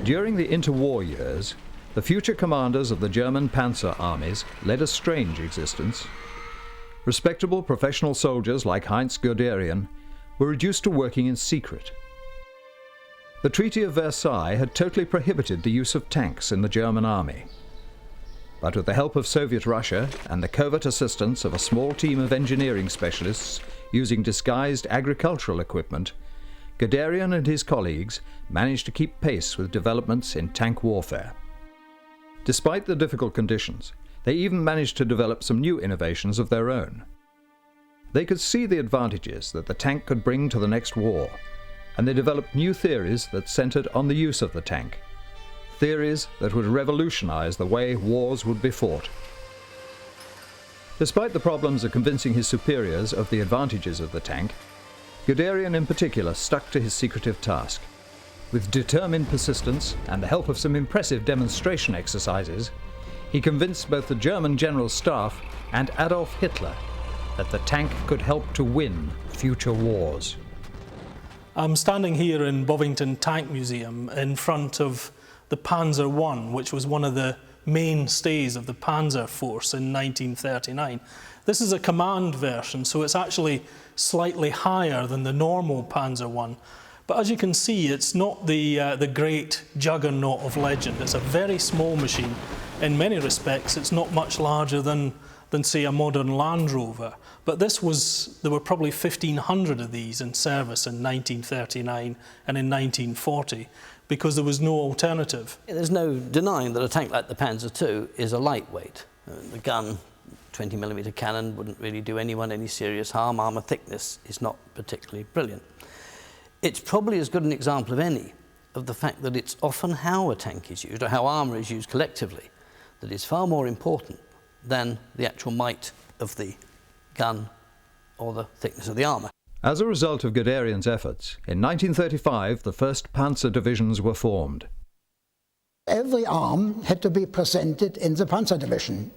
During the interwar years, the future commanders of the German Panzer armies led a strange existence. Respectable professional soldiers like Heinz Guderian were reduced to working in secret. The Treaty of Versailles had totally prohibited the use of tanks in the German army. But with the help of Soviet Russia and the covert assistance of a small team of engineering specialists using disguised agricultural equipment, Guderian and his colleagues managed to keep pace with developments in tank warfare. Despite the difficult conditions, they even managed to develop some new innovations of their own. They could see the advantages that the tank could bring to the next war, and they developed new theories that centered on the use of the tank. Theories that would revolutionize the way wars would be fought. Despite the problems of convincing his superiors of the advantages of the tank, Guderian in particular stuck to his secretive task. With determined persistence and the help of some impressive demonstration exercises, he convinced both the German General Staff and Adolf Hitler that the tank could help to win future wars. I'm standing here in Bovington Tank Museum in front of the Panzer I, which was one of the mainstays of the Panzer Force in 1939. This is a command version, so it's actually slightly higher than the normal Panzer I. But as you can see, it's not the great juggernaut of legend. It's a very small machine. In many respects, it's not much larger than say, a modern Land Rover. But there were probably 1,500 of these in service in 1939 and in 1940, because there was no alternative. There's no denying that a tank like the Panzer II is a lightweight. The gun, 20mm cannon, wouldn't really do anyone any serious harm. Armour thickness is not particularly brilliant. It's probably as good an example of any of the fact that it's often how a tank is used, or how armour is used collectively, that is far more important than the actual might of the gun or the thickness of the armour. As a result of Guderian's efforts, in 1935 the first Panzer divisions were formed. Every arm had to be presented in the Panzer division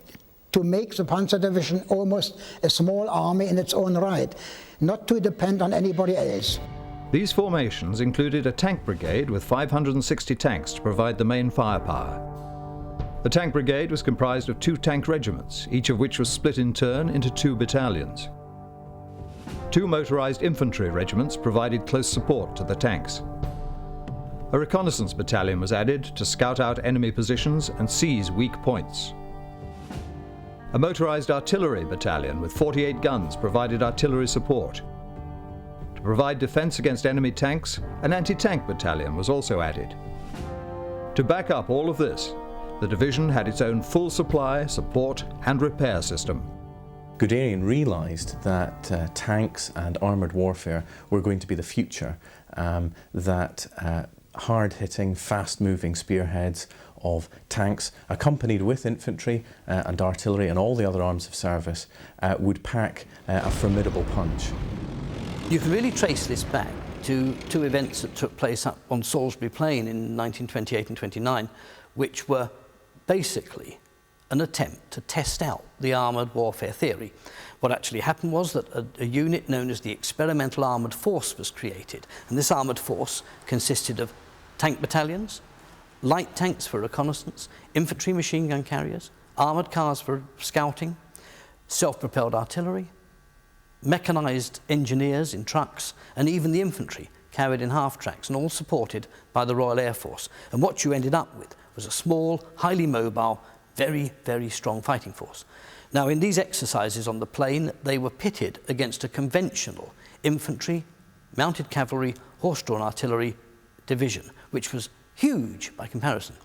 to make the Panzer division almost a small army in its own right, not to depend on anybody else. These formations included a tank brigade with 560 tanks to provide the main firepower. The tank brigade was comprised of 2 tank regiments, each of which was split in turn into 2 battalions. 2 motorized infantry regiments provided close support to the tanks. A reconnaissance battalion was added to scout out enemy positions and seize weak points. A motorized artillery battalion with 48 guns provided artillery support. To provide defense against enemy tanks, an anti-tank battalion was also added. To back up all of this, the division had its own full supply, support and repair system. Guderian realised that tanks and armoured warfare were going to be the future, that hard-hitting, fast-moving spearheads of tanks, accompanied with infantry and artillery and all the other arms of service, would pack a formidable punch. You can really trace this back to 2 events that took place up on Salisbury Plain in 1928 and 29, which were basically an attempt to test out the armoured warfare theory. What actually happened was that a unit known as the Experimental Armoured Force was created, and this armoured force consisted of tank battalions, light tanks for reconnaissance, infantry machine gun carriers, armoured cars for scouting, self-propelled artillery, mechanised engineers in trucks, and even the infantry carried in half-tracks, and all supported by the Royal Air Force. And what you ended up with was a small, highly mobile, very, very strong fighting force. Now, in these exercises on the plain, they were pitted against a conventional infantry, mounted cavalry, horse-drawn artillery division, which was huge by comparison.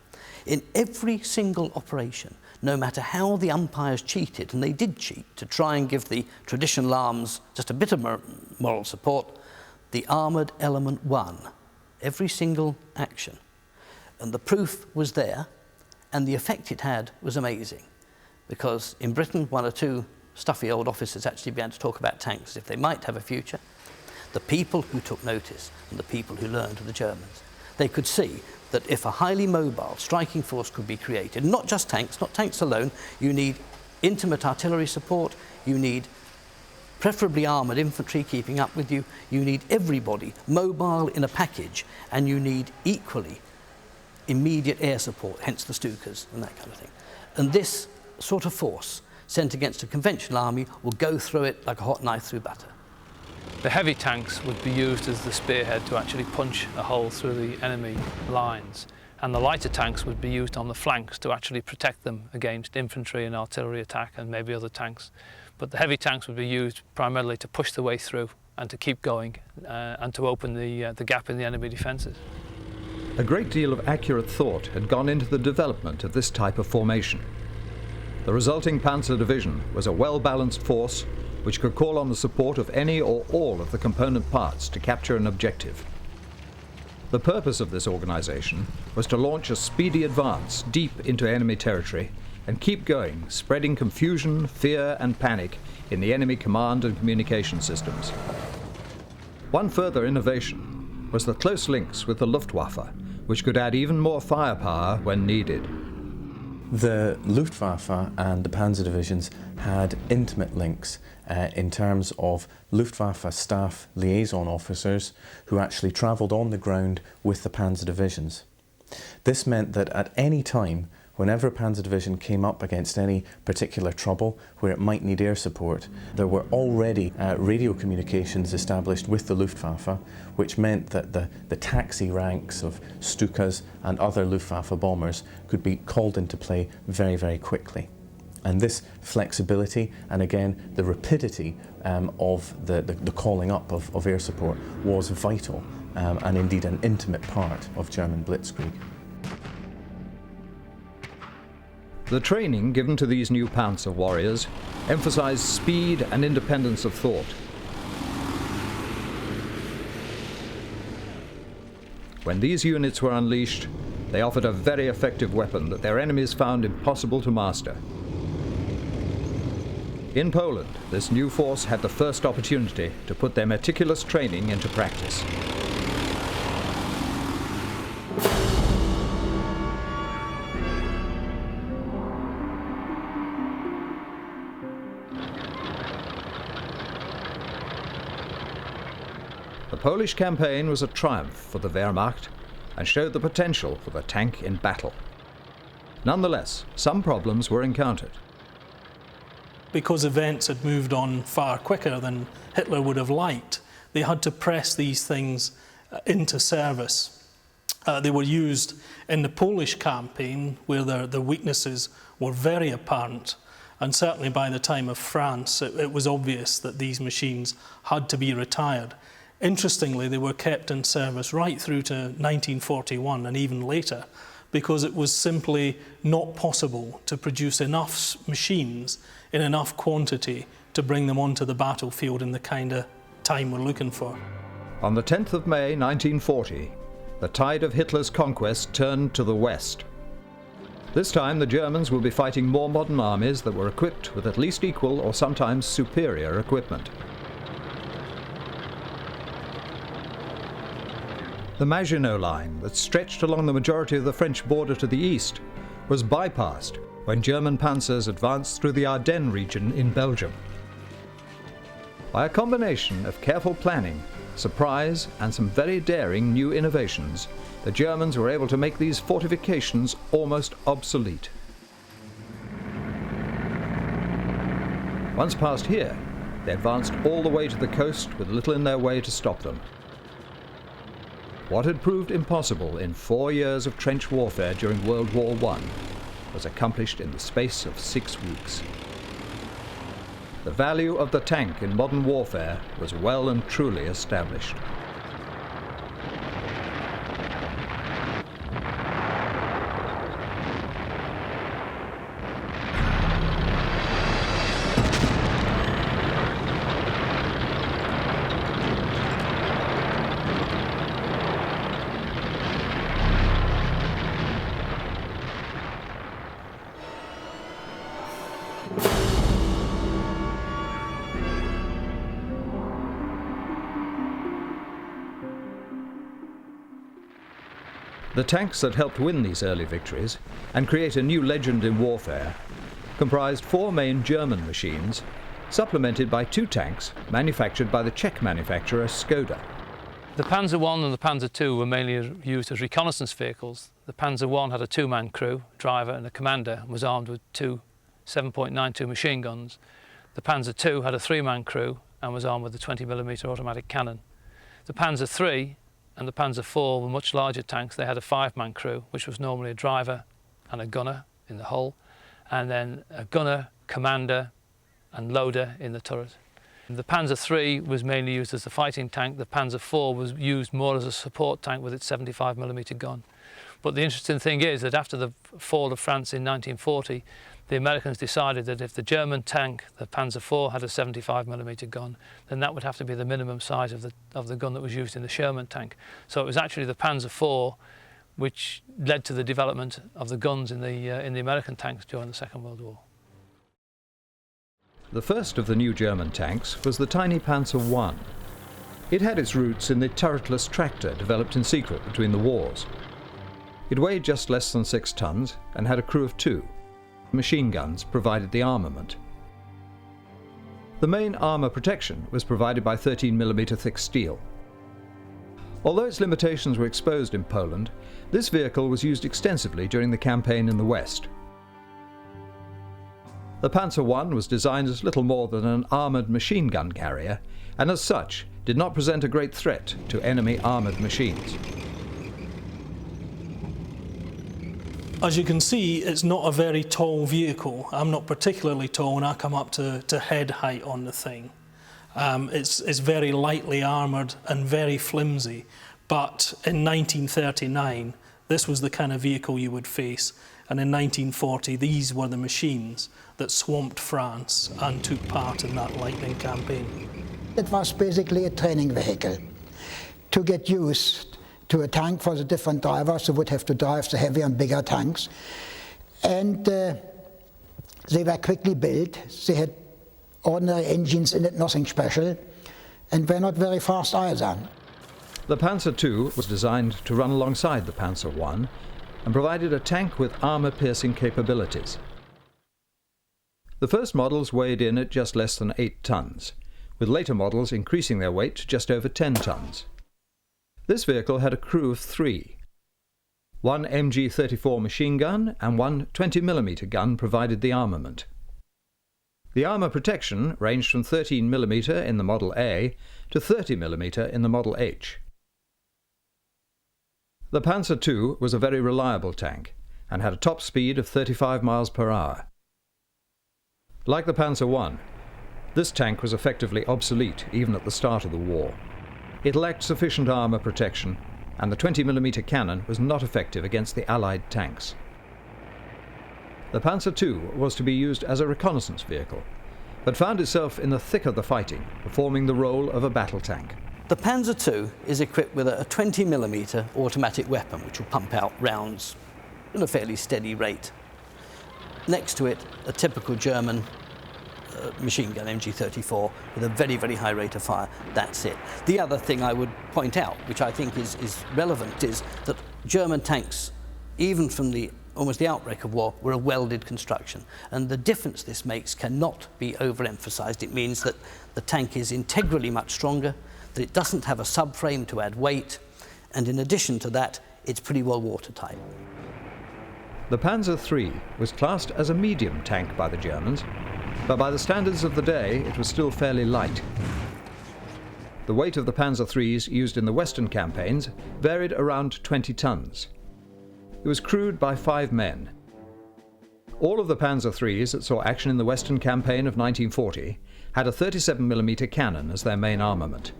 In every single operation, no matter how the umpires cheated, and they did cheat to try and give the traditional arms just a bit of moral support, the armoured element won every single action. And the proof was there, and the effect it had was amazing. Because in Britain, 1 or 2 stuffy old officers actually began to talk about tanks as if they might have a future. The people who took notice and the people who learned were the Germans. They could see that if a highly mobile striking force could be created, not just tanks, not tanks alone, you need intimate artillery support, you need preferably armoured infantry keeping up with you, you need everybody mobile in a package, and you need equally immediate air support, hence the Stukas and that kind of thing. And this sort of force sent against a conventional army will go through it like a hot knife through butter. The heavy tanks would be used as the spearhead to actually punch a hole through the enemy lines, and the lighter tanks would be used on the flanks to actually protect them against infantry and artillery attack and maybe other tanks. But the heavy tanks would be used primarily to push the way through and to keep going and to open the gap in the enemy defences. A great deal of accurate thought had gone into the development of this type of formation. The resulting Panzer division was a well-balanced force which could call on the support of any or all of the component parts to capture an objective. The purpose of this organization was to launch a speedy advance deep into enemy territory and keep going, spreading confusion, fear and panic in the enemy command and communication systems. One further innovation was the close links with the Luftwaffe, which could add even more firepower when needed. The Luftwaffe and the Panzer divisions had intimate links in terms of Luftwaffe staff liaison officers who actually travelled on the ground with the Panzer divisions. This meant that at any time, whenever a Panzer division came up against any particular trouble where it might need air support, there were already radio communications established with the Luftwaffe, which meant that the taxi ranks of Stukas and other Luftwaffe bombers could be called into play very, very quickly. And this flexibility and again the rapidity of the calling up of air support was vital and indeed an intimate part of German Blitzkrieg. The training given to these new Panzer warriors emphasized speed and independence of thought. When these units were unleashed, they offered a very effective weapon that their enemies found impossible to master. In Poland, this new force had the first opportunity to put their meticulous training into practice. The Polish campaign was a triumph for the Wehrmacht and showed the potential for the tank in battle. Nonetheless, some problems were encountered. Because events had moved on far quicker than Hitler would have liked, they had to press these things into service. They were used in the Polish campaign, where the weaknesses were very apparent, and certainly by the time of France, it was obvious that these machines had to be retired. Interestingly, they were kept in service right through to 1941 and even later, because it was simply not possible to produce enough machines in enough quantity to bring them onto the battlefield in the kind of time we're looking for. On the 10th of May 1940, the tide of Hitler's conquest turned to the west. This time the Germans will be fighting more modern armies that were equipped with at least equal or sometimes superior equipment. The Maginot Line that stretched along the majority of the French border to the east was bypassed when German panzers advanced through the Ardennes region in Belgium. By a combination of careful planning, surprise, and some very daring new innovations, the Germans were able to make these fortifications almost obsolete. Once past here, they advanced all the way to the coast with little in their way to stop them. What had proved impossible in 4 years of trench warfare during World War I was accomplished in the space of 6 weeks. The value of the tank in modern warfare was well and truly established. The tanks that helped win these early victories and create a new legend in warfare comprised 4 main German machines, supplemented by 2 tanks manufactured by the Czech manufacturer Škoda. The Panzer I and the Panzer II were mainly used as reconnaissance vehicles. The Panzer I had a two-man crew, driver and a commander, and was armed with two 7.92 machine guns. The Panzer II had a three-man crew and was armed with a 20mm automatic cannon. The Panzer III and the Panzer IV were much larger tanks. They had a five-man crew, which was normally a driver and a gunner in the hull, and then a gunner, commander and loader in the turret. The Panzer III was mainly used as a fighting tank. The Panzer IV was used more as a support tank with its 75mm gun. But the interesting thing is that after the fall of France in 1940, the Americans decided that if the German tank, the Panzer IV, had a 75mm gun, then that would have to be the minimum size of the gun that was used in the Sherman tank. So it was actually the Panzer IV which led to the development of the guns in the American tanks during the Second World War. The first of the new German tanks was the tiny Panzer I. It had its roots in the turretless tractor developed in secret between the wars. It weighed just less than 6 tons and had a crew of 2. Machine guns provided the armament. The main armour protection was provided by 13mm thick steel. Although its limitations were exposed in Poland, this vehicle was used extensively during the campaign in the West. The Panzer I was designed as little more than an armoured machine gun carrier, and as such did not present a great threat to enemy armoured machines. As you can see, it's not a very tall vehicle. I'm not particularly tall and I come up to head height on the thing. It's very lightly armoured and very flimsy, but in 1939 this was the kind of vehicle you would face, and in 1940 these were the machines that swamped France and took part in that lightning campaign. It was basically a training vehicle to get used to a tank for the different drivers who would have to drive the heavier and bigger tanks. And they were quickly built. They had ordinary engines in it, nothing special, and were not very fast either. The Panzer II was designed to run alongside the Panzer I and provided a tank with armour-piercing capabilities. The first models weighed in at just less than 8 tons, with later models increasing their weight to just over 10 tons. This vehicle had a crew of 3. One MG-34 machine gun and one 20mm gun provided the armament. The armour protection ranged from 13mm in the Model A to 30mm in the Model H. The Panzer II was a very reliable tank and had a top speed of 35 miles per hour. Like the Panzer I, this tank was effectively obsolete even at the start of the war. It lacked sufficient armour protection, and the 20mm cannon was not effective against the Allied tanks. The Panzer II was to be used as a reconnaissance vehicle, but found itself in the thick of the fighting, performing the role of a battle tank. The Panzer II is equipped with a 20mm automatic weapon which will pump out rounds at a fairly steady rate. Next to it, a typical German machine gun, MG-34, with a very, very high rate of fire. That's it. The other thing I would point out, which I think is relevant, is that German tanks, even from almost the outbreak of war, were a welded construction. And the difference this makes cannot be overemphasized. It means that the tank is integrally much stronger, that it doesn't have a subframe to add weight, and in addition to that, it's pretty well watertight. The Panzer III was classed as a medium tank by the Germans, but by the standards of the day it was still fairly light. The weight of the Panzer IIIs used in the Western campaigns varied around 20 tons. It was crewed by 5 men. All of the Panzer IIIs that saw action in the Western campaign of 1940 had a 37mm cannon as their main armament.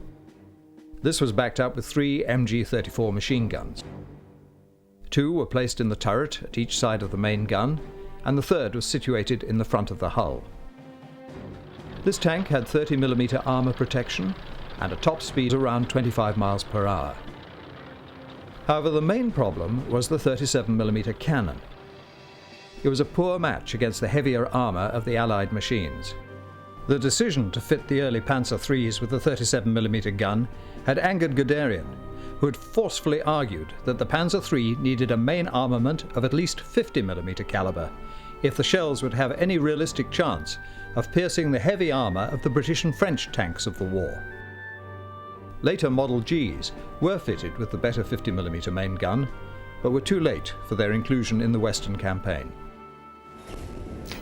This was backed up with 3 MG-34 machine guns. 2 were placed in the turret at each side of the main gun, and the third was situated in the front of the hull. This tank had 30mm armour protection and a top speed around 25 miles per hour. However, the main problem was the 37mm cannon. It was a poor match against the heavier armour of the Allied machines. The decision to fit the early Panzer IIIs with the 37mm gun had angered Guderian, who had forcefully argued that the Panzer III needed a main armament of at least 50mm caliber if the shells would have any realistic chance of piercing the heavy armour of the British and French tanks of the war. Later Model Gs were fitted with the better 50mm main gun, but were too late for their inclusion in the Western campaign.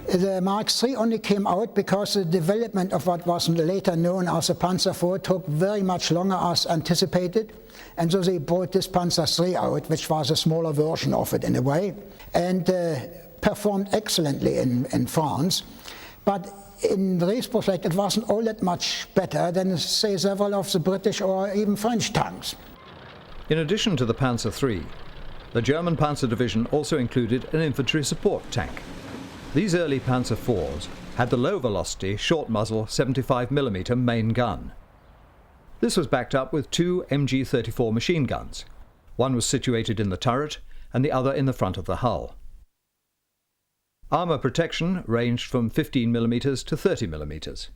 The Mark III only came out because the development of what was later known as the Panzer IV took very much longer as anticipated, and so they brought this Panzer III out, which was a smaller version of it in a way, and performed excellently in France. But in retrospect, it wasn't all that much better than, say, several of the British or even French tanks. In addition to the Panzer III, the German Panzer Division also included an infantry support tank. These early Panzer IVs had the low-velocity, short-muzzle 75mm main gun. This was backed up with two MG-34 machine guns. One was situated in the turret and the other in the front of the hull. Armour protection ranged from 15mm to 30mm.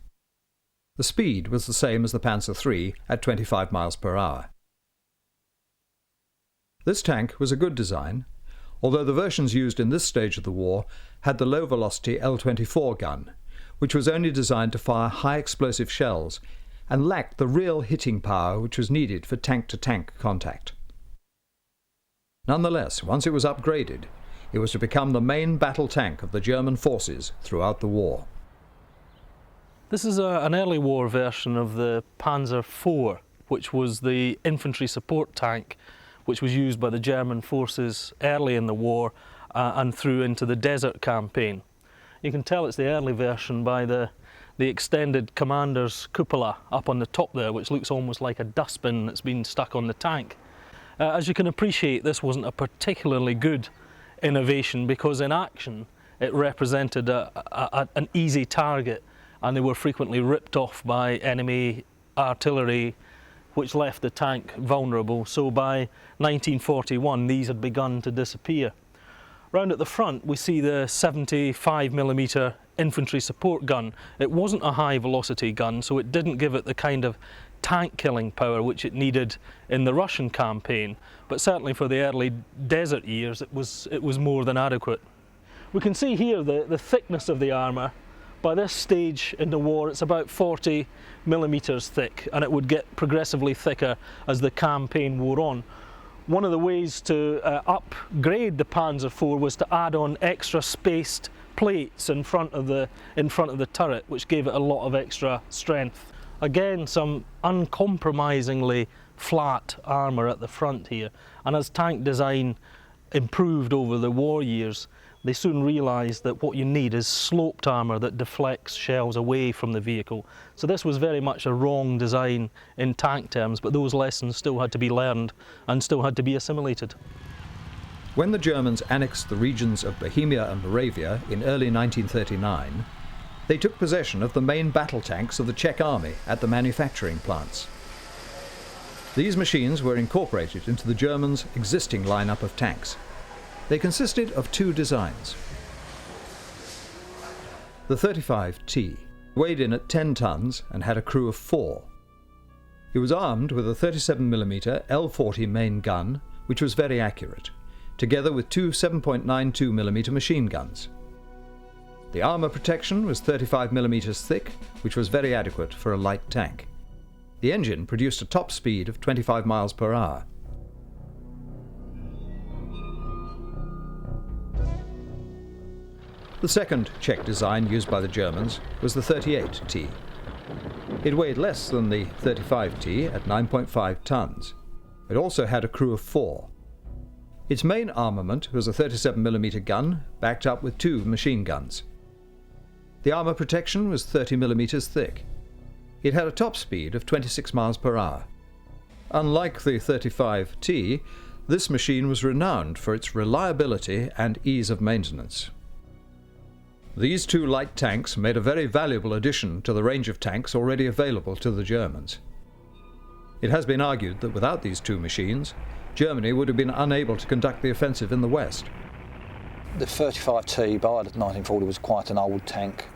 The speed was the same as the Panzer III at 25 miles per hour. This tank was a good design, although the versions used in this stage of the war had the low-velocity L-24 gun, which was only designed to fire high-explosive shells and lacked the real hitting power which was needed for tank-to-tank contact. Nonetheless, once it was upgraded, it was to become the main battle tank of the German forces throughout the war. This is an early war version of the Panzer IV, which was the infantry support tank which was used by the German forces early in the war and through into the desert campaign. You can tell it's the early version by the extended commander's cupola up on the top there, which looks almost like a dustbin that's been stuck on the tank. As you can appreciate, this wasn't a particularly good innovation because in action it represented an easy target, and they were frequently ripped off by enemy artillery, which left the tank vulnerable. So by 1941 these had begun to disappear. Round at the front we see the 75mm infantry support gun. It wasn't a high velocity gun, so it didn't give it the kind of tank killing power which it needed in the Russian campaign, but certainly for the early desert years it was more than adequate. We can see here the thickness of the armour. By this stage in the war it's about 40mm thick, and it would get progressively thicker as the campaign wore on. One of the ways to upgrade the Panzer IV was to add on extra spaced plates in front of the turret, which gave it a lot of extra strength. Again, some uncompromisingly flat armour at the front here, and as tank design improved over the war years, they soon realised that what you need is sloped armour that deflects shells away from the vehicle. So this was very much a wrong design in tank terms, but those lessons still had to be learned and still had to be assimilated. When the Germans annexed the regions of Bohemia and Moravia in early 1939, they took possession of the main battle tanks of the Czech army at the manufacturing plants. These machines were incorporated into the Germans' existing lineup of tanks. They consisted of two designs. The 35T weighed in at 10 tons and had a crew of 4. It was armed with a 37mm L40 main gun, which was very accurate, together with two 7.92mm machine guns. The armour protection was 35mm thick, which was very adequate for a light tank. The engine produced a top speed of 25 miles per hour. The second Czech design used by the Germans was the 38T. It weighed less than the 35T at 9.5 tons. It also had a crew of 4. Its main armament was a 37mm gun backed up with two machine guns. The armour protection was 30mm thick. It had a top speed of 26 miles per hour. Unlike the 35T, this machine was renowned for its reliability and ease of maintenance. These two light tanks made a very valuable addition to the range of tanks already available to the Germans. It has been argued that without these two machines, Germany would have been unable to conduct the offensive in the West. The 35T by 1940 was quite an old tank,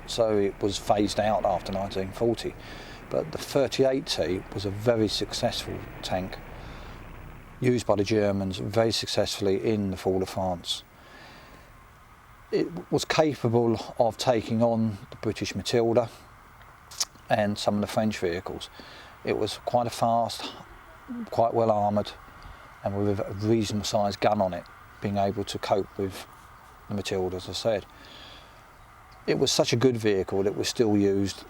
so it was phased out after 1940. But the 38T was a very successful tank, used by the Germans very successfully in the fall of France. It was capable of taking on the British Matilda and some of the French vehicles. It was quite a fast, quite well armoured, and with a reasonable sized gun on it, being able to cope with the Matilda, as I said. It was such a good vehicle that was still used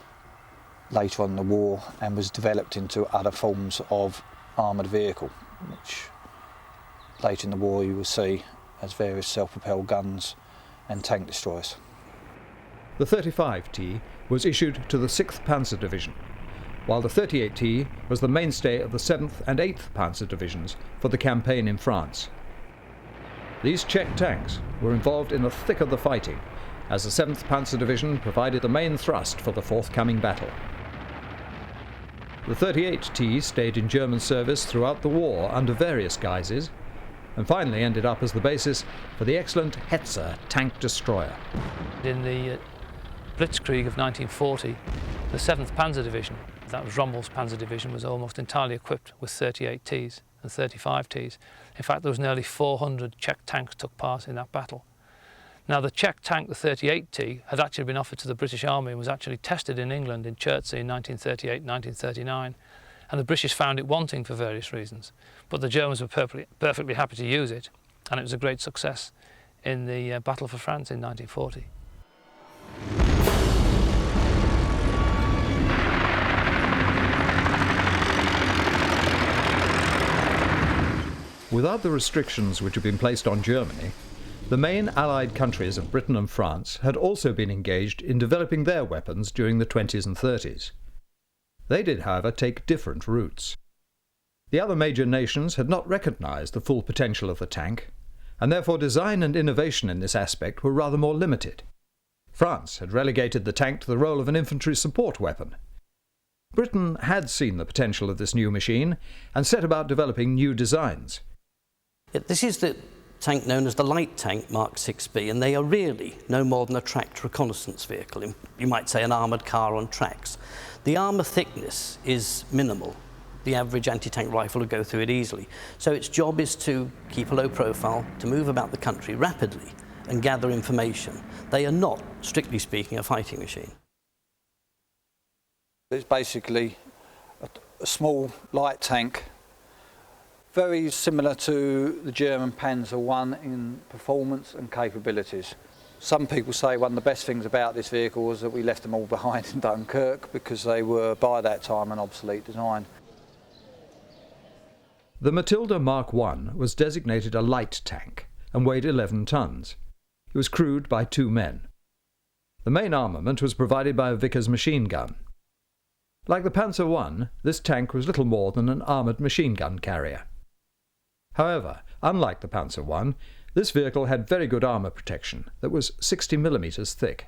later on in the war and was developed into other forms of armoured vehicle, which later in the war you will see as various self-propelled guns and tank destroyers. The 35T was issued to the 6th Panzer Division, while the 38T was the mainstay of the 7th and 8th Panzer Divisions for the campaign in France. These Czech tanks were involved in the thick of the fighting, as the 7th Panzer Division provided the main thrust for the forthcoming battle. The 38T stayed in German service throughout the war under various guises, and finally ended up as the basis for the excellent Hetzer tank destroyer. In the Blitzkrieg of 1940, the 7th Panzer Division, that was Rommel's Panzer Division, was almost entirely equipped with 38Ts and 35Ts. In fact, there was nearly 400 Czech tanks took part in that battle. Now, the Czech tank, the 38T, had actually been offered to the British Army and was actually tested in England in Churchill in 1938, 1939, and the British found it wanting for various reasons. But the Germans were perfectly happy to use it, and it was a great success in the Battle for France in 1940. Without the restrictions which had been placed on Germany, the main Allied countries of Britain and France had also been engaged in developing their weapons during the 20s and 30s. They did, however, take different routes. The other major nations had not recognized the full potential of the tank, and therefore design and innovation in this aspect were rather more limited. France had relegated the tank to the role of an infantry support weapon. Britain had seen the potential of this new machine and set about developing new designs. This is the tank known as the light tank Mark 6B, and they are really no more than a tracked reconnaissance vehicle. You might say an armoured car on tracks. The armour thickness is minimal. The average anti-tank rifle will go through it easily. So its job is to keep a low profile, to move about the country rapidly and gather information. They are not, strictly speaking, a fighting machine. It's basically a small light tank, very similar to the German Panzer I in performance and capabilities. Some people say one of the best things about this vehicle was that we left them all behind in Dunkirk because they were by that time an obsolete design. The Matilda Mark I was designated a light tank and weighed 11 tons. It was crewed by 2 men. The main armament was provided by a Vickers machine gun. Like the Panzer I, this tank was little more than an armoured machine gun carrier. However, unlike the Panzer I, this vehicle had very good armour protection that was 60 millimetres thick.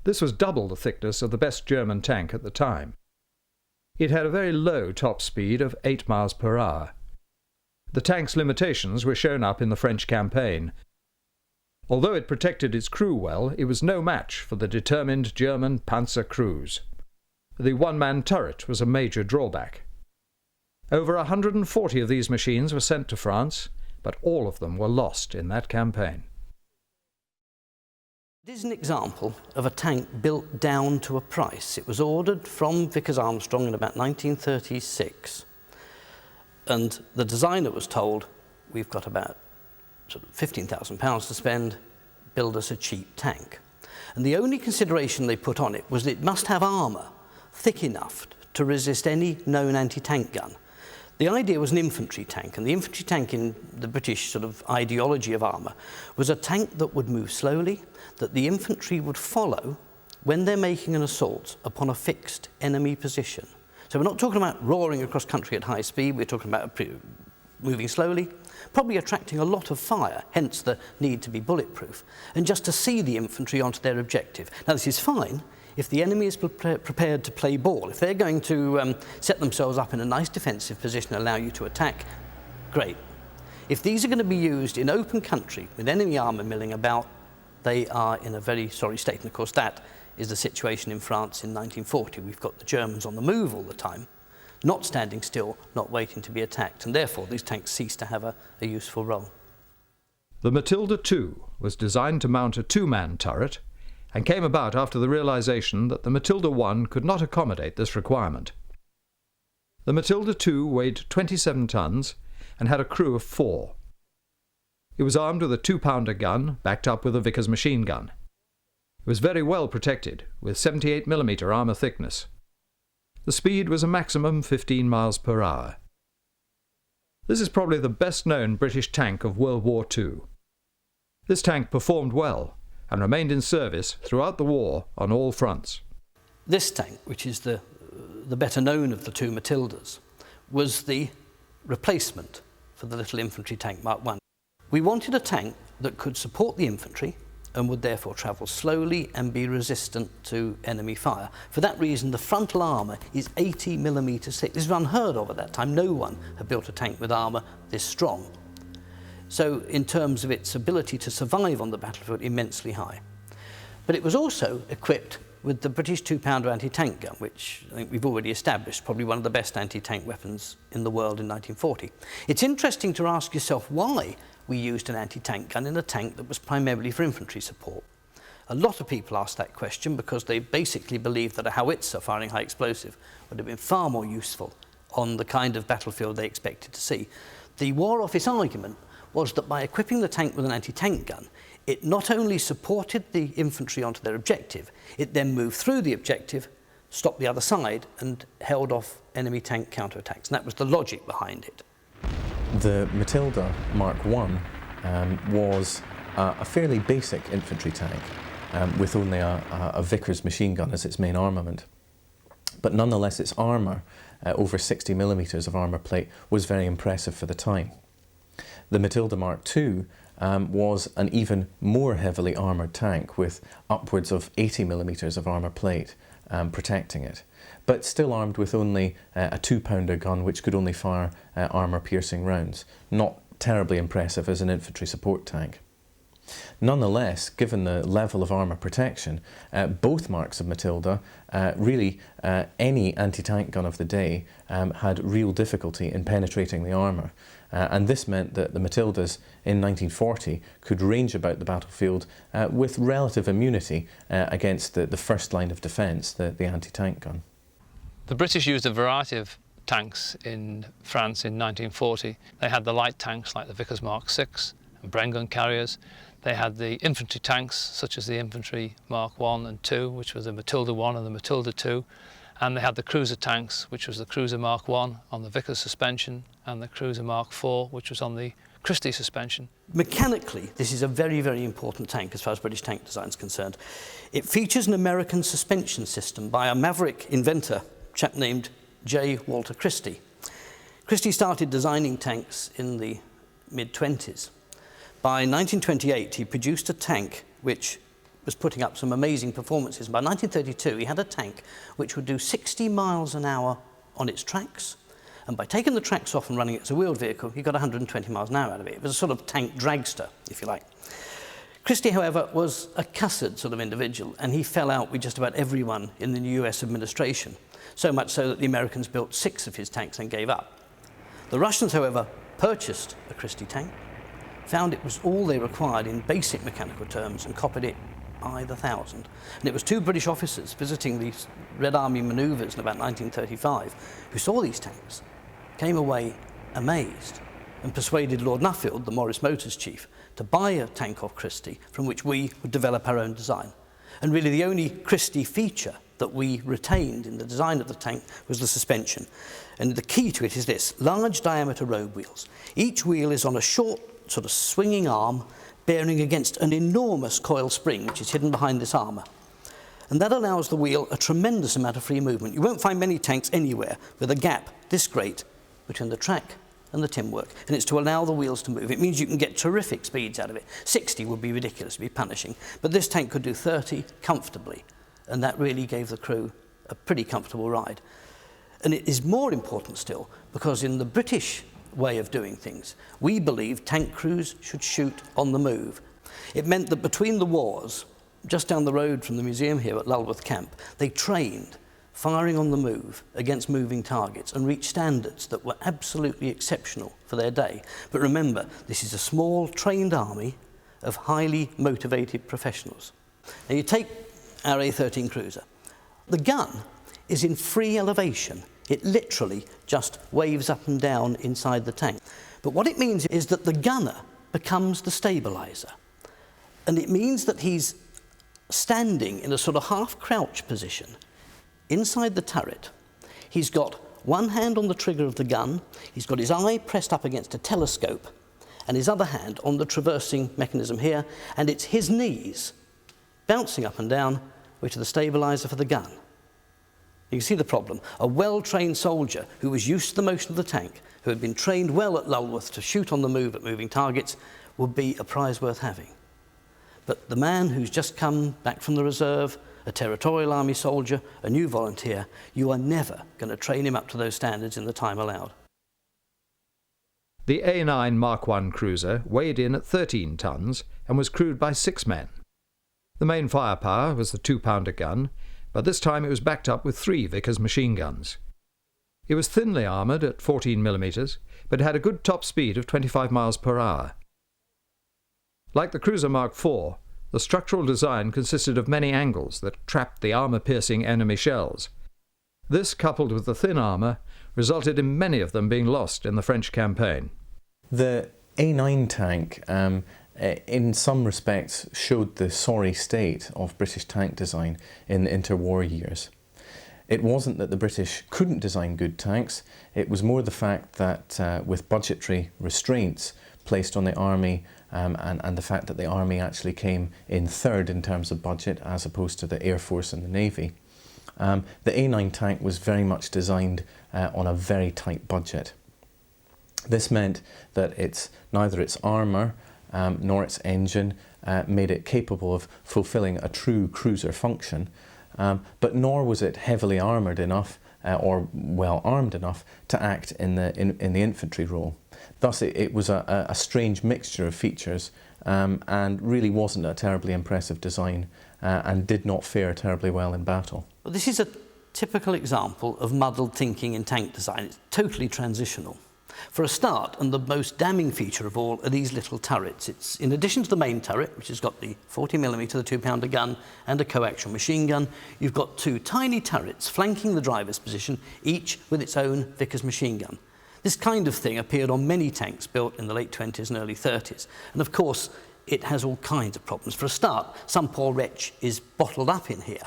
This was double the thickness of the best German tank at the time. It had a very low top speed of 8 miles per hour. The tank's limitations were shown up in the French campaign. Although it protected its crew well, it was no match for the determined German Panzer crews. The one-man turret was a major drawback. Over 140 of these machines were sent to France, but all of them were lost in that campaign. It is an example of a tank built down to a price. It was ordered from Vickers Armstrong in about 1936, and the designer was told, we've got about sort of £15,000 to spend, build us a cheap tank. And the only consideration they put on it was that it must have armour thick enough to resist any known anti-tank gun. The idea was an infantry tank, and the infantry tank in the British sort of ideology of armour was a tank that would move slowly, that the infantry would follow when they're making an assault upon a fixed enemy position. So we're not talking about roaring across country at high speed, we're talking about moving slowly, probably attracting a lot of fire, hence the need to be bulletproof, and just to see the infantry onto their objective. Now this is fine if the enemy is prepared to play ball. If they're going to set themselves up in a nice defensive position and allow you to attack, great. If these are going to be used in open country with enemy armour milling about, they are in a very sorry state. And of course that is the situation in France in 1940. We've got the Germans on the move all the time, not standing still, not waiting to be attacked, and therefore these tanks cease to have a useful role. The Matilda II was designed to mount a 2-man turret and came about after the realization that the Matilda I could not accommodate this requirement. The Matilda II weighed 27 tons and had a crew of 4. It was armed with a 2-pounder gun backed up with a Vickers machine gun. It was very well protected, with 78mm armour thickness. The speed was a maximum 15 miles per hour. This is probably the best-known British tank of World War II. This tank performed well and remained in service throughout the war on all fronts. This tank, which is the better known of the two Matildas, was the replacement for the little infantry tank Mark I. We wanted a tank that could support the infantry and would therefore travel slowly and be resistant to enemy fire. For that reason, the frontal armour is 80mm thick. This was unheard of at that time. No one had built a tank with armour this strong. So in terms of its ability to survive on the battlefield, immensely high. But it was also equipped with the British 2-pounder anti-tank gun, which I think we've already established, probably one of the best anti-tank weapons in the world in 1940. It's interesting to ask yourself why we used an anti-tank gun in a tank that was primarily for infantry support. A lot of people ask that question because they basically believe that a howitzer firing high explosive would have been far more useful on the kind of battlefield they expected to see. The War Office argument was that by equipping the tank with an anti-tank gun, it not only supported the infantry onto their objective, it then moved through the objective, stopped the other side, and held off enemy tank counterattacks. And that was the logic behind it. The Matilda Mark I was a fairly basic infantry tank with only a Vickers machine gun as its main armament. But nonetheless, its armour, over 60mm of armour plate, was very impressive for the time. The Matilda Mark II was an even more heavily armoured tank with upwards of 80mm of armour plate protecting it, but still armed with only a 2-pounder gun which could only fire armour-piercing rounds. Not terribly impressive as an infantry support tank. Nonetheless, given the level of armour protection, both marks of Matilda, really any anti-tank gun of the day, had real difficulty in penetrating the armour. And this meant that the Matildas in 1940 could range about the battlefield with relative immunity against the first line of defence, the anti-tank gun. The British used a variety of tanks in France in 1940. They had the light tanks like the Vickers Mark VI and Bren gun carriers. They had the infantry tanks such as the infantry Mark I and II, which was the Matilda I and the Matilda II. And they had the cruiser tanks, which was the Cruiser Mark I on the Vickers suspension, and the Cruiser Mark IV, which was on the Christie suspension. Mechanically, this is a very, very important tank as far as British tank design is concerned. It features an American suspension system by a maverick inventor, a chap named J. Walter Christie. Christie started designing tanks in the mid-20s. By 1928, he produced a tank which was putting up some amazing performances. By 1932, he had a tank which would do 60 miles an hour on its tracks. And by taking the tracks off and running it as a wheeled vehicle, he got 120 miles an hour out of it. It was a sort of tank dragster, if you like. Christie, however, was a cussed sort of individual, and he fell out with just about everyone in the US administration, so much so that the Americans built 6 of his tanks and gave up. The Russians, however, purchased a Christie tank, found it was all they required in basic mechanical terms, and copied it by the thousand. And it was 2 British officers visiting these Red Army manoeuvres in about 1935 who saw these tanks, came away amazed, and persuaded Lord Nuffield, the Morris Motors chief, to buy a tank off Christie from which we would develop our own design. And really the only Christie feature that we retained in the design of the tank was the suspension. And the key to it is this: large diameter road wheels. Each wheel is on a short sort of swinging arm bearing against an enormous coil spring which is hidden behind this armour. And that allows the wheel a tremendous amount of free movement. You won't find many tanks anywhere with a gap this great between the track and the tin work, and it's to allow the wheels to move. It means you can get terrific speeds out of it. 60 would be ridiculous, it'd be punishing, but this tank could do 30 comfortably, and that really gave the crew a pretty comfortable ride. And it is more important still because in the British way of doing things, we believed tank crews should shoot on the move. It meant that between the wars, just down the road from the museum here at Lulworth Camp, they trained firing on the move against moving targets and reached standards that were absolutely exceptional for their day. But remember, this is a small, trained army of highly motivated professionals. Now you take our A-13 cruiser. The gun is in free elevation It literally just waves up and down inside the tank. But what it means is that the gunner becomes the stabilizer. And it means that he's standing in a sort of half-crouch position inside the turret. He's got one hand on the trigger of the gun, he's got his eye pressed up against a telescope, and his other hand on the traversing mechanism here, and it's his knees bouncing up and down, which are the stabilizer for the gun. You can see the problem. A well-trained soldier who was used to the motion of the tank, who had been trained well at Lulworth to shoot on the move at moving targets, would be a prize worth having. But the man who's just come back from the reserve, a territorial army soldier, a new volunteer, you are never going to train him up to those standards in the time allowed. The A9 Mark I cruiser weighed in at 13 tons and was crewed by 6 men. The main firepower was the 2-pounder gun, but this time it was backed up with 3 Vickers machine guns. It was thinly armoured at 14mm, but had a good top speed of 25 miles per hour. Like the cruiser Mark IV, the structural design consisted of many angles that trapped the armour-piercing enemy shells. This, coupled with the thin armour, resulted in many of them being lost in the French campaign. The A9 tank, in some respects, showed the sorry state of British tank design in the interwar years. It wasn't that the British couldn't design good tanks, it was more the fact that with budgetary restraints placed on the army and the fact that the army actually came in third in terms of budget as opposed to the Air Force and the Navy. The A9 tank was very much designed on a very tight budget. This meant that neither its armour nor its engine made it capable of fulfilling a true cruiser function, but nor was it heavily armoured enough or well armed enough to act in the infantry role. Thus it was a strange mixture of features and really wasn't a terribly impressive design and did not fare terribly well in battle. Well, this is a typical example of muddled thinking in tank design. It's totally transitional. For a start, and the most damning feature of all, are these little turrets. It's in addition to the main turret, which has got the 40mm, the 2-pounder gun, and a coaxial machine gun, you've got 2 tiny turrets flanking the driver's position, each with its own Vickers machine gun. This kind of thing appeared on many tanks built in the late 20s and early 30s. And of course, it has all kinds of problems. For a start, some poor wretch is bottled up in here.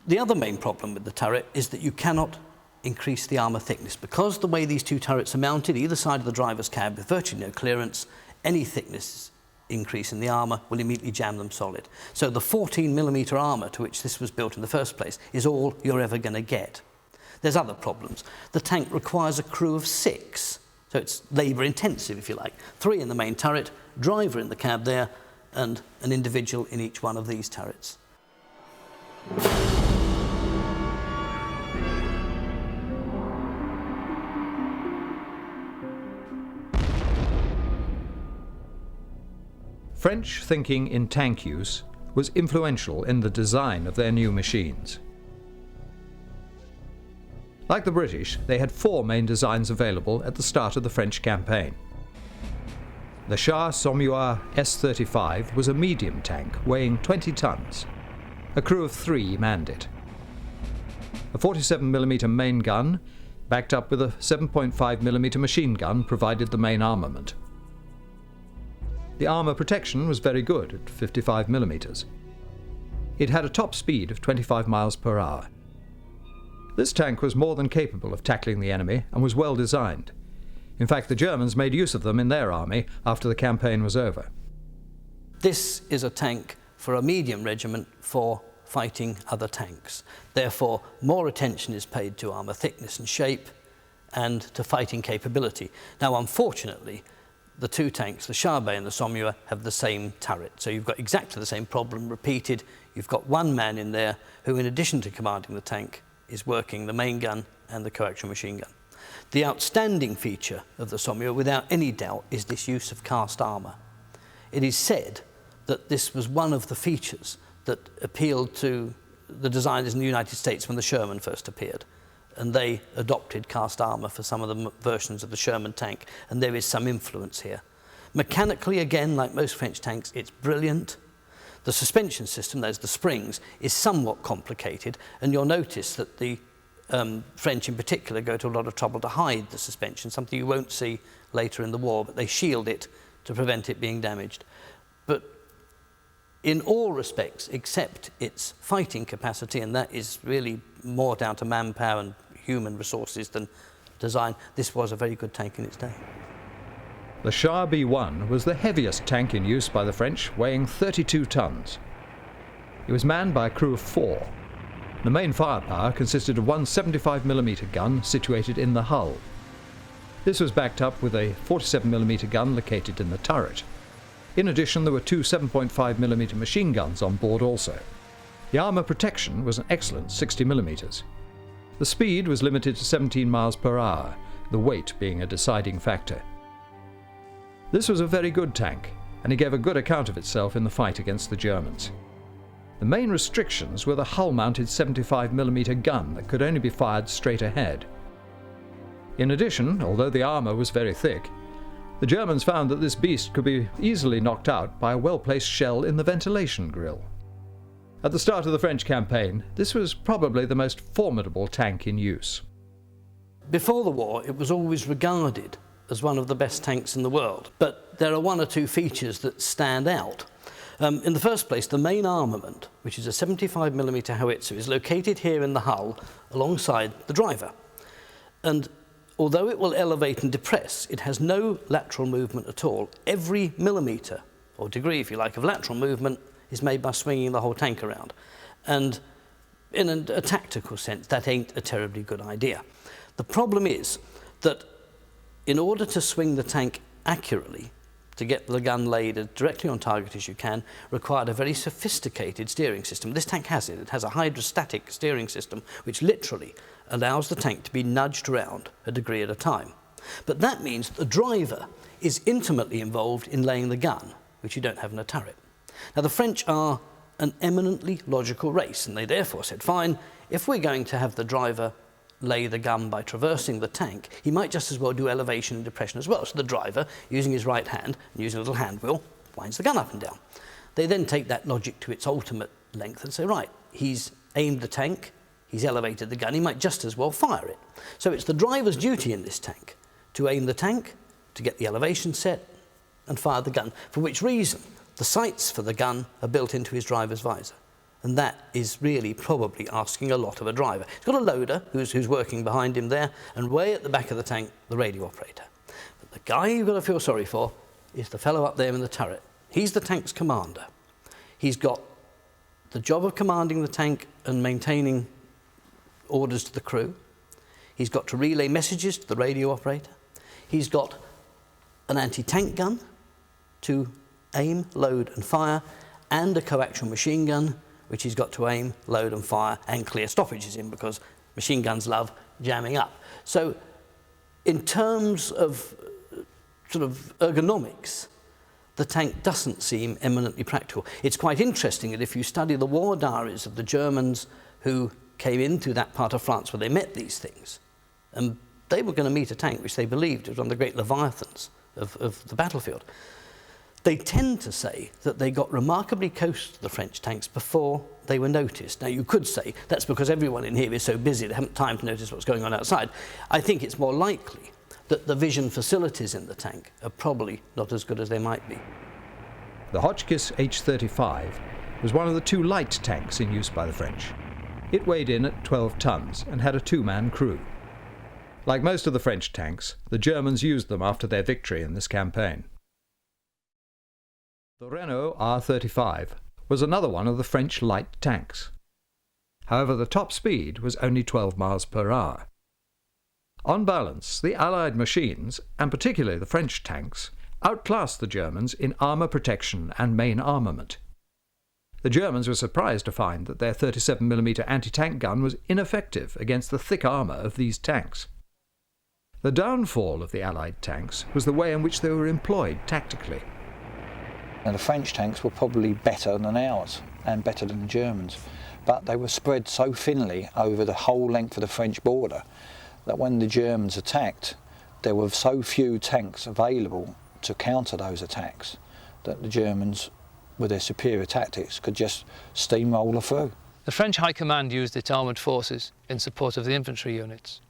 The other main problem with the turret is that you cannot increase the armour thickness. Because the way these 2 turrets are mounted either side of the driver's cab with virtually no clearance, any thickness increase in the armour will immediately jam them solid. So the 14mm armour to which this was built in the first place is all you're ever going to get. There's other problems. The tank requires a crew of 6, so it's labour intensive if you like. 3 in the main turret, driver in the cab there, and an individual in each one of these turrets. French thinking in tank use was influential in the design of their new machines. Like the British, they had 4 main designs available at the start of the French campaign. The Char Sommelier S-35 was a medium tank weighing 20 tons. A crew of 3 manned it. A 47mm main gun, backed up with a 7.5mm machine gun, provided the main armament. The armour protection was very good at 55mm. It had a top speed of 25 miles per hour. This tank was more than capable of tackling the enemy and was well designed. In fact, the Germans made use of them in their army after the campaign was over. This is a tank for a medium regiment for fighting other tanks. Therefore, more attention is paid to armour thickness and shape and to fighting capability. Now, unfortunately, the 2 tanks, the Char B and the Sommelier, have the same turret. So you've got exactly the same problem repeated. You've got 1 man in there who, in addition to commanding the tank, is working the main gun and the coaxial machine gun. The outstanding feature of the Sommelier, without any doubt, is this use of cast armour. It is said that this was one of the features that appealed to the designers in the United States when the Sherman first appeared. And they adopted cast armour for some of the versions of the Sherman tank, and there is some influence here. Mechanically, again, like most French tanks, it's brilliant. The suspension system, those the springs, is somewhat complicated, and you'll notice that the French in particular go to a lot of trouble to hide the suspension, something you won't see later in the war, but they shield it to prevent it being damaged. But in all respects, except its fighting capacity, and that is really more down to manpower and human resources than design, this was a very good tank in its day. The Char B1 was the heaviest tank in use by the French, weighing 32 tons. It was manned by a crew of 4. The main firepower consisted of one 75mm gun situated in the hull. This was backed up with a 47mm gun located in the turret. In addition, there were two 7.5mm machine guns on board also. The armour protection was an excellent 60mm. The speed was limited to 17 miles per hour, the weight being a deciding factor. This was a very good tank, and it gave a good account of itself in the fight against the Germans. The main restrictions were the hull-mounted 75mm gun that could only be fired straight ahead. In addition, although the armour was very thick, the Germans found that this beast could be easily knocked out by a well-placed shell in the ventilation grill. At the start of the French campaign, this was probably the most formidable tank in use. Before the war, it was always regarded as one of the best tanks in the world, but there are one or two features that stand out. In the first place, the main armament, which is a 75mm howitzer, is located here in the hull alongside the driver. And although it will elevate and depress, it has no lateral movement at all. Every millimetre, or degree if you like, of lateral movement is made by swinging the whole tank around. And in a tactical sense, that ain't a terribly good idea. The problem is that in order to swing the tank accurately, to get the gun laid as directly on target as you can, required a very sophisticated steering system. This tank has it. It has a hydrostatic steering system which literally allows the tank to be nudged around a degree at a time. But that means the driver is intimately involved in laying the gun, which you don't have in a turret. Now, the French are an eminently logical race, and they therefore said, fine, if we're going to have the driver lay the gun by traversing the tank, he might just as well do elevation and depression as well. So the driver, using his right hand and using a little hand wheel, winds the gun up and down. They then take that logic to its ultimate length and say, right, he's aimed the tank, he's elevated the gun, he might just as well fire it. So it's the driver's duty in this tank to aim the tank, to get the elevation set, and fire the gun, for which reason the sights for the gun are built into his driver's visor. And that is really probably asking a lot of a driver. He's got a loader who's working behind him there, and way at the back of the tank, the radio operator. But the guy you've got to feel sorry for is the fellow up there in the turret. He's the tank's commander. He's got the job of commanding the tank and maintaining orders to the crew. He's got to relay messages to the radio operator. He's got an anti-tank gun to aim, load and fire, and a coaxial machine gun which he's got to aim, load and fire and clear stoppages in, because machine guns love jamming up. So in terms of sort of ergonomics, the tank doesn't seem eminently practical. It's quite interesting that if you study the war diaries of the Germans who came into that part of France where they met these things, and they were going to meet a tank which they believed was one of the great leviathans of the battlefield, they tend to say that they got remarkably close to the French tanks before they were noticed. Now, you could say that's because everyone in here is so busy they haven't time to notice what's going on outside. I think it's more likely that the vision facilities in the tank are probably not as good as they might be. The Hotchkiss H-35 was one of the two light tanks in use by the French. It weighed in at 12 tons and had a two-man crew. Like most of the French tanks, the Germans used them after their victory in this campaign. The Renault R-35 was another one of the French light tanks. However, the top speed was only 12 miles per hour. On balance, the Allied machines, and particularly the French tanks, outclassed the Germans in armour protection and main armament. The Germans were surprised to find that their 37mm anti-tank gun was ineffective against the thick armour of these tanks. The downfall of the Allied tanks was the way in which they were employed tactically. And the French tanks were probably better than ours and better than the Germans, but they were spread so thinly over the whole length of the French border that when the Germans attacked, there were so few tanks available to counter those attacks that the Germans, with their superior tactics, could just steamroller through. The French High Command used its armoured forces in support of the infantry units,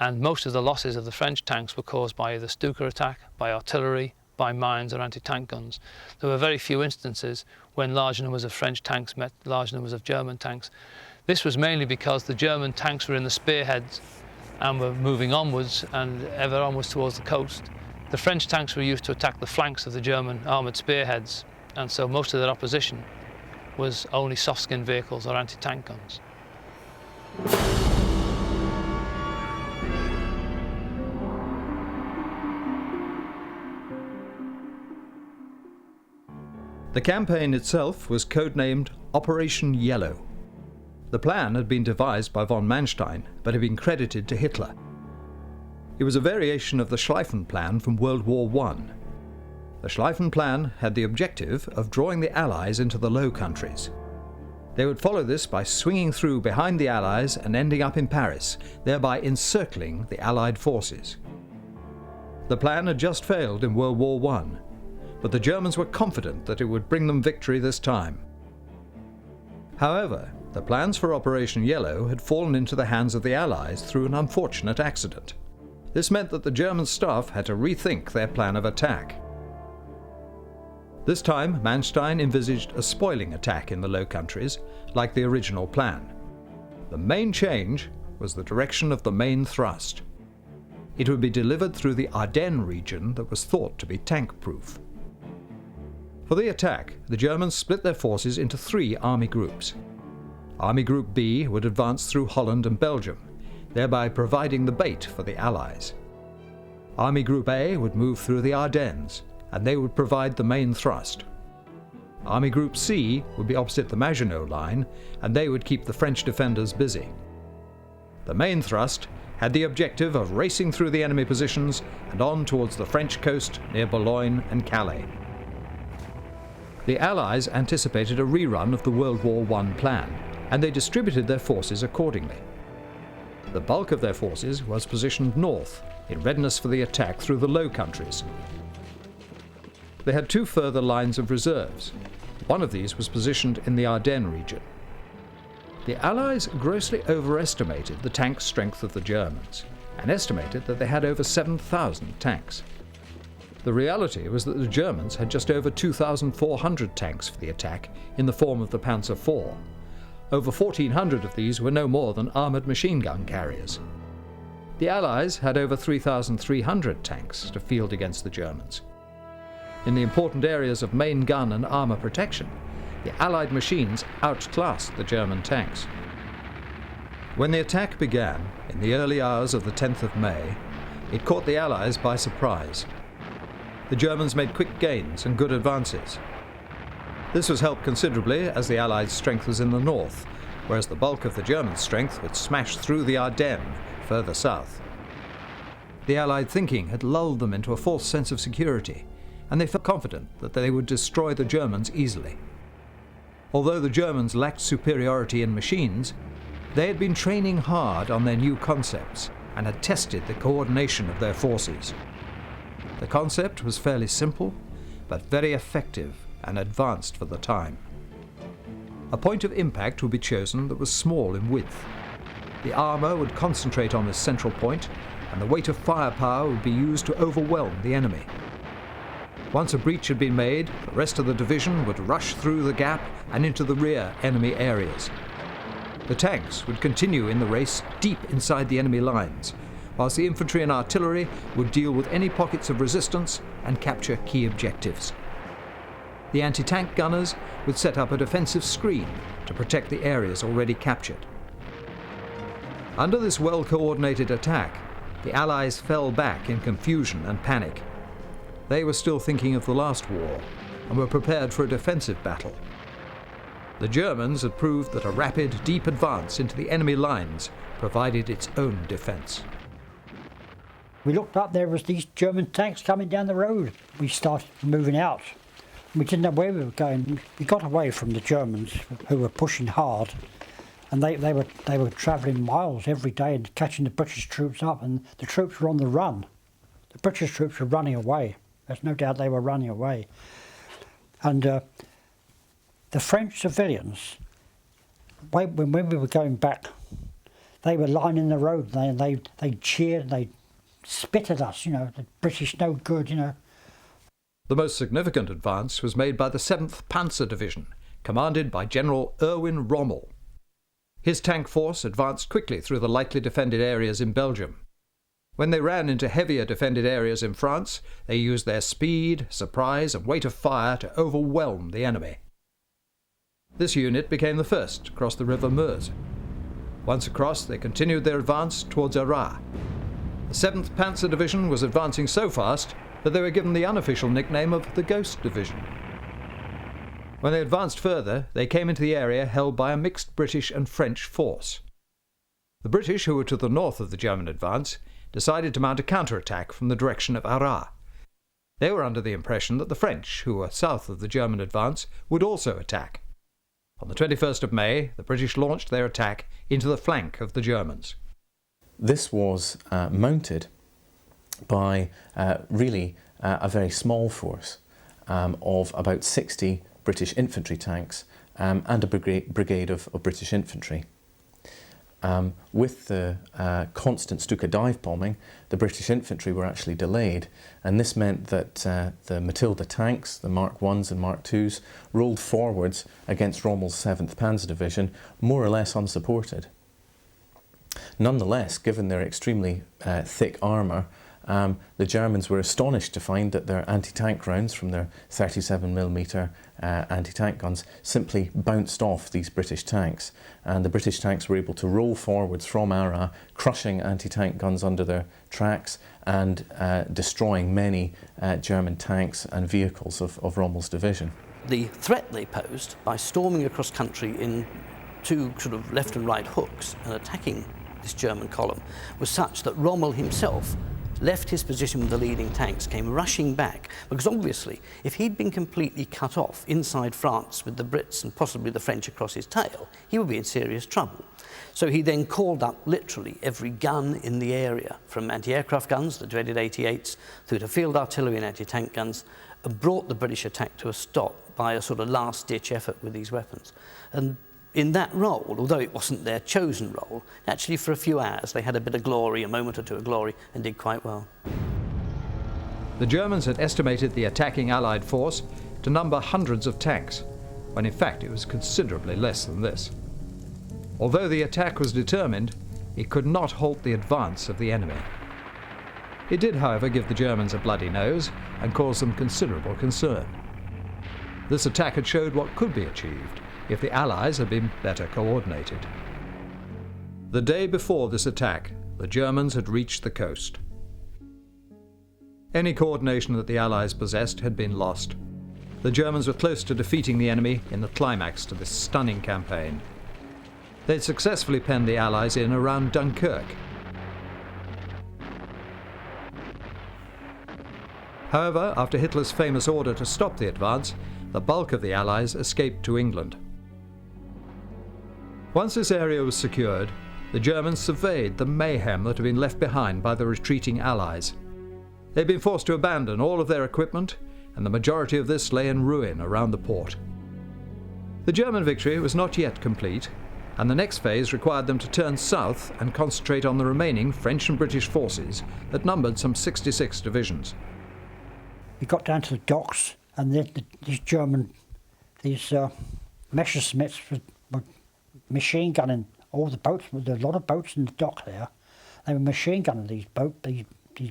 and most of the losses of the French tanks were caused by either Stuka attack, by artillery, by mines or anti-tank guns. There were very few instances when large numbers of French tanks met large numbers of German tanks. This was mainly because the German tanks were in the spearheads and were moving onwards and ever onwards towards the coast. The French tanks were used to attack the flanks of the German armoured spearheads, and so most of their opposition was only soft-skinned vehicles or anti-tank guns. The campaign itself was codenamed Operation Yellow. The plan had been devised by von Manstein, but had been credited to Hitler. It was a variation of the Schlieffen Plan from World War I. The Schlieffen Plan had the objective of drawing the Allies into the Low Countries. They would follow this by swinging through behind the Allies and ending up in Paris, thereby encircling the Allied forces. The plan had just failed in World War I, but the Germans were confident that it would bring them victory this time. However, the plans for Operation Yellow had fallen into the hands of the Allies through an unfortunate accident. This meant that the German staff had to rethink their plan of attack. This time, Manstein envisaged a spoiling attack in the Low Countries, like the original plan. The main change was the direction of the main thrust. It would be delivered through the Ardennes region that was thought to be tank-proof. For the attack, the Germans split their forces into 3 army groups. Army Group B would advance through Holland and Belgium, thereby providing the bait for the Allies. Army Group A would move through the Ardennes, and they would provide the main thrust. Army Group C would be opposite the Maginot Line, and they would keep the French defenders busy. The main thrust had the objective of racing through the enemy positions and on towards the French coast near Boulogne and Calais. The Allies anticipated a rerun of the World War I plan, and they distributed their forces accordingly. The bulk of their forces was positioned north, in readiness for the attack through the Low Countries. They had 2 further lines of reserves. One of these was positioned in the Ardennes region. The Allies grossly overestimated the tank strength of the Germans, and estimated that they had over 7,000 tanks. The reality was that the Germans had just over 2,400 tanks for the attack in the form of the Panzer IV. Over 1,400 of these were no more than armoured machine gun carriers. The Allies had over 3,300 tanks to field against the Germans. In the important areas of main gun and armour protection, the Allied machines outclassed the German tanks. When the attack began, in the early hours of the 10th of May, it caught the Allies by surprise. The Germans made quick gains and good advances. This was helped considerably as the Allied strength was in the north, whereas the bulk of the German strength would smash through the Ardennes further south. The Allied thinking had lulled them into a false sense of security, and they felt confident that they would destroy the Germans easily. Although the Germans lacked superiority in machines, they had been training hard on their new concepts and had tested the coordination of their forces. The concept was fairly simple, but very effective and advanced for the time. A point of impact would be chosen that was small in width. The armour would concentrate on this central point, and the weight of firepower would be used to overwhelm the enemy. Once a breach had been made, the rest of the division would rush through the gap and into the rear enemy areas. The tanks would continue in the race deep inside the enemy lines, whilst the infantry and artillery would deal with any pockets of resistance and capture key objectives. The anti-tank gunners would set up a defensive screen to protect the areas already captured. Under this well-coordinated attack, the Allies fell back in confusion and panic. They were still thinking of the last war and were prepared for a defensive battle. The Germans had proved that a rapid, deep advance into the enemy lines provided its own defense. We looked up, there was these German tanks coming down the road. We started moving out. We didn't know where we were going. We got away from the Germans, who were pushing hard, and they were travelling miles every day and catching the British troops up, and the troops were on the run. The British troops were running away. There's no doubt they were running away. And the French civilians When we were going back, they were lining the road, and they cheered, and they spit at us, you know, the British no good, you know. The most significant advance was made by the 7th Panzer Division, commanded by General Erwin Rommel. His tank force advanced quickly through the lightly defended areas in Belgium. When they ran into heavier defended areas in France, they used their speed, surprise and weight of fire to overwhelm the enemy. This unit became the first to cross the River Meuse. Once across, they continued their advance towards Arras. The 7th Panzer Division was advancing so fast that they were given the unofficial nickname of the Ghost Division. When they advanced further, they came into the area held by a mixed British and French force. The British, who were to the north of the German advance, decided to mount a counterattack from the direction of Arras. They were under the impression that the French, who were south of the German advance, would also attack. On the 21st of May, the British launched their attack into the flank of the Germans. This was mounted by really a very small force of about 60 British infantry tanks and a brigade of British infantry. With the constant Stuka dive bombing, the British infantry were actually delayed, and this meant that the Matilda tanks, the Mark 1s and Mark 2s, rolled forwards against Rommel's 7th Panzer Division, more or less unsupported. Nonetheless, given their extremely thick armour, the Germans were astonished to find that their anti-tank rounds from their 37mm anti-tank guns simply bounced off these British tanks, and the British tanks were able to roll forwards from Arras, crushing anti-tank guns under their tracks and destroying many German tanks and vehicles of Rommel's division. The threat they posed by storming across country in two sort of left and right hooks and attacking this German column was such that Rommel himself left his position with the leading tanks, came rushing back, because obviously if he'd been completely cut off inside France with the Brits and possibly the French across his tail, he would be in serious trouble. So he then called up literally every gun in the area, from anti-aircraft guns, the dreaded 88s, through to field artillery and anti-tank guns, and brought the British attack to a stop by a sort of last-ditch effort with these weapons. And in that role, although it wasn't their chosen role, actually for a few hours they had a bit of glory, a moment or two of glory, and did quite well. The Germans had estimated the attacking Allied force to number hundreds of tanks, when in fact it was considerably less than this. Although the attack was determined, it could not halt the advance of the enemy. It did, however, give the Germans a bloody nose and cause them considerable concern. This attack had showed what could be achieved if the Allies had been better coordinated. The day before this attack, the Germans had reached the coast. Any coordination that the Allies possessed had been lost. The Germans were close to defeating the enemy in the climax to this stunning campaign. They had successfully penned the Allies in around Dunkirk. However, after Hitler's famous order to stop the advance, the bulk of the Allies escaped to England. Once this area was secured, the Germans surveyed the mayhem that had been left behind by the retreating Allies. They had been forced to abandon all of their equipment, and the majority of this lay in ruin around the port. The German victory was not yet complete, and the next phase required them to turn south and concentrate on the remaining French and British forces that numbered some 66 divisions. We got down to the docks, and these Messerschmitts were machine gunning all the boats. There were a lot of boats in the dock there. They were machine gunning these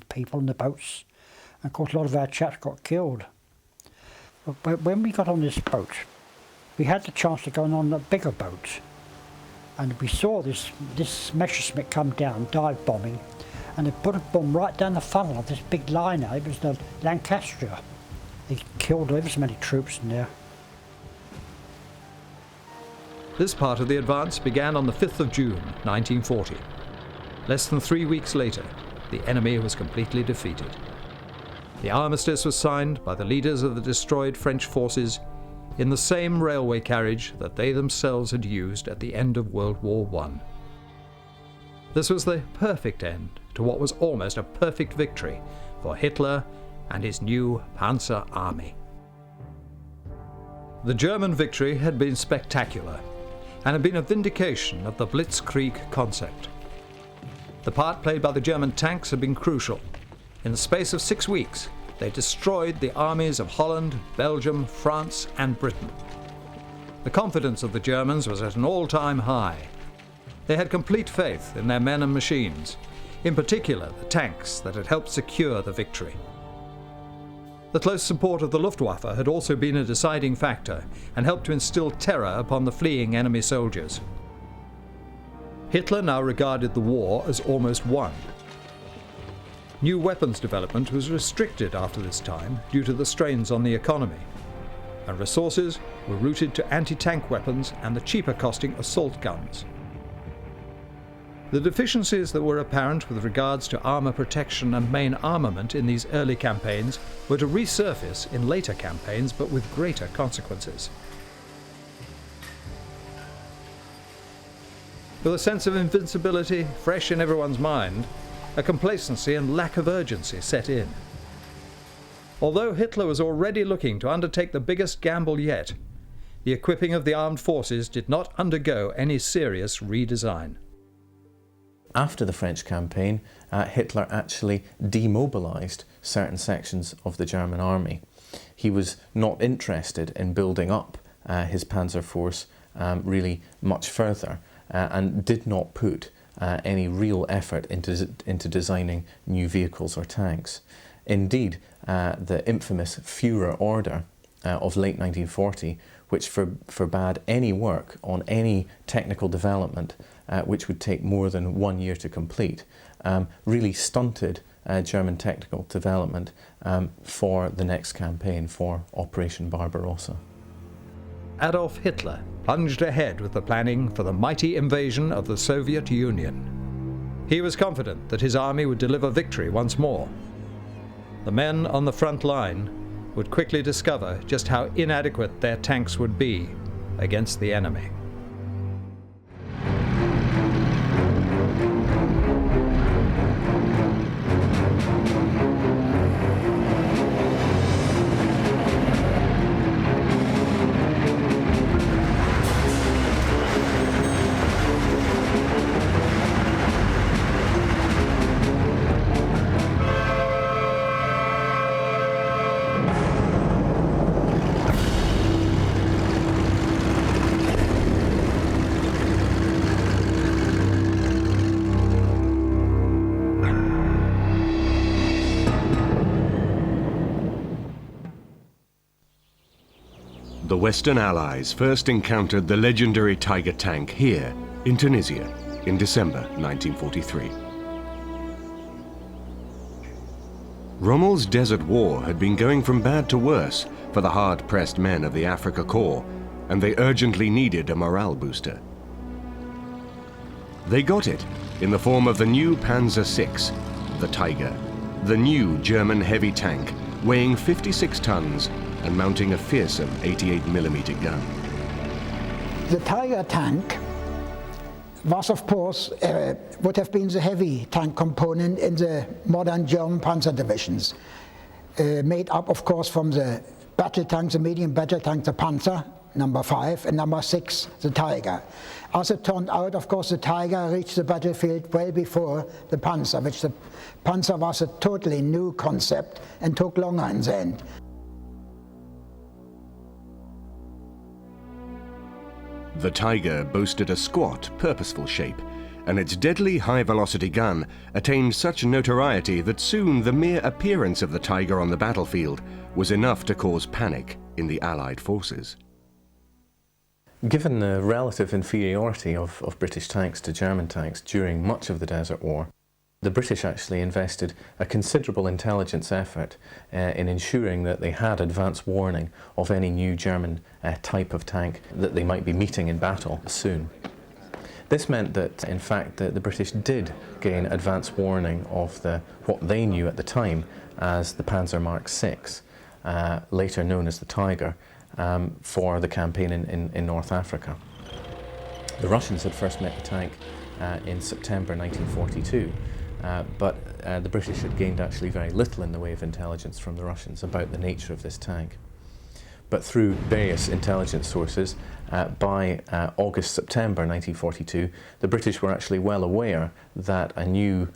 people in the boats. And of course, a lot of our chaps got killed. But when we got on this boat, we had the chance to go on a bigger boat. And we saw this Messerschmitt come down, dive bombing, and they put a bomb right down the funnel of this big liner. It was the Lancaster. They killed ever so many troops in there. This part of the advance began on the 5th of June, 1940. Less than 3 weeks later, the enemy was completely defeated. The armistice was signed by the leaders of the destroyed French forces in the same railway carriage that they themselves had used at the end of World War I. This was the perfect end to what was almost a perfect victory for Hitler and his new Panzer army. The German victory had been spectacular. and had been a vindication of the Blitzkrieg concept. The part played by the German tanks had been crucial. In the space of 6 weeks, they destroyed the armies of Holland, Belgium, France, and Britain. The confidence of the Germans was at an all-time high. They had complete faith in their men and machines, in particular the tanks that had helped secure the victory. The close support of the Luftwaffe had also been a deciding factor and helped to instill terror upon the fleeing enemy soldiers. Hitler now regarded the war as almost won. New weapons development was restricted after this time due to the strains on the economy, and resources were routed to anti-tank weapons and the cheaper costing assault guns. The deficiencies that were apparent with regards to armour protection and main armament in these early campaigns were to resurface in later campaigns, but with greater consequences. With a sense of invincibility fresh in everyone's mind, a complacency and lack of urgency set in. Although Hitler was already looking to undertake the biggest gamble yet, the equipping of the armed forces did not undergo any serious redesign. After the French campaign, Hitler actually demobilised certain sections of the German army. He was not interested in building up his panzer force really much further and did not put any real effort into designing new vehicles or tanks. Indeed, the infamous Führer order of late 1940, which forbade any work on any technical development which would take more than 1 year to complete, really stunted German technical development for the next campaign, for Operation Barbarossa. Adolf Hitler plunged ahead with the planning for the mighty invasion of the Soviet Union. He was confident that his army would deliver victory once more. The men on the front line would quickly discover just how inadequate their tanks would be against the enemy. The Western Allies first encountered the legendary Tiger tank here in Tunisia in December 1943. Rommel's Desert War had been going from bad to worse for the hard-pressed men of the Afrika Korps, and they urgently needed a morale booster. They got it in the form of the new Panzer VI, the Tiger, the new German heavy tank weighing 56 tons and mounting a fearsome 88mm gun. The Tiger tank was, of course, would have been the heavy tank component in the modern German panzer divisions, made up, of course, from the battle tank, the medium battle tank, the Panzer, number 5, and number 6, the Tiger. As it turned out, of course, the Tiger reached the battlefield well before the Panzer, which the Panzer was a totally new concept and took longer in the end. The Tiger boasted a squat, purposeful shape, and its deadly high-velocity gun attained such notoriety that soon the mere appearance of the Tiger on the battlefield was enough to cause panic in the Allied forces. Given the relative inferiority of British tanks to German tanks during much of the Desert War, the British actually invested a considerable intelligence effort in ensuring that they had advance warning of any new German type of tank that they might be meeting in battle soon. This meant that, in fact, the British did gain advance warning of what they knew at the time as the Panzer Mark VI, later known as the Tiger, for the campaign in North Africa. The Russians had first met the tank in September 1942. But the British had gained actually very little in the way of intelligence from the Russians about the nature of this tank. But through various intelligence sources, by August-September 1942, the British were actually well aware that a new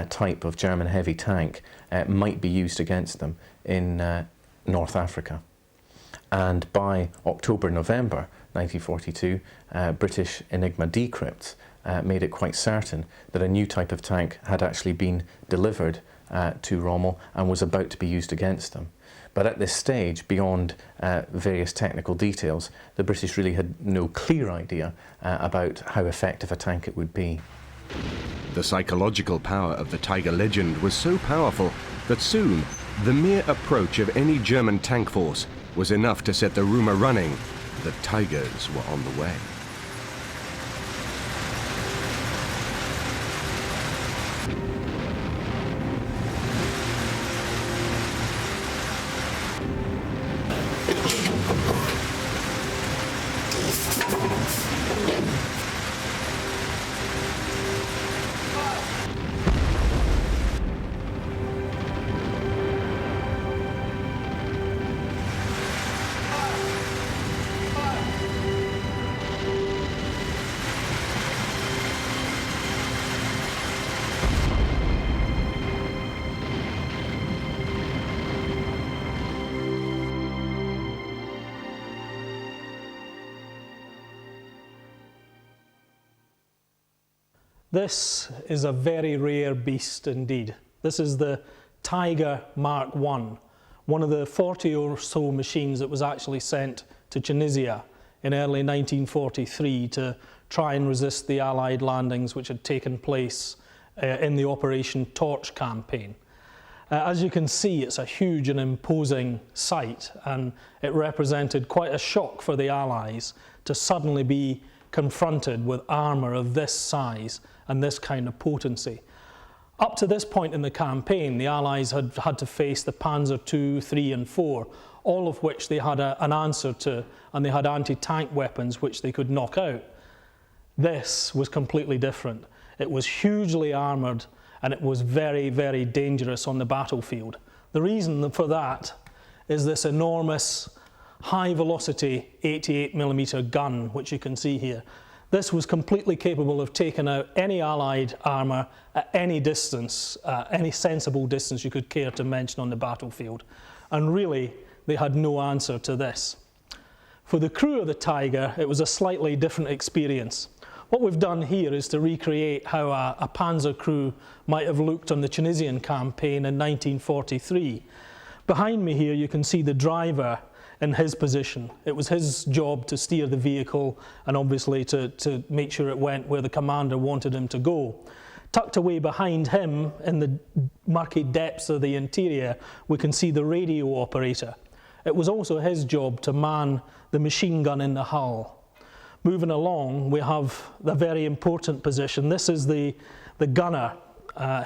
type of German heavy tank might be used against them in North Africa. And by October-November 1942, British Enigma decrypts made it quite certain that a new type of tank had actually been delivered to Rommel and was about to be used against them. But at this stage, beyond various technical details, the British really had no clear idea about how effective a tank it would be. The psychological power of the Tiger legend was so powerful that soon the mere approach of any German tank force was enough to set the rumor running that Tigers were on the way. This is a very rare beast indeed. This is the Tiger Mark I, one of the 40 or so machines that was actually sent to Tunisia in early 1943 to try and resist the Allied landings which had taken place in the Operation Torch campaign. As you can see, it's a huge and imposing sight, and it represented quite a shock for the Allies to suddenly be confronted with armour of this size and this kind of potency. Up to this point in the campaign, the Allies had had to face the Panzer II, III and IV, all of which they had an answer to, and they had anti-tank weapons which they could knock out. This was completely different. It was hugely armoured, and it was very, very dangerous on the battlefield. The reason for that is this enormous high-velocity 88mm gun, which you can see here. This was completely capable of taking out any Allied armour at any distance, any sensible distance you could care to mention on the battlefield. And really, they had no answer to this. For the crew of the Tiger, it was a slightly different experience. What we've done here is to recreate how a Panzer crew might have looked on the Tunisian campaign in 1943. Behind me here, you can see the driver in his position. It was his job to steer the vehicle and obviously to make sure it went where the commander wanted him to go. Tucked away behind him in the murky depths of the interior, we can see the radio operator. It was also his job to man the machine gun in the hull. Moving along, we have the very important position. This is the gunner.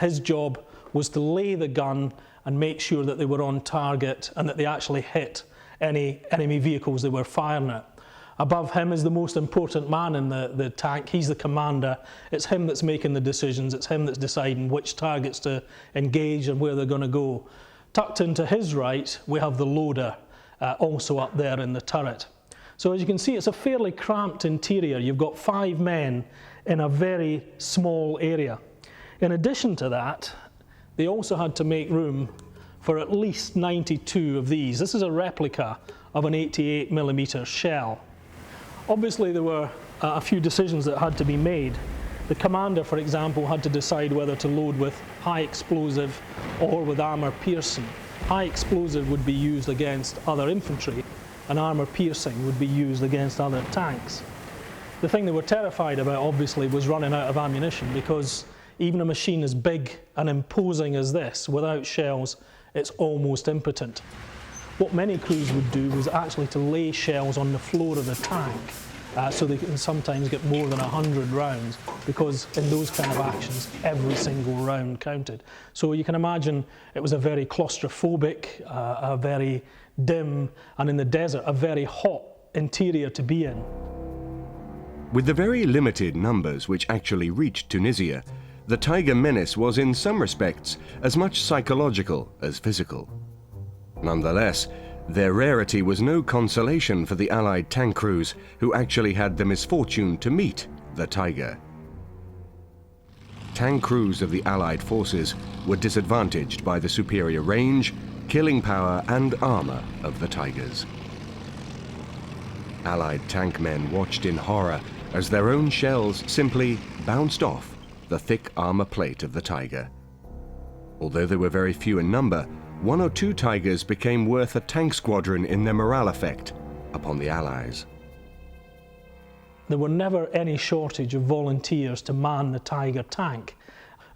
His job was to lay the gun and make sure that they were on target and that they actually hit any enemy vehicles they were firing at. Above him is the most important man in the tank. He's the commander. It's him that's making the decisions. It's him that's deciding which targets to engage and where they're going to go. Tucked into his right, we have the loader, also up there in the turret. So as you can see, it's a fairly cramped interior. You've got 5 men in a very small area. In addition to that, they also had to make room for at least 92 of these. This is a replica of an 88mm shell. Obviously, there were a few decisions that had to be made. The commander, for example, had to decide whether to load with high explosive or with armour piercing. High explosive would be used against other infantry, and armour piercing would be used against other tanks. The thing they were terrified about, obviously, was running out of ammunition, because even a machine as big and imposing as this, without shells, it's almost impotent. What many crews would do was actually to lay shells on the floor of the tank, so they can sometimes get more than 100 rounds, because in those kind of actions, every single round counted. So you can imagine it was a very claustrophobic, a very dim, and in the desert, a very hot interior to be in. With the very limited numbers which actually reached Tunisia, the Tiger menace was in some respects as much psychological as physical. Nonetheless, Their rarity was no consolation for the Allied tank crews who actually had the misfortune to meet the Tiger. Tank crews of the Allied forces were disadvantaged by the superior range, killing power and armor of the Tigers. Allied tank men watched in horror as their own shells simply bounced off the thick armor plate of the Tiger. Although they were very few in number, 1 or 2 Tigers became worth a tank squadron in their morale effect upon the Allies. There were never any shortage of volunteers to man the Tiger tank.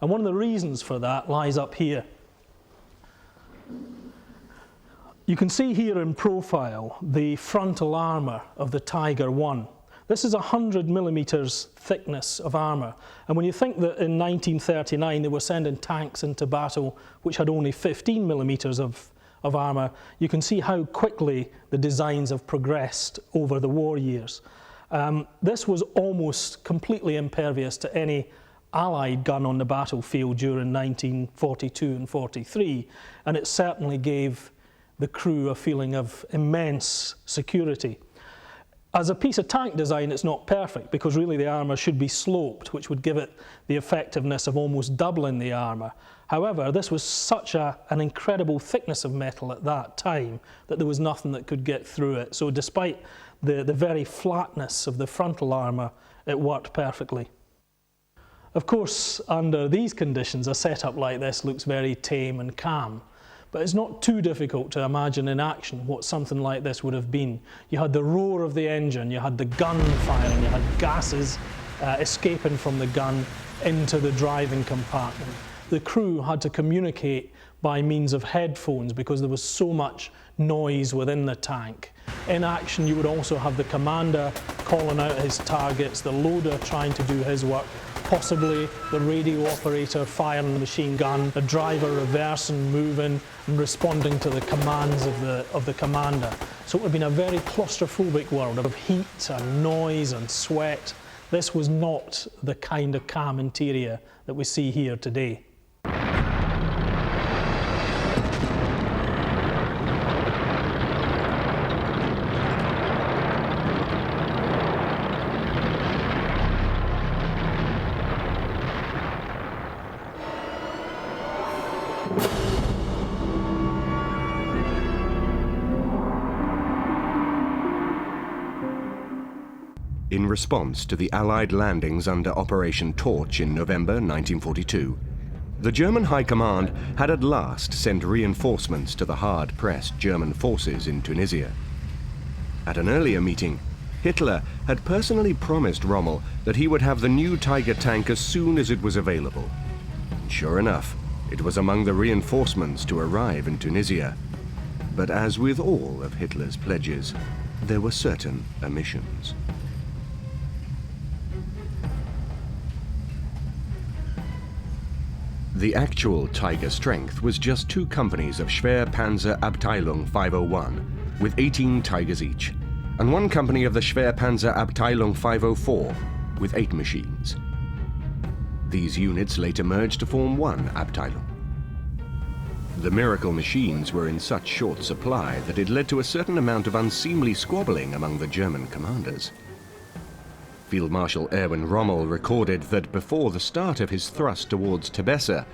And one of the reasons for that lies up here. You can see here in profile the frontal armour of the Tiger 1. This is 100 millimetres thickness of armour. And when you think that in 1939 they were sending tanks into battle which had only 15 millimetres of armour, you can see how quickly the designs have progressed over the war years. This was almost completely impervious to any Allied gun on the battlefield during 1942 and 43, and it certainly gave the crew a feeling of immense security. As a piece of tank design, it's not perfect because really the armour should be sloped, which would give it the effectiveness of almost doubling the armour. However, this was such an incredible thickness of metal at that time that there was nothing that could get through it. So despite the very flatness of the frontal armour, it worked perfectly. Of course, under these conditions, a setup like this looks very tame and calm. But it's not too difficult to imagine in action what something like this would have been. You had the roar of the engine, you had the gun firing, you had gases escaping from the gun into the driving compartment. The crew had to communicate by means of headphones because there was so much noise within the tank. In action, you would also have the commander calling out his targets, the loader trying to do his work, possibly the radio operator firing the machine gun, the driver reversing, moving and responding to the commands of the commander. So it would have been a very claustrophobic world of heat and noise and sweat. This was not the kind of calm interior that we see here today. In response to the Allied landings under Operation Torch in November 1942, the German High Command had at last sent reinforcements to the hard-pressed German forces in Tunisia. At an earlier meeting, Hitler had personally promised Rommel that he would have the new Tiger tank as soon as it was available. Sure enough, it was among the reinforcements to arrive in Tunisia. But as with all of Hitler's pledges, there were certain omissions. The actual Tiger strength was just 2 companies of Schwer Panzer Abteilung 501, with 18 Tigers each, and 1 company of the Schwer Panzer Abteilung 504, with 8 machines. These units later merged to form 1 Abteilung. The miracle machines were in such short supply that it led to a certain amount of unseemly squabbling among the German commanders. Field Marshal Erwin Rommel recorded that before the start of his thrust towards Tebessa,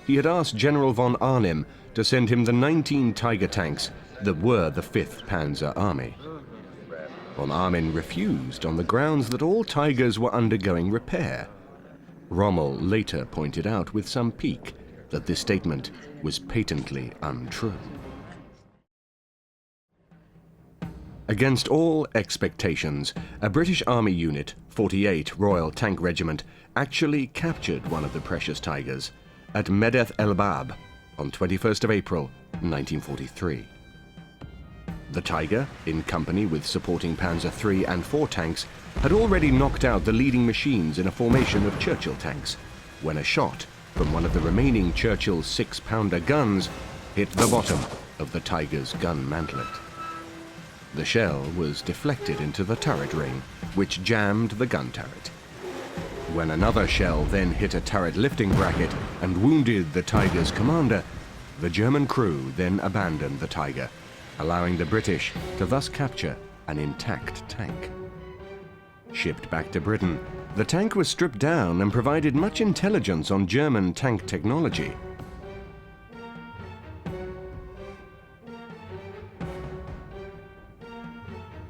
he had asked General von Arnim to send him the 19 Tiger tanks that were the 5th Panzer Army. Von Arnim refused on the grounds that all Tigers were undergoing repair. Rommel later pointed out with some pique that this statement was patently untrue. Against all expectations, a British Army unit, 48 Royal Tank Regiment, actually captured one of the precious Tigers at Medeth El Bab on 21st of April, 1943. The Tiger, in company with supporting Panzer III and IV tanks, had already knocked out the leading machines in a formation of Churchill tanks, when a shot from one of the remaining Churchill's 6-pounder guns hit the bottom of the Tiger's gun mantlet. The shell was deflected into the turret ring, which jammed the gun turret. When another shell then hit a turret lifting bracket and wounded the Tiger's commander, the German crew then abandoned the Tiger, allowing the British to thus capture an intact tank. Shipped back to Britain, the tank was stripped down and provided much intelligence on German tank technology.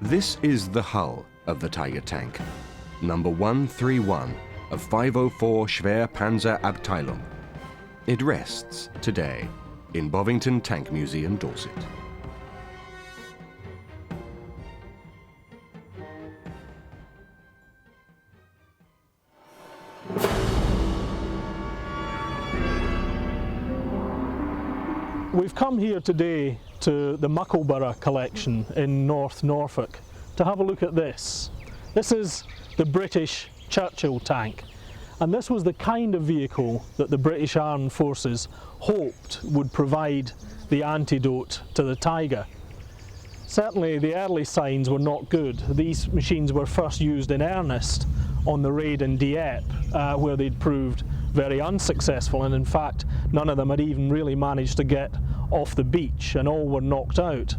This is the hull of the Tiger tank, number 131 of 504 Schwer Panzer Abteilung. It rests today in Bovington Tank Museum, Dorset. We've come here today to the Muckleborough collection in North Norfolk to have a look at this. This is the British Churchill tank, and this was the kind of vehicle that the British Armed Forces hoped would provide the antidote to the Tiger. Certainly the early signs were not good. These machines were first used in earnest on the raid in Dieppe, where they'd proved very unsuccessful, and in fact none of them had even really managed to get off the beach, and all were knocked out.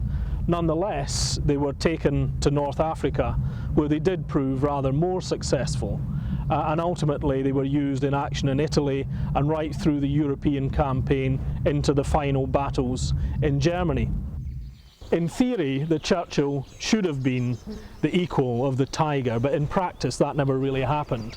Nonetheless, they were taken to North Africa, where they did prove rather more successful, and ultimately they were used in action in Italy and right through the European campaign into the final battles in Germany. In theory, the Churchill should have been the equal of the Tiger, but in practice that never really happened.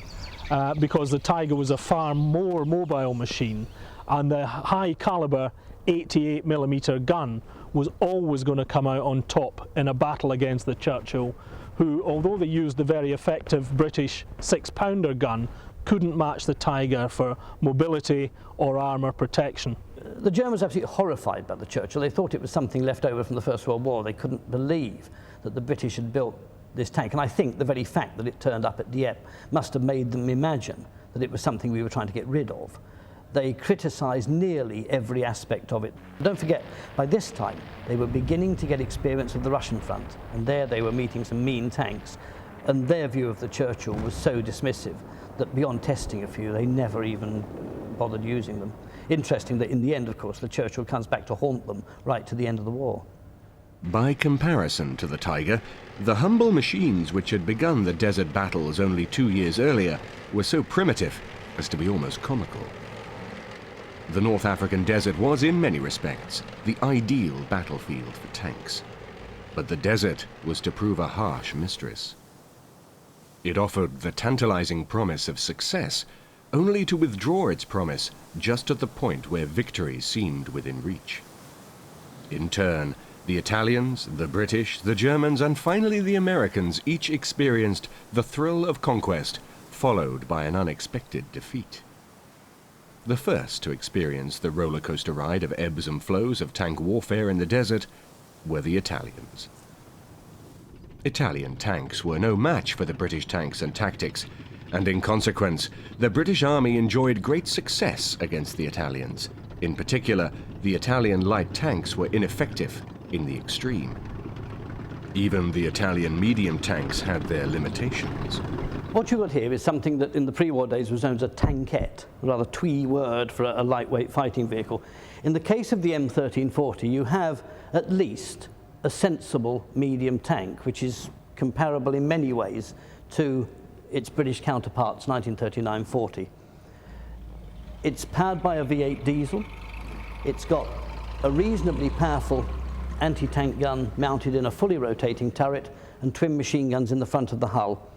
Because the Tiger was a far more mobile machine, and the high caliber 88mm gun was always going to come out on top in a battle against the Churchill, who, although they used the very effective British 6-pounder gun, couldn't match the Tiger for mobility or armour protection. The Germans were absolutely horrified by the Churchill. They thought it was something left over from the First World War. They couldn't believe that the British had built this tank, and I think the very fact that it turned up at Dieppe must have made them imagine that it was something we were trying to get rid of. They criticised nearly every aspect of it. Don't forget, by this time they were beginning to get experience of the Russian front, and there they were meeting some mean tanks, and their view of the Churchill was so dismissive that beyond testing a few they never even bothered using them. Interesting that in the end, of course, the Churchill comes back to haunt them right to the end of the war. By comparison to the Tiger, the humble machines which had begun the desert battles only 2 years earlier were so primitive as to be almost comical. The North African desert was, in many respects, the ideal battlefield for tanks. But the desert was to prove a harsh mistress. It offered the tantalizing promise of success, only to withdraw its promise just at the point where victory seemed within reach. In turn, the Italians, the British, the Germans, and finally the Americans each experienced the thrill of conquest, followed by an unexpected defeat. The first to experience the roller coaster ride of ebbs and flows of tank warfare in the desert were the Italians. Italian tanks were no match for the British tanks and tactics, and in consequence, the British Army enjoyed great success against the Italians. In particular, the Italian light tanks were ineffective in the extreme. Even the Italian medium tanks had their limitations. What you got here is something that in the pre-war days was known as a tankette, a rather twee word for a lightweight fighting vehicle. In the case of the M1340, you have at least a sensible medium tank, which is comparable in many ways to its British counterparts, 1939-40. It's powered by a V8 diesel. It's got a reasonably powerful anti-tank gun mounted in a fully rotating turret and twin machine guns in the front of the hull.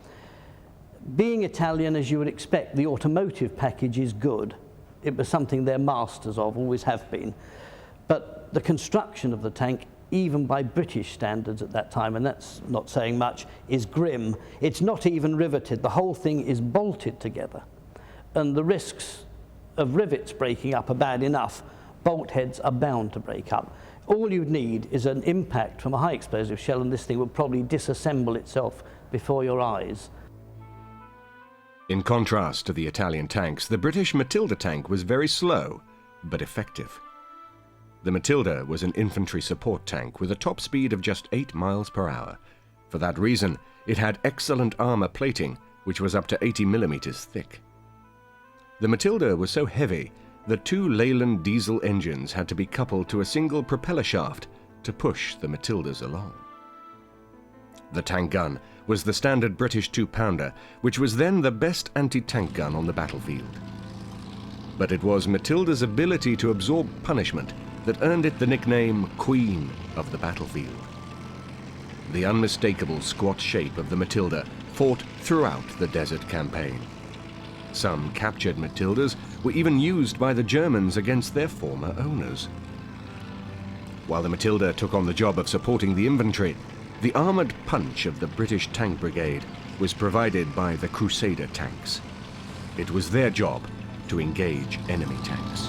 Being Italian, as you would expect, the automotive package is good. It was something they're masters of, always have been. But the construction of the tank, even by British standards at that time, and that's not saying much, is grim. It's not even riveted. The whole thing is bolted together. And the risks of rivets breaking up are bad enough. Bolt heads are bound to break up. All you'd need is an impact from a high explosive shell, and this thing would probably disassemble itself before your eyes. In contrast to the Italian tanks, the British Matilda tank was very slow, but effective. The Matilda was an infantry support tank with a top speed of just 8 miles per hour. For that reason, it had excellent armor plating, which was up to 80 millimeters thick. The Matilda was so heavy that 2 Leyland diesel engines had to be coupled to a single propeller shaft to push the Matildas along. The tank gun was the standard British 2-pounder, which was then the best anti-tank gun on the battlefield. But it was Matilda's ability to absorb punishment that earned it the nickname Queen of the battlefield. The unmistakable squat shape of the Matilda fought throughout the desert campaign. Some captured Matildas were even used by the Germans against their former owners. While the Matilda took on the job of supporting the infantry, the armoured punch of the British Tank Brigade was provided by the Crusader tanks. It was their job to engage enemy tanks.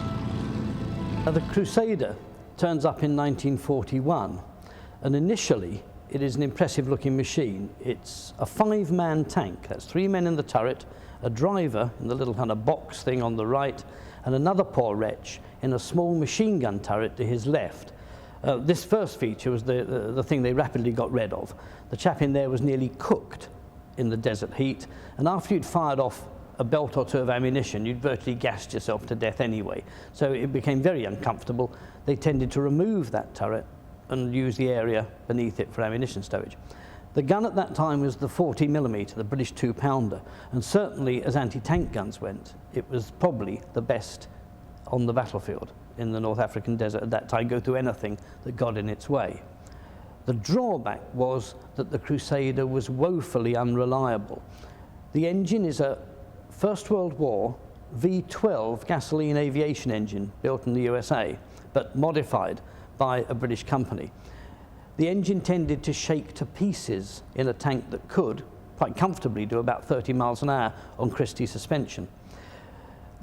The Crusader turns up in 1941, and initially it is an impressive looking machine. It's a 5-man tank. That's 3 men in the turret, a driver in the little kind of box thing on the right, and another poor wretch in a small machine gun turret to his left. This first feature was the thing they rapidly got rid of. The chap in there was nearly cooked in the desert heat, and after you'd fired off a belt or two of ammunition, you'd virtually gassed yourself to death anyway. So it became very uncomfortable. They tended to remove that turret and use the area beneath it for ammunition stowage. The gun at that time was the 40mm, the British 2-pounder, and certainly as anti-tank guns went, it was probably the best on the battlefield in the North African desert at that time, go through anything that got in its way. The drawback was that the Crusader was woefully unreliable. The engine is a First World War V12 gasoline aviation engine built in the USA, but modified by a British company. The engine tended to shake to pieces in a tank that could quite comfortably do about 30 miles an hour on Christie suspension.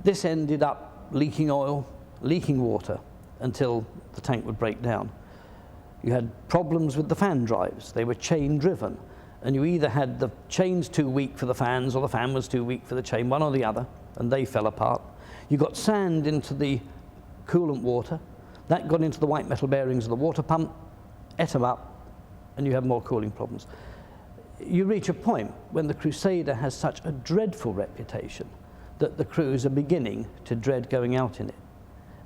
This ended up leaking oil, leaking water, until the tank would break down. You had problems with the fan drives. They were chain driven, and you either had the chains too weak for the fans or the fan was too weak for the chain, one or the other, and they fell apart. You got sand into the coolant water. That got into the white metal bearings of the water pump, ate them up, and you have more cooling problems. You reach a point when the Crusader has such a dreadful reputation that the crews are beginning to dread going out in it.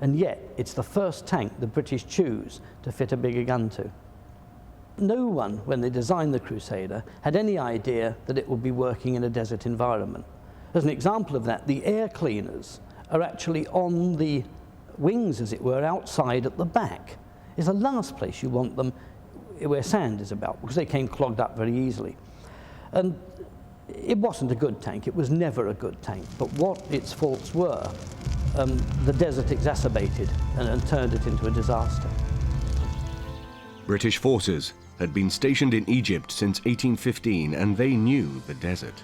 And yet, it's the first tank the British choose to fit a bigger gun to. No one, when they designed the Crusader, had any idea that it would be working in a desert environment. As an example of that, the air cleaners are actually on the wings, as it were, outside at the back. It's the last place you want them where sand is about, because they came clogged up very easily. And it wasn't a good tank. It was never a good tank. But what its faults were, the desert exacerbated and turned it into a disaster. British forces had been stationed in Egypt since 1815, and they knew the desert.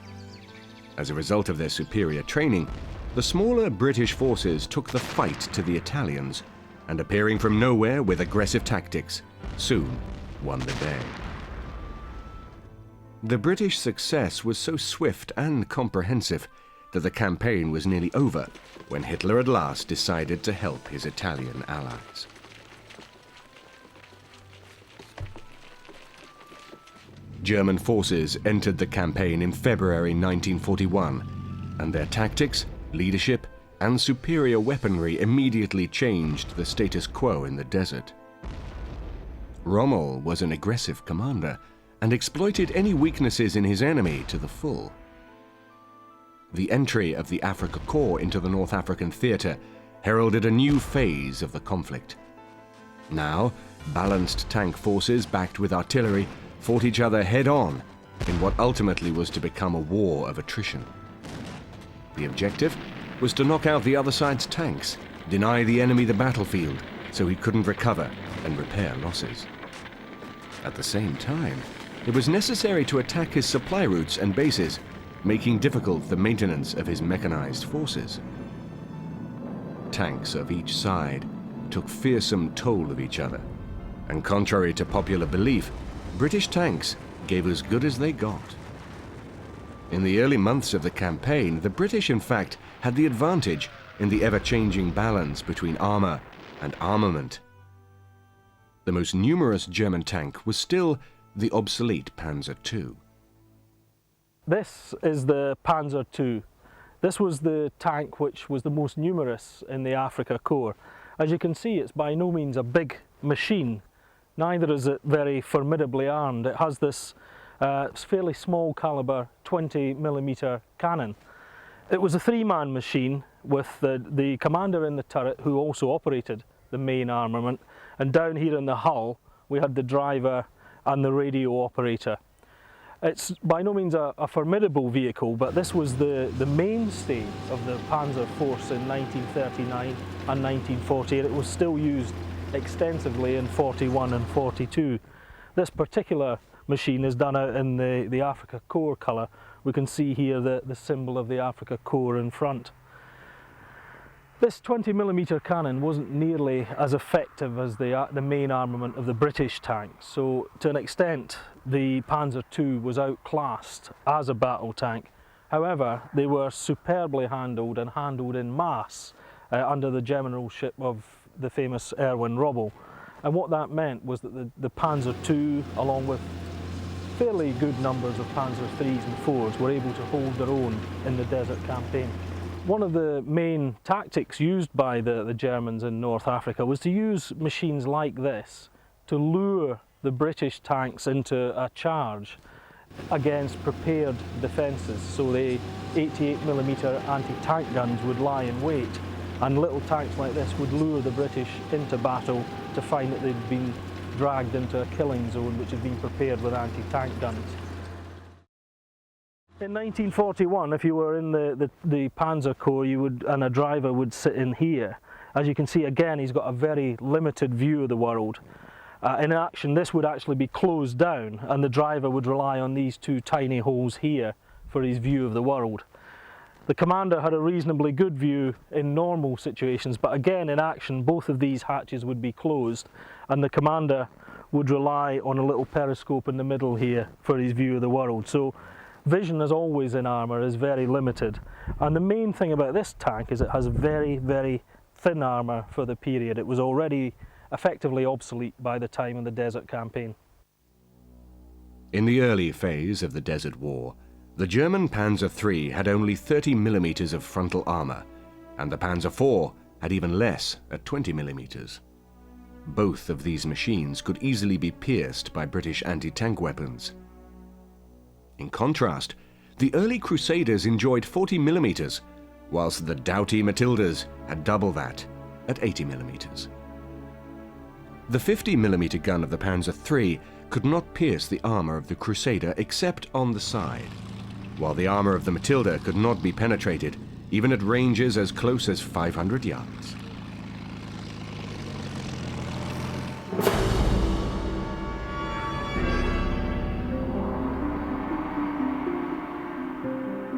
As a result of their superior training, the smaller British forces took the fight to the Italians, and appearing from nowhere with aggressive tactics, soon won the day. The British success was so swift and comprehensive that the campaign was nearly over when Hitler at last decided to help his Italian allies. German forces entered the campaign in February 1941, and their tactics, leadership, and superior weaponry immediately changed the status quo in the desert. Rommel was an aggressive commander and exploited any weaknesses in his enemy to the full. The entry of the Afrika Korps into the North African theatre heralded a new phase of the conflict. Now, balanced tank forces backed with artillery fought each other head-on in what ultimately was to become a war of attrition. The objective was to knock out the other side's tanks, deny the enemy the battlefield so he couldn't recover and repair losses. At the same time, it was necessary to attack his supply routes and bases, making difficult the maintenance of his mechanized forces. Tanks of each side took fearsome toll of each other, and contrary to popular belief, British tanks gave as good as they got. In the early months of the campaign, the British, in fact, had the advantage in the ever-changing balance between armor and armament. The most numerous German tank was still the obsolete Panzer II. This is the Panzer II. This was the tank which was the most numerous in the Afrika Korps. As you can see, it's by no means a big machine. Neither is it very formidably armed. It has this fairly small caliber 20mm cannon. It was a three-man machine with the commander in the turret, who also operated the main armament, and down here in the hull we had the driver and the radio operator. It's by no means a formidable vehicle, but this was the mainstay of the Panzer force in 1939 and 1940, and it was still used extensively in 41 and 42. This particular machine is done out in the Afrika Korps colour. We can see here the symbol of the Afrika Korps in front. This 20mm cannon wasn't nearly as effective as the main armament of the British tanks, so to an extent the Panzer II was outclassed as a battle tank. However, they were superbly handled and handled in mass under the generalship of the famous Erwin Rommel. And what that meant was that the Panzer II, along with fairly good numbers of Panzer IIIs and IVs, were able to hold their own in the desert campaign. One of the main tactics used by the Germans in North Africa was to use machines like this to lure the British tanks into a charge against prepared defences. So the 88mm anti-tank guns would lie in wait, and little tanks like this would lure the British into battle to find that they'd been dragged into a killing zone which had been prepared with anti-tank guns. In 1941, if you were in the Panzer Corps, and a driver would sit in here. As you can see, again, he's got a very limited view of the world. In action, this would actually be closed down, and the driver would rely on these two tiny holes here for his view of the world. The commander had a reasonably good view in normal situations, but again, in action, both of these hatches would be closed, and the commander would rely on a little periscope in the middle here for his view of the world. So vision, as always in armour, is very limited, and the main thing about this tank is it has very, very thin armour for the period. It was already effectively obsolete by the time of the desert campaign. In the early phase of the Desert War, the German Panzer III had only 30mm of frontal armour, and the Panzer IV had even less at 20mm. Both of these machines could easily be pierced by British anti-tank weapons. In contrast, the early Crusaders enjoyed 40mm, whilst the doughty Matildas had double that at 80mm. The 50mm gun of the Panzer III could not pierce the armour of the Crusader except on the side, while the armour of the Matilda could not be penetrated even at ranges as close as 500 yards.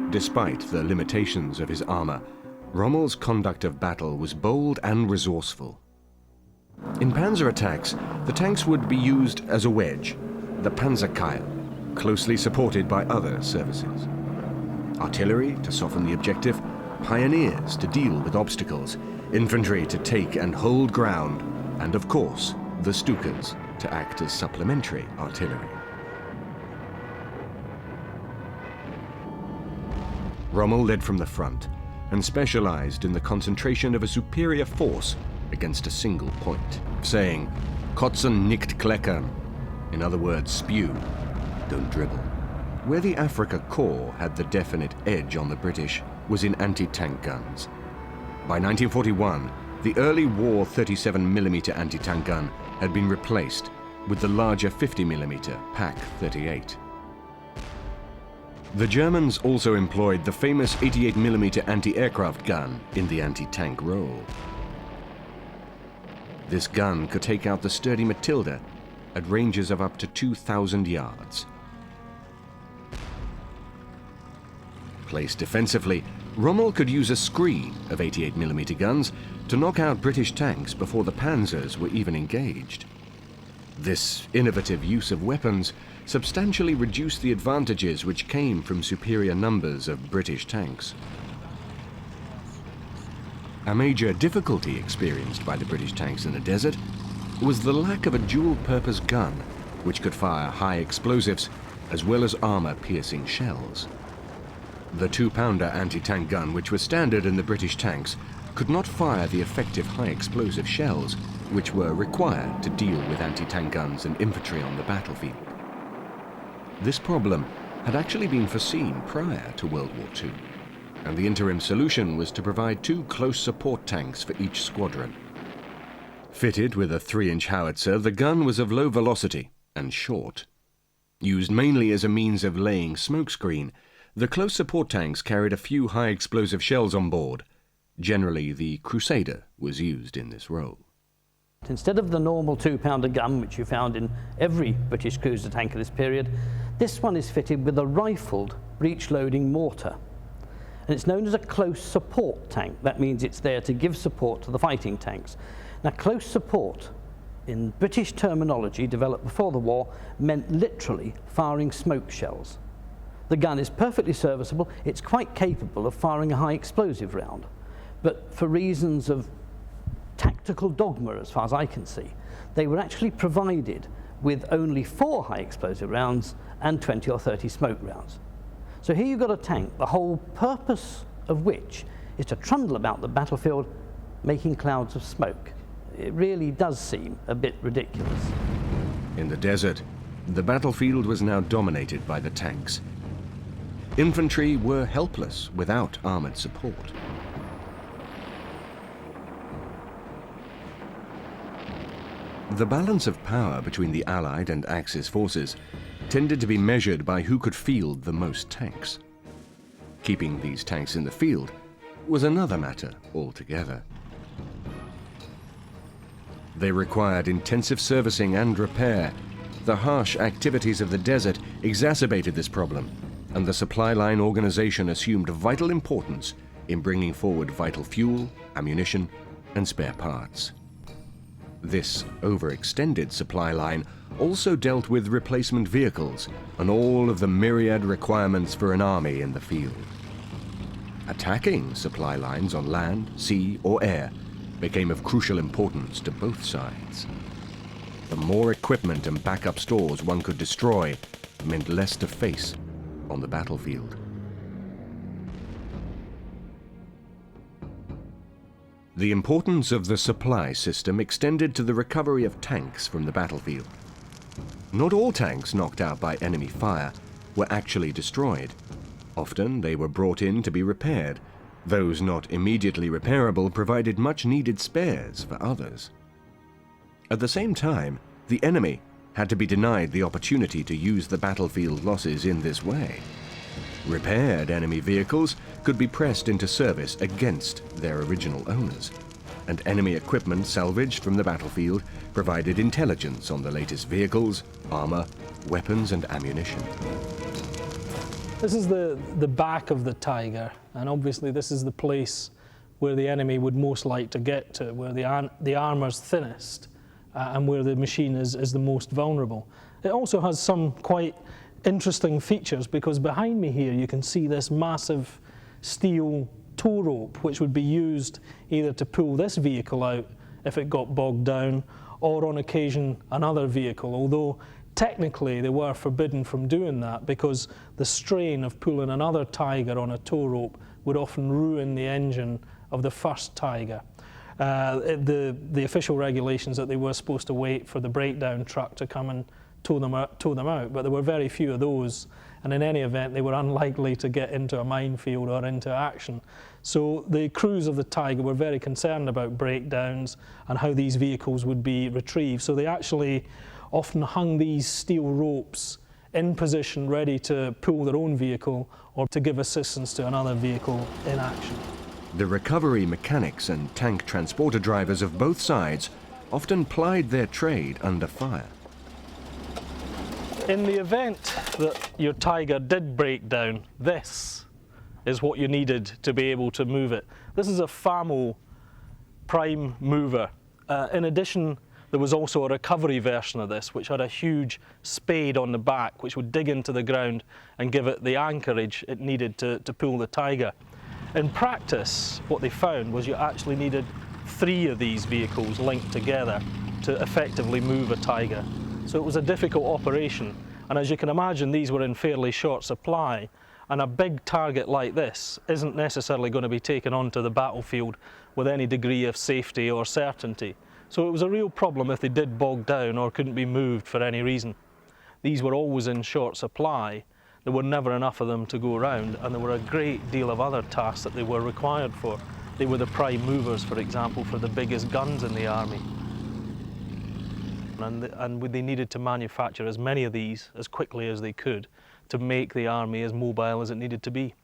Despite the limitations of his armour, Rommel's conduct of battle was bold and resourceful. In panzer attacks, the tanks would be used as a wedge, the Panzerkeil, closely supported by other services. Artillery to soften the objective, pioneers to deal with obstacles, infantry to take and hold ground, and of course, the Stukas to act as supplementary artillery. Rommel led from the front and specialized in the concentration of a superior force against a single point, saying, "Kotzen nicht kleckern," in other words, spew, don't dribble. Where the Afrika Korps had the definite edge on the British was in anti-tank guns. By 1941, the early war 37mm anti-tank gun had been replaced with the larger 50mm Pak 38. The Germans also employed the famous 88mm anti-aircraft gun in the anti-tank role. This gun could take out the sturdy Matilda at ranges of up to 2,000 yards. Placed defensively, Rommel could use a screen of 88mm guns to knock out British tanks before the Panzers were even engaged. This innovative use of weapons substantially reduced the advantages which came from superior numbers of British tanks. A major difficulty experienced by the British tanks in the desert was the lack of a dual-purpose gun which could fire high explosives as well as armor-piercing shells. The 2-pounder anti-tank gun, which was standard in the British tanks, could not fire the effective high-explosive shells which were required to deal with anti-tank guns and infantry on the battlefield. This problem had actually been foreseen prior to World War II, and the interim solution was to provide 2 close support tanks for each squadron. Fitted with a 3-inch howitzer, the gun was of low velocity and short. Used mainly as a means of laying smokescreen, the close support tanks carried a few high-explosive shells on board. Generally, the Crusader was used in this role. Instead of the normal 2-pounder gun, which you found in every British cruiser tank of this period, this one is fitted with a rifled breech-loading mortar. And it's known as a close support tank. That means it's there to give support to the fighting tanks. Now, close support, in British terminology developed before the war, meant literally firing smoke shells. The gun is perfectly serviceable. It's quite capable of firing a high explosive round. But for reasons of tactical dogma, as far as I can see, they were actually provided with only 4 high explosive rounds and 20 or 30 smoke rounds. So here you've got a tank, the whole purpose of which is to trundle about the battlefield making clouds of smoke. It really does seem a bit ridiculous. In the desert, the battlefield was now dominated by the tanks. Infantry were helpless without armoured support. The balance of power between the Allied and Axis forces tended to be measured by who could field the most tanks. Keeping these tanks in the field was another matter altogether. They required intensive servicing and repair. The harsh activities of the desert exacerbated this problem, and the supply line organization assumed vital importance in bringing forward vital fuel, ammunition, and spare parts. This overextended supply line also dealt with replacement vehicles and all of the myriad requirements for an army in the field. Attacking supply lines on land, sea, or air became of crucial importance to both sides. The more equipment and backup stores one could destroy meant less to face on the battlefield. The importance of the supply system extended to the recovery of tanks from the battlefield. Not all tanks knocked out by enemy fire were actually destroyed. Often they were brought in to be repaired. Those not immediately repairable provided much-needed spares for others. At the same time, the enemy had to be denied the opportunity to use the battlefield losses in this way. Repaired enemy vehicles could be pressed into service against their original owners, and enemy equipment salvaged from the battlefield provided intelligence on the latest vehicles, armor, weapons, and ammunition. This is the back of the Tiger, and obviously this is the place where the enemy would most like to get to, where the armour's thinnest and where the machine is the most vulnerable. It also has some quite interesting features, because behind me here you can see this massive steel tow rope which would be used either to pull this vehicle out if it got bogged down, or on occasion another vehicle, although technically they were forbidden from doing that because the strain of pulling another Tiger on a tow rope would often ruin the engine of the first Tiger. The official regulations that they were supposed to wait for the breakdown truck to come and tow them out, but there were very few of those, and in any event they were unlikely to get into a minefield or into action. So the crews of the Tiger were very concerned about breakdowns and how these vehicles would be retrieved, so they actually often hung these steel ropes in position ready to pull their own vehicle or to give assistance to another vehicle in action. The recovery mechanics and tank transporter drivers of both sides often plied their trade under fire. In the event that your Tiger did break down, this is what you needed to be able to move it. This is a FAMO prime mover. In addition, there was also a recovery version of this which had a huge spade on the back which would dig into the ground and give it the anchorage it needed to pull the Tiger. In practice, what they found was you actually needed 3 of these vehicles linked together to effectively move a Tiger. So it was a difficult operation, and as you can imagine, these were in fairly short supply, and a big target like this isn't necessarily going to be taken onto the battlefield with any degree of safety or certainty. So it was a real problem if they did bog down or couldn't be moved for any reason. These were always in short supply. There were never enough of them to go around, and there were a great deal of other tasks that they were required for. They were the prime movers, for example, for the biggest guns in the army. And they needed to manufacture as many of these as quickly as they could to make the army as mobile as it needed to be.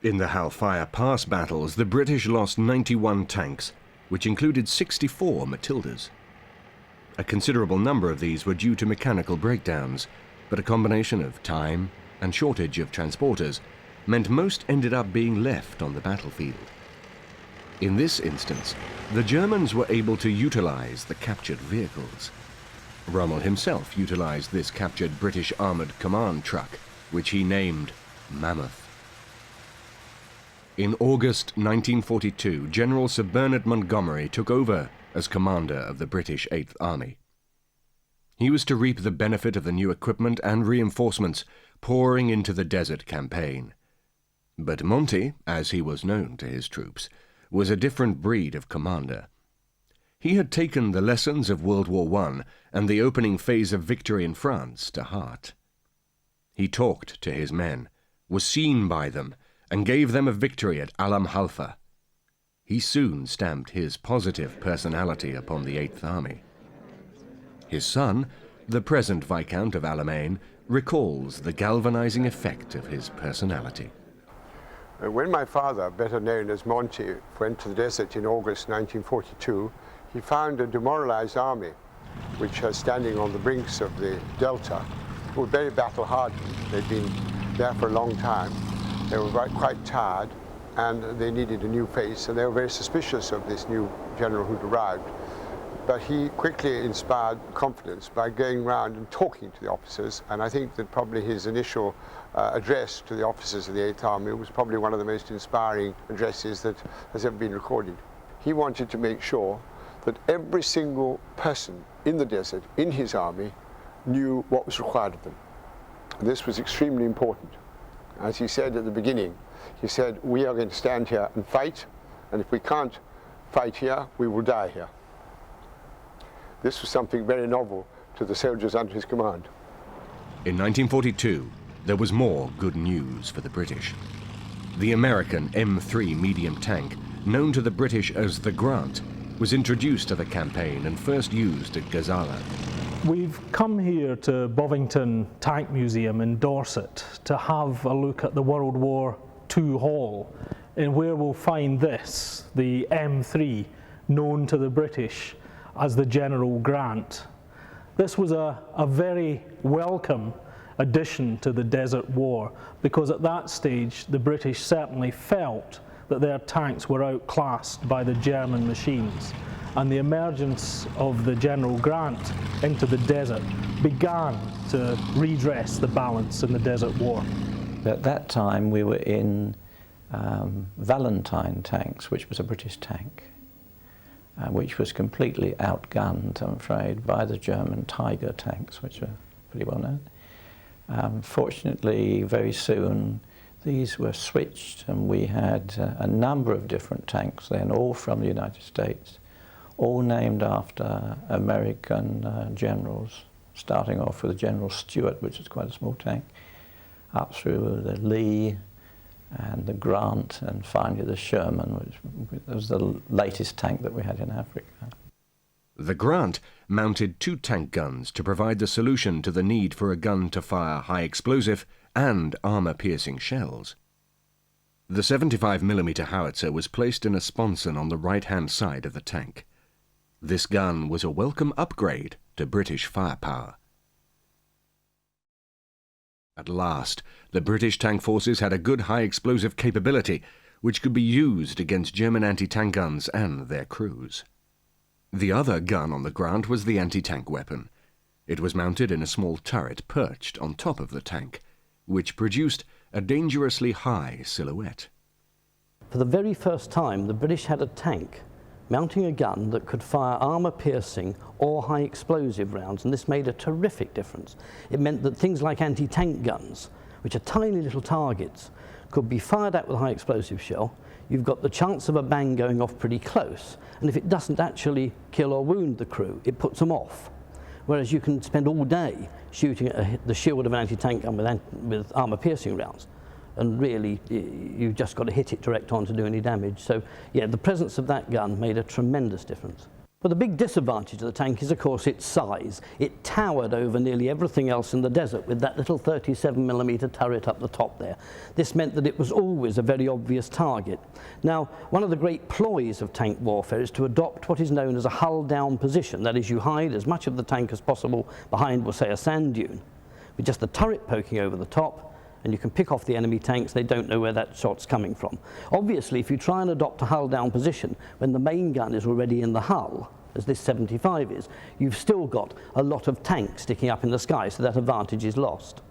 In the Halfire Pass battles, the British lost 91 tanks, which included 64 Matildas. A considerable number of these were due to mechanical breakdowns, but a combination of time and shortage of transporters meant most ended up being left on the battlefield. In this instance, the Germans were able to utilize the captured vehicles. Rommel himself utilized this captured British armored command truck, which he named Mammoth. In August 1942, General Sir Bernard Montgomery took over as commander of the British 8th Army. He was to reap the benefit of the new equipment and reinforcements pouring into the desert campaign. But Monty, as he was known to his troops, was a different breed of commander. He had taken the lessons of World War I and the opening phase of victory in France to heart. He talked to his men, was seen by them, and gave them a victory at Alam Halfa. He soon stamped his positive personality upon the 8th Army. His son, the present Viscount of Alamein, recalls the galvanizing effect of his personality. When my father, better known as Monty, went to the desert in August 1942, he found a demoralized army, which was standing on the brinks of the Delta, were very battle-hardened. They'd been there for a long time. They were quite tired, and they needed a new face, and they were very suspicious of this new general who'd arrived. But he quickly inspired confidence by going around and talking to the officers, and I think that probably his initial address to the officers of the 8th Army was probably one of the most inspiring addresses that has ever been recorded. He wanted to make sure that every single person in the desert, in his army, knew what was required of them. And this was extremely important. As he said at the beginning, he said, we are going to stand here and fight, and if we can't fight here, we will die here. This was something very novel to the soldiers under his command. In 1942, there was more good news for the British. The American M3 medium tank, known to the British as the Grant, was introduced to the campaign and first used at Gazala. We've come here to Bovington Tank Museum in Dorset to have a look at the World War II Hall, and where we'll find this, the M3, known to the British as the General Grant. This was a very welcome addition to the Desert War, because at that stage the British certainly felt that their tanks were outclassed by the German machines, and the emergence of the General Grant into the desert began to redress the balance in the Desert War. At that time we were in Valentine tanks, which was a British tank, which was completely outgunned, I'm afraid, by the German Tiger tanks, which are pretty well known. Fortunately, very soon these were switched, and we had a number of different tanks then, all from the United States, all named after American generals, starting off with the General Stuart, which is quite a small tank, up through the Lee and the Grant, and finally the Sherman, which was the latest tank that we had in Africa. The Grant mounted 2 tank guns to provide the solution to the need for a gun to fire high explosive and armor-piercing shells. The 75mm howitzer was placed in a sponson on the right-hand side of the tank. This gun was a welcome upgrade to British firepower. At last, the British tank forces had a good high-explosive capability which could be used against German anti-tank guns and their crews. The other gun on the Grant was the anti-tank weapon. It was mounted in a small turret perched on top of the tank, which produced a dangerously high silhouette. For the very first time, the British had a tank mounting a gun that could fire armor-piercing or high-explosive rounds, and this made a terrific difference. It meant that things like anti-tank guns, which are tiny little targets, could be fired at with a high-explosive shell. you've got the chance of a bang going off pretty close, and if it doesn't actually kill or wound the crew, it puts them off. Whereas you can spend all day shooting at the shield of an anti-tank gun with armour-piercing rounds, and really you've just got to hit it direct on to do any damage. So yeah, the presence of that gun made a tremendous difference. But the big disadvantage of the tank is, of course, its size. It towered over nearly everything else in the desert with that little 37mm turret up the top there. This meant that it was always a very obvious target. Now, one of the great ploys of tank warfare is to adopt what is known as a hull-down position. That is, you hide as much of the tank as possible behind, we'll say, a sand dune, with just the turret poking over the top, and you can pick off the enemy tanks. They don't know where that shot's coming from. Obviously, if you try and adopt a hull-down position when the main gun is already in the hull, as this 75 is, you've still got a lot of tanks sticking up in the sky, so that advantage is lost.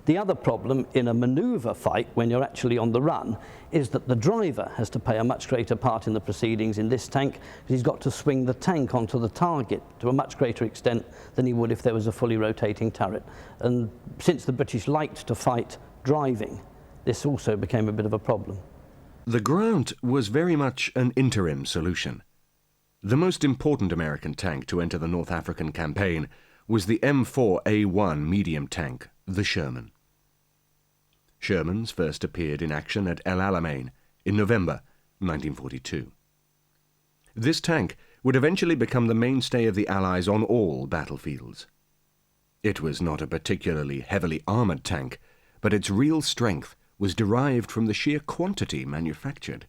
The other problem in a manoeuvre fight, when you're actually on the run, is that the driver has to play a much greater part in the proceedings in this tank, because he's got to swing the tank onto the target to a much greater extent than he would if there was a fully rotating turret. And since the British liked to fight driving, this also became a bit of a problem. The ground was very much an interim solution. The most important American tank to enter the North African campaign was the M4A1 medium tank, the Sherman. Shermans first appeared in action at El Alamein in November 1942. This tank would eventually become the mainstay of the Allies on all battlefields. It was not a particularly heavily armoured tank, but its real strength was derived from the sheer quantity manufactured.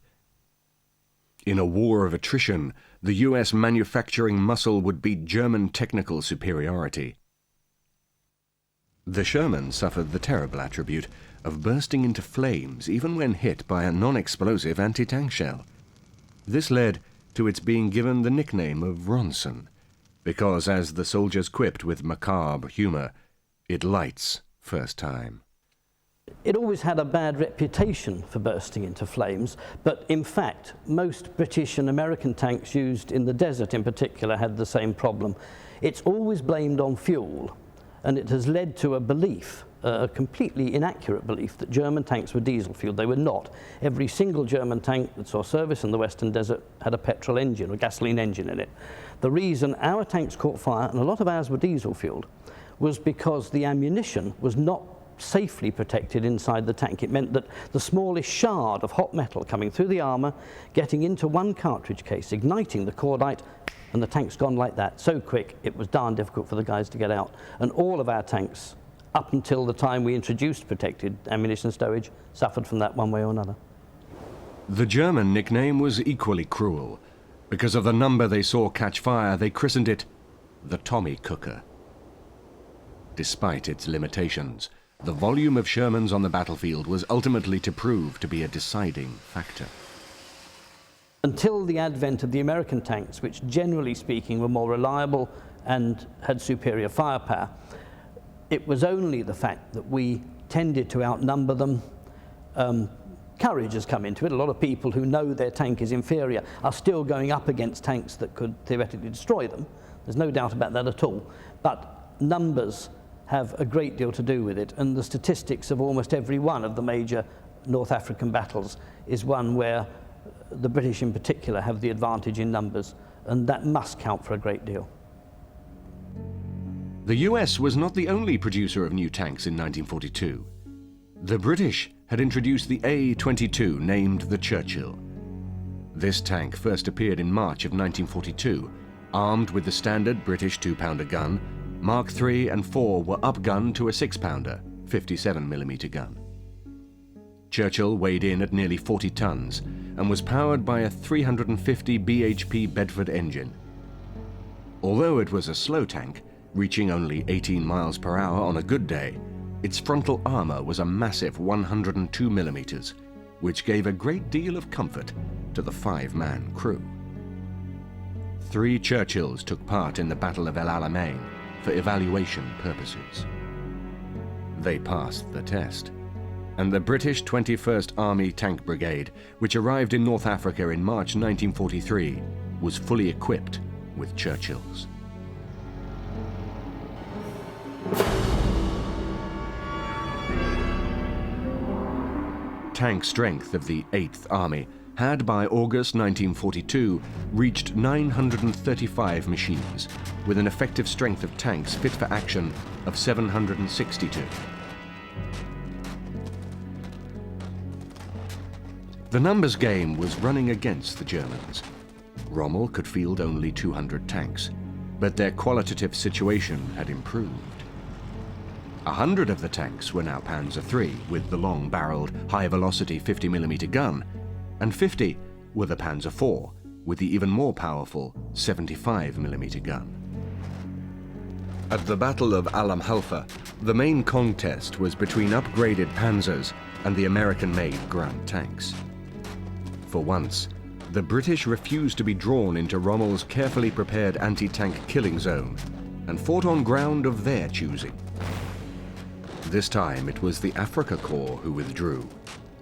In a war of attrition, the US manufacturing muscle would beat German technical superiority. The Sherman suffered the terrible attribute of bursting into flames even when hit by a non-explosive anti-tank shell. This led to its being given the nickname of Ronson, because, as the soldiers quipped with macabre humour, it lights first time. It always had a bad reputation for bursting into flames, but in fact, most British and American tanks used in the desert in particular had the same problem. It's always blamed on fuel, and it has led to a belief, a completely inaccurate belief, that German tanks were diesel-fueled. They were not. Every single German tank that saw service in the Western Desert had a petrol engine or gasoline engine in it. The reason our tanks caught fire, and a lot of ours were diesel-fueled, was because the ammunition was not safely protected inside the tank. It meant that the smallest shard of hot metal coming through the armour, getting into one cartridge case, igniting the cordite, and the tank's gone like that. So quick, it was darn difficult for the guys to get out. And all of our tanks, up until the time we introduced protected ammunition stowage, suffered from that one way or another. The German nickname was equally cruel. Because of the number they saw catch fire, they christened it the Tommy Cooker. Despite its limitations, the volume of Shermans on the battlefield was ultimately to prove to be a deciding factor. Until the advent of the American tanks, which generally speaking were more reliable and had superior firepower, it was only the fact that we tended to outnumber them. Courage has come into it. A lot of people who know their tank is inferior are still going up against tanks that could theoretically destroy them. There's no doubt about that at all. But numbers have a great deal to do with it, and the statistics of almost every one of the major North African battles is one where the British in particular have the advantage in numbers, and that must count for a great deal. The US was not the only producer of new tanks in 1942. The British had introduced the A-22, named the Churchill. This tank first appeared in March of 1942, armed with the standard British 2-pounder gun. Mark III and IV were upgunned to a 6-pounder, 57mm gun. Churchill weighed in at nearly 40 tons and was powered by a 350 bhp Bedford engine. Although it was a slow tank, reaching only 18 miles per hour on a good day, its frontal armor was a massive 102mm, which gave a great deal of comfort to the 5-man crew. 3 Churchills took part in the Battle of El Alamein for evaluation purposes. They passed the test, and the British 21st Army Tank Brigade, which arrived in North Africa in March 1943, was fully equipped with Churchills. Tank strength of the 8th Army had by August 1942 reached 935 machines, with an effective strength of tanks fit for action of 762. The numbers game was running against the Germans. Rommel could field only 200 tanks, but their qualitative situation had improved. 100 of the tanks were now Panzer III with the long-barreled, high-velocity 50mm gun, and 50 were the Panzer IV with the even more powerful 75mm gun. At the Battle of Alam Halfa, the main contest was between upgraded Panzers and the American-made ground tanks. For once, the British refused to be drawn into Rommel's carefully prepared anti-tank killing zone and fought on ground of their choosing. This time it was the Africa Corps who withdrew,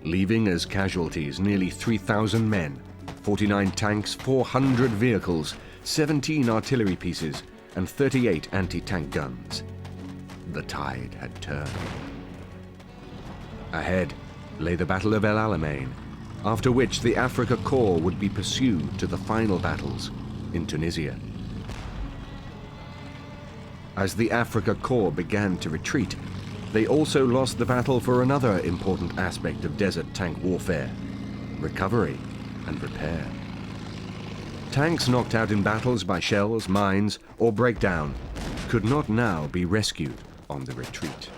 leaving as casualties nearly 3,000 men, 49 tanks, 400 vehicles, 17 artillery pieces, and 38 anti-tank guns. The tide had turned. Ahead lay the Battle of El Alamein, after which the Africa Corps would be pursued to the final battles in Tunisia. As the Africa Corps began to retreat, they also lost the battle for another important aspect of desert tank warfare: recovery and repair. Tanks knocked out in battles by shells, mines, or breakdown could not now be rescued on the retreat.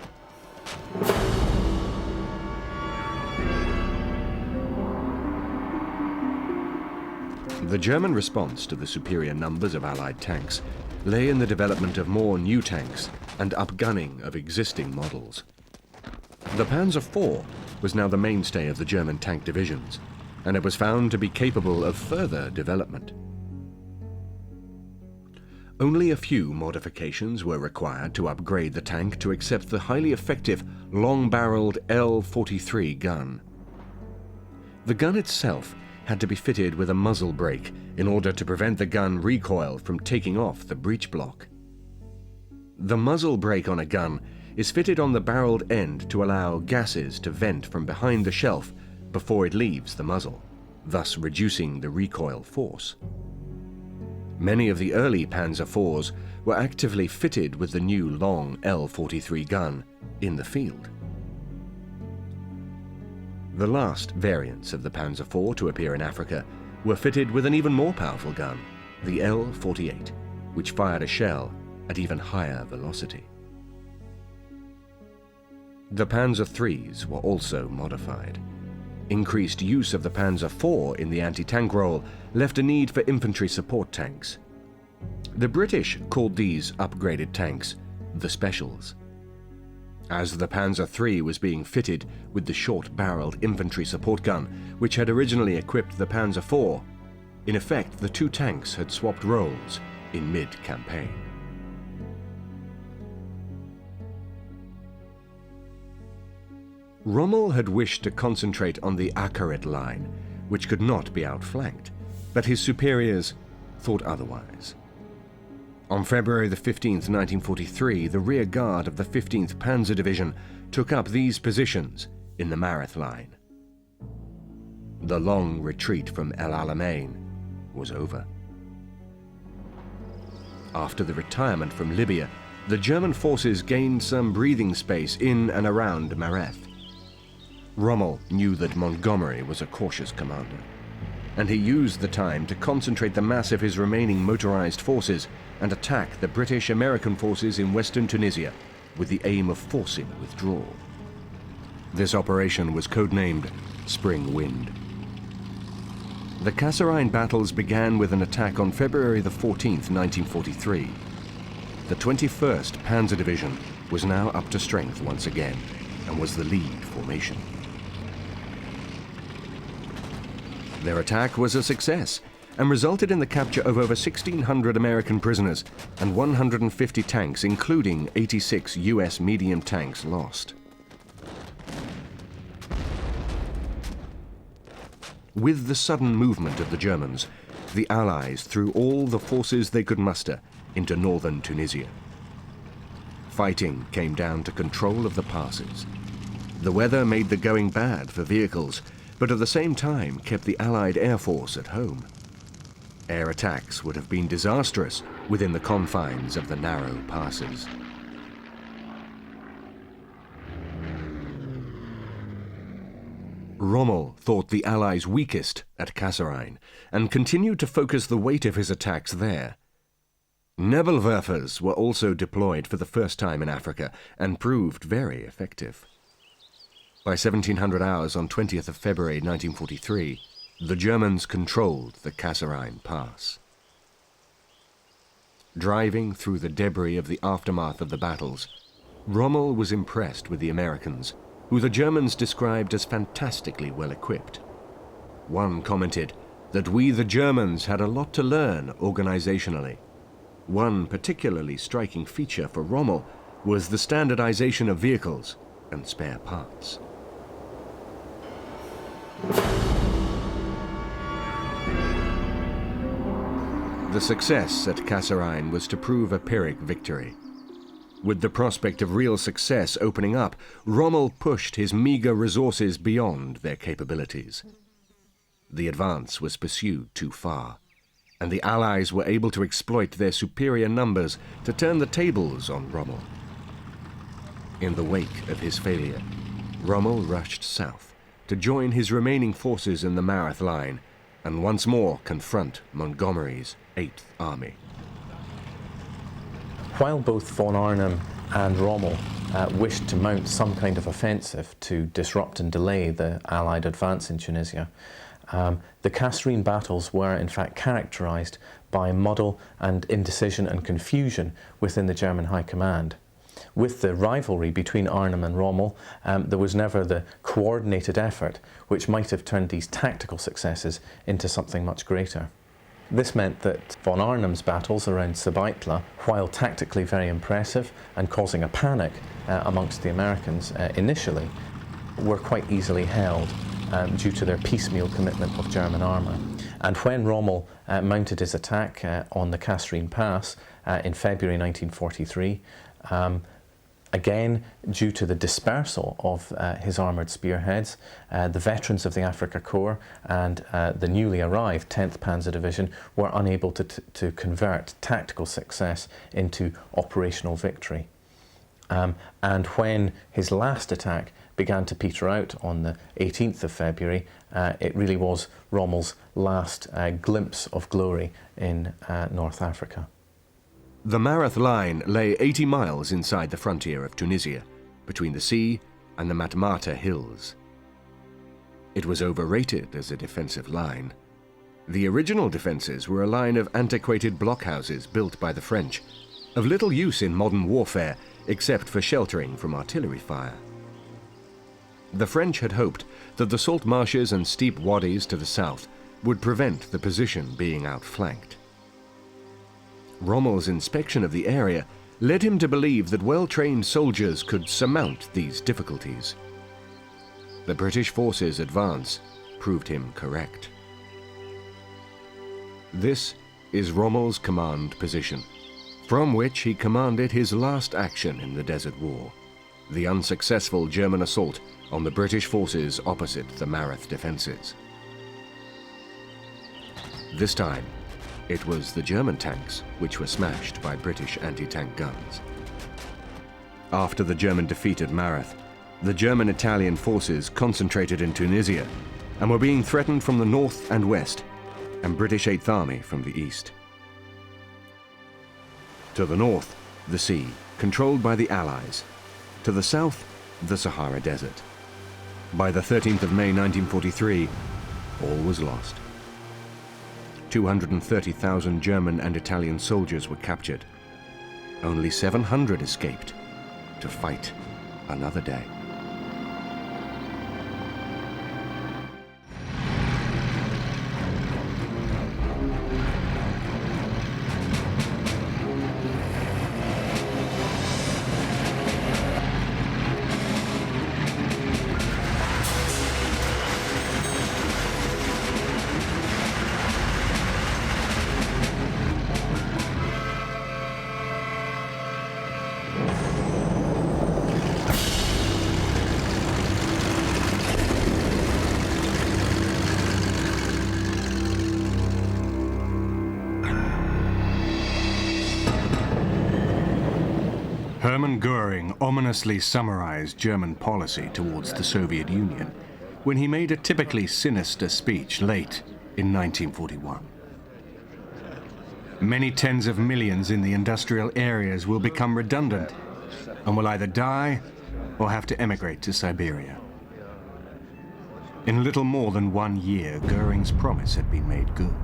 The German response to the superior numbers of Allied tanks lay in the development of more new tanks and upgunning of existing models. The Panzer IV was now the mainstay of the German tank divisions, and it was found to be capable of further development. Only a few modifications were required to upgrade the tank to accept the highly effective long-barreled L-43 gun. The gun itself had to be fitted with a muzzle brake in order to prevent the gun recoil from taking off the breech block. The muzzle brake on a gun is fitted on the barreled end to allow gases to vent from behind the shelf before it leaves the muzzle, thus reducing the recoil force. Many of the early Panzer IVs were actively fitted with the new long L-43 gun in the field. The last variants of the Panzer IV to appear in Africa were fitted with an even more powerful gun, the L-48, which fired a shell at even higher velocity. The Panzer IIIs were also modified. Increased use of the Panzer IV in the anti-tank role left a need for infantry support tanks. The British called these upgraded tanks the Specials. As the Panzer III was being fitted with the short-barreled infantry support gun, which had originally equipped the Panzer IV, in effect the two tanks had swapped roles in mid-campaign. Rommel had wished to concentrate on the Akarit line, which could not be outflanked, but his superiors thought otherwise. On February the 15th, 1943, the rear guard of the 15th Panzer Division took up these positions in the Marth line. The long retreat from El Alamein was over. After the retirement from Libya, the German forces gained some breathing space in and around Marth. Rommel knew that Montgomery was a cautious commander, and he used the time to concentrate the mass of his remaining motorized forces and attack the British-American forces in western Tunisia with the aim of forcing withdrawal. This operation was codenamed Spring Wind. The Kasserine battles began with an attack on February the 14th, 1943. The 21st Panzer Division was now up to strength once again and was the lead formation. Their attack was a success and resulted in the capture of over 1,600 American prisoners and 150 tanks, including 86 US medium tanks lost. With the sudden movement of the Germans, the Allies threw all the forces they could muster into northern Tunisia. Fighting came down to control of the passes. The weather made the going bad for vehicles, but at the same time kept the Allied Air Force at home. Air attacks would have been disastrous within the confines of the narrow passes. Rommel thought the Allies weakest at Kasserine and continued to focus the weight of his attacks there. Nebelwerfers were also deployed for the first time in Africa and proved very effective. By 1700 hours on 20th of February 1943, the Germans controlled the Kasserine Pass. Driving through the debris of the aftermath of the battles, Rommel was impressed with the Americans, who the Germans described as fantastically well equipped. One commented that we, the Germans, had a lot to learn organizationally. One particularly striking feature for Rommel was the standardization of vehicles and spare parts. The success at Kasserine was to prove a Pyrrhic victory. With the prospect of real success opening up, Rommel pushed his meager resources beyond their capabilities. The advance was pursued too far, and the Allies were able to exploit their superior numbers to turn the tables on Rommel. In the wake of his failure, Rommel rushed south to join his remaining forces in the Marth line and once more confront Montgomery's 8th Army. While both von Arnim and Rommel wished to mount some kind of offensive to disrupt and delay the Allied advance in Tunisia, the Kasserine battles were in fact characterized by muddle and indecision and confusion within the German High Command. With the rivalry between Arnim and Rommel, there was never the coordinated effort which might have turned these tactical successes into something much greater. This meant that von Arnim's battles around Sabaitla, while tactically very impressive and causing a panic amongst the Americans initially, were quite easily held due to their piecemeal commitment of German armour. And when Rommel mounted his attack on the Kasserine Pass in February 1943, again, due to the dispersal of his armoured spearheads, the veterans of the Afrika Korps and the newly arrived 10th Panzer Division were unable to convert tactical success into operational victory. And when his last attack began to peter out on the 18th of February, it really was Rommel's last glimpse of glory in North Africa. The Marth line lay 80 miles inside the frontier of Tunisia, between the sea and the Matmata hills. It was overrated as a defensive line. The original defences were a line of antiquated blockhouses built by the French, of little use in modern warfare except for sheltering from artillery fire. The French had hoped that the salt marshes and steep wadis to the south would prevent the position being outflanked. Rommel's inspection of the area led him to believe that well-trained soldiers could surmount these difficulties. The British forces' advance proved him correct. This is Rommel's command position, from which he commanded his last action in the Desert War, the unsuccessful German assault on the British forces opposite the Marth defences. This time, it was the German tanks which were smashed by British anti-tank guns. After the German defeat at Marth, the German-Italian forces concentrated in Tunisia and were being threatened from the north and west, and British 8th Army from the east. To the north, the sea, controlled by the Allies. To the south, the Sahara Desert. By the 13th of May 1943, all was lost. 230,000 German and Italian soldiers were captured. Only 700 escaped to fight another day. Hermann Göring ominously summarized German policy towards the Soviet Union when he made a typically sinister speech late in 1941. Many tens of millions in the industrial areas will become redundant and will either die or have to emigrate to Siberia. In little more than 1 year, Göring's promise had been made good.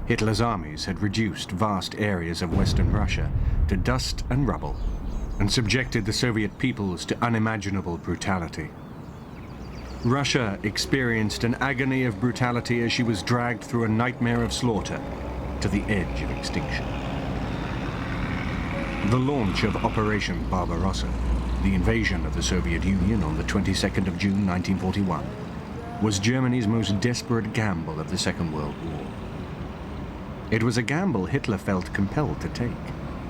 Hitler's armies had reduced vast areas of Western Russia to dust and rubble and subjected the Soviet peoples to unimaginable brutality. Russia experienced an agony of brutality as she was dragged through a nightmare of slaughter to the edge of extinction. The launch of Operation Barbarossa, the invasion of the Soviet Union on the 22nd of June 1941, was Germany's most desperate gamble of the Second World War. It was a gamble Hitler felt compelled to take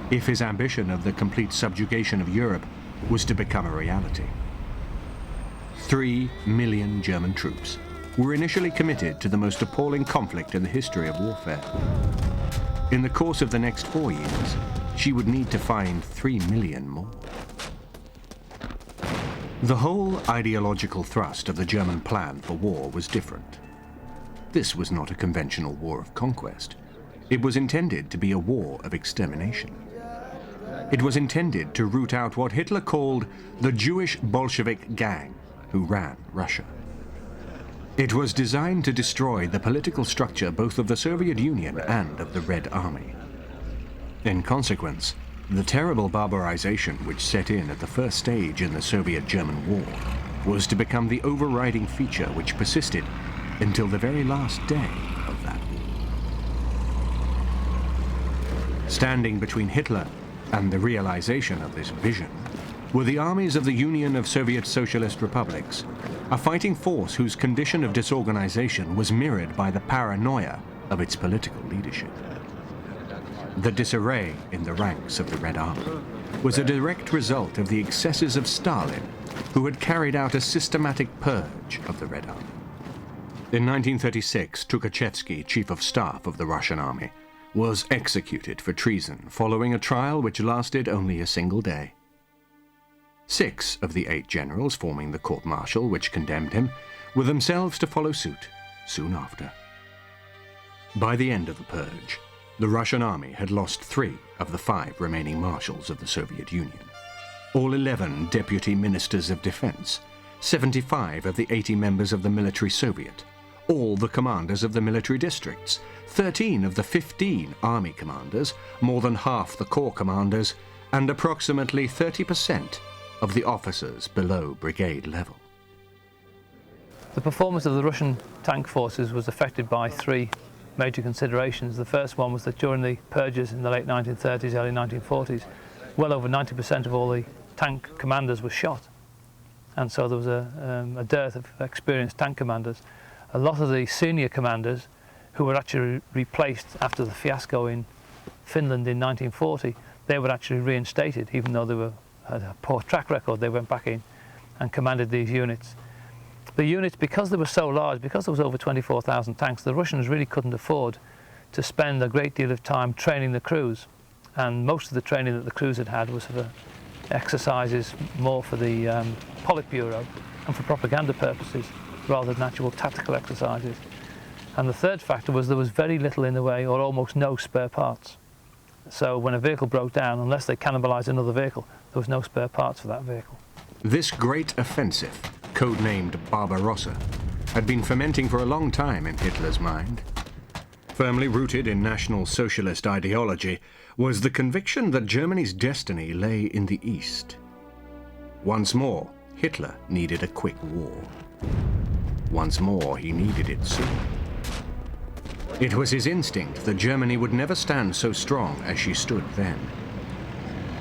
if his ambition of the complete subjugation of Europe was to become a reality. 3 million German troops were initially committed to the most appalling conflict in the history of warfare. In the course of the next 4 years, she would need to find 3 million more. The whole ideological thrust of the German plan for war was different. This was not a conventional war of conquest. It was intended to be a war of extermination. It was intended to root out what Hitler called the Jewish Bolshevik gang who ran Russia. It was designed to destroy the political structure both of the Soviet Union and of the Red Army. In consequence, the terrible barbarization which set in at the first stage in the Soviet-German war was to become the overriding feature which persisted until the very last day of that war. Standing between Hitler and the realization of this vision were the armies of the Union of Soviet Socialist Republics, a fighting force whose condition of disorganization was mirrored by the paranoia of its political leadership. The disarray in the ranks of the Red Army was a direct result of the excesses of Stalin, who had carried out a systematic purge of the Red Army. In 1936, Tukhachevsky, Chief of Staff of the Russian Army, was executed for treason following a trial which lasted only a single day. 6 of the 8 generals forming the court-martial which condemned him were themselves to follow suit soon after. By the end of the purge, the Russian army had lost 3 of the 5 remaining marshals of the Soviet Union, all 11 deputy ministers of defense, 75 of the 80 members of the military Soviet, all the commanders of the military districts, 13 of the 15 army commanders, more than half the corps commanders, and approximately 30% of the officers below brigade level. The performance of the Russian tank forces was affected by 3 major considerations. The first one was that during the purges in the late 1930s, early 1940s, well over 90% of all the tank commanders were shot. And so there was a dearth of experienced tank commanders. A lot of the senior commanders who were actually replaced after the fiasco in Finland in 1940, they were actually reinstated, even though they had a poor track record. They went back in and commanded these units. The units, because they were so large, because there was over 24,000 tanks, the Russians really couldn't afford to spend a great deal of time training the crews. And most of the training that the crews had had was for exercises more for the Politburo and for propaganda purposes, rather than actual tactical exercises. And the third factor was there was very little in the way, or almost no spare parts. So when a vehicle broke down, unless they cannibalized another vehicle, there was no spare parts for that vehicle. This great offensive, codenamed Barbarossa, had been fermenting for a long time in Hitler's mind. Firmly rooted in National Socialist ideology was the conviction that Germany's destiny lay in the East. Once more, Hitler needed a quick war. Once more, he needed it soon. It was his instinct that Germany would never stand so strong as she stood then.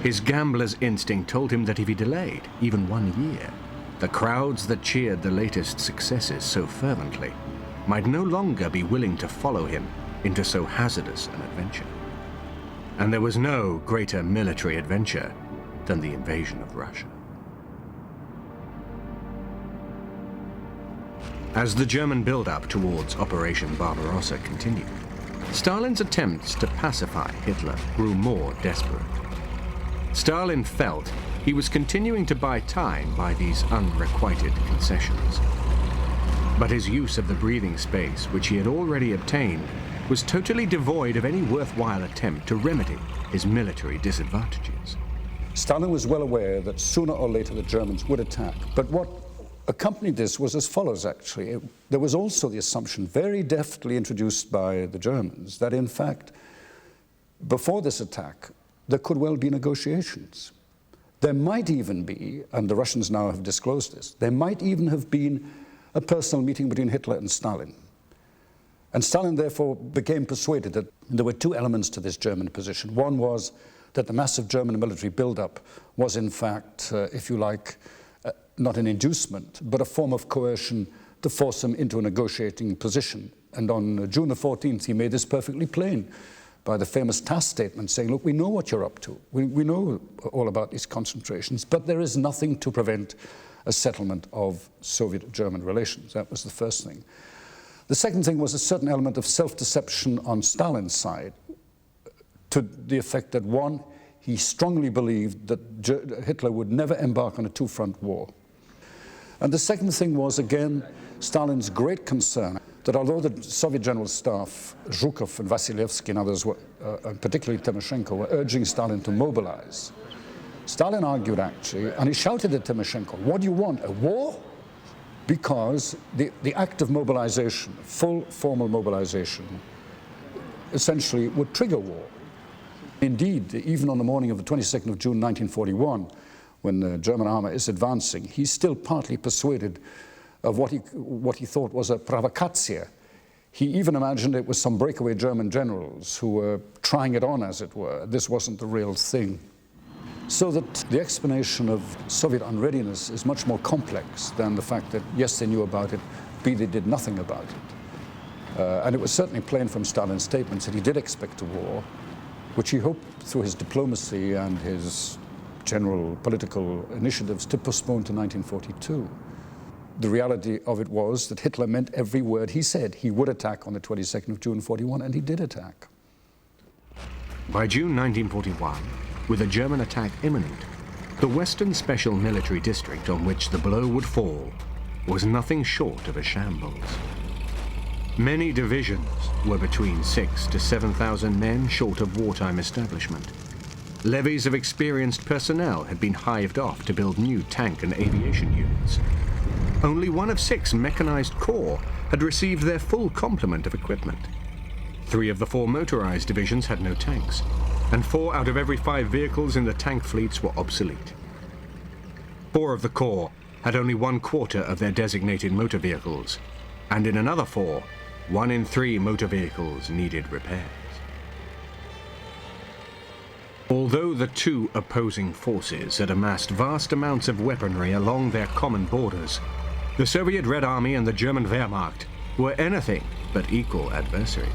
His gambler's instinct told him that if he delayed even 1 year, the crowds that cheered the latest successes so fervently might no longer be willing to follow him into so hazardous an adventure. And there was no greater military adventure than the invasion of Russia. As the German build-up towards Operation Barbarossa continued, Stalin's attempts to pacify Hitler grew more desperate. Stalin felt he was continuing to buy time by these unrequited concessions. But his use of the breathing space, which he had already obtained, was totally devoid of any worthwhile attempt to remedy his military disadvantages. Stalin was well aware that sooner or later the Germans would attack, but what accompanied this was as follows, actually. There was also the assumption, very deftly introduced by the Germans, that in fact, before this attack, there could well be negotiations. There might even be, and the Russians now have disclosed this, there might even have been a personal meeting between Hitler and Stalin. And Stalin therefore became persuaded that there were two elements to this German position. One was that the massive German military buildup was in fact, if you like, not an inducement, but a form of coercion to force him into a negotiating position. And on June the 14th, he made this perfectly plain by the famous TASS statement saying, look, we know what you're up to. We know all about these concentrations, but there is nothing to prevent a settlement of Soviet-German relations. That was the first thing. The second thing was a certain element of self-deception on Stalin's side, to the effect that, one, he strongly believed that Hitler would never embark on a two-front war. And the second thing was, again, Stalin's great concern that although the Soviet General Staff, Zhukov and Vasilievsky and others, and particularly Timoshenko, were urging Stalin to mobilize, Stalin argued actually, and he shouted at Timoshenko, what do you want, a war? Because the act of mobilization, full formal mobilization, essentially would trigger war. Indeed, even on the morning of the 22nd of June 1941, when the German army is advancing, he's still partly persuaded of what he thought was a provocatia. He even imagined it was some breakaway German generals who were trying it on, as it were. This wasn't the real thing. So that the explanation of Soviet unreadiness is much more complex than the fact that, yes, they knew about it, B, they did nothing about it. And it was certainly plain from Stalin's statements that he did expect a war, which he hoped through his diplomacy and his general political initiatives to postpone to 1942. The reality of it was that Hitler meant every word he said. He would attack on the 22nd of June 41, and he did attack. By June 1941, with a German attack imminent, the Western Special Military District on which the blow would fall was nothing short of a shambles. Many divisions were between 6,000 to 7,000 men short of wartime establishment. Levies of experienced personnel had been hived off to build new tank and aviation units. Only one of 6 mechanized corps had received their full complement of equipment. 3 of the 4 motorized divisions had no tanks, and 4 out of every 5 vehicles in the tank fleets were obsolete. 4 of the corps had only 1/4 of their designated motor vehicles, and in another 4, 1 in 3 motor vehicles needed repairs. Although the two opposing forces had amassed vast amounts of weaponry along their common borders, the Soviet Red Army and the German Wehrmacht were anything but equal adversaries.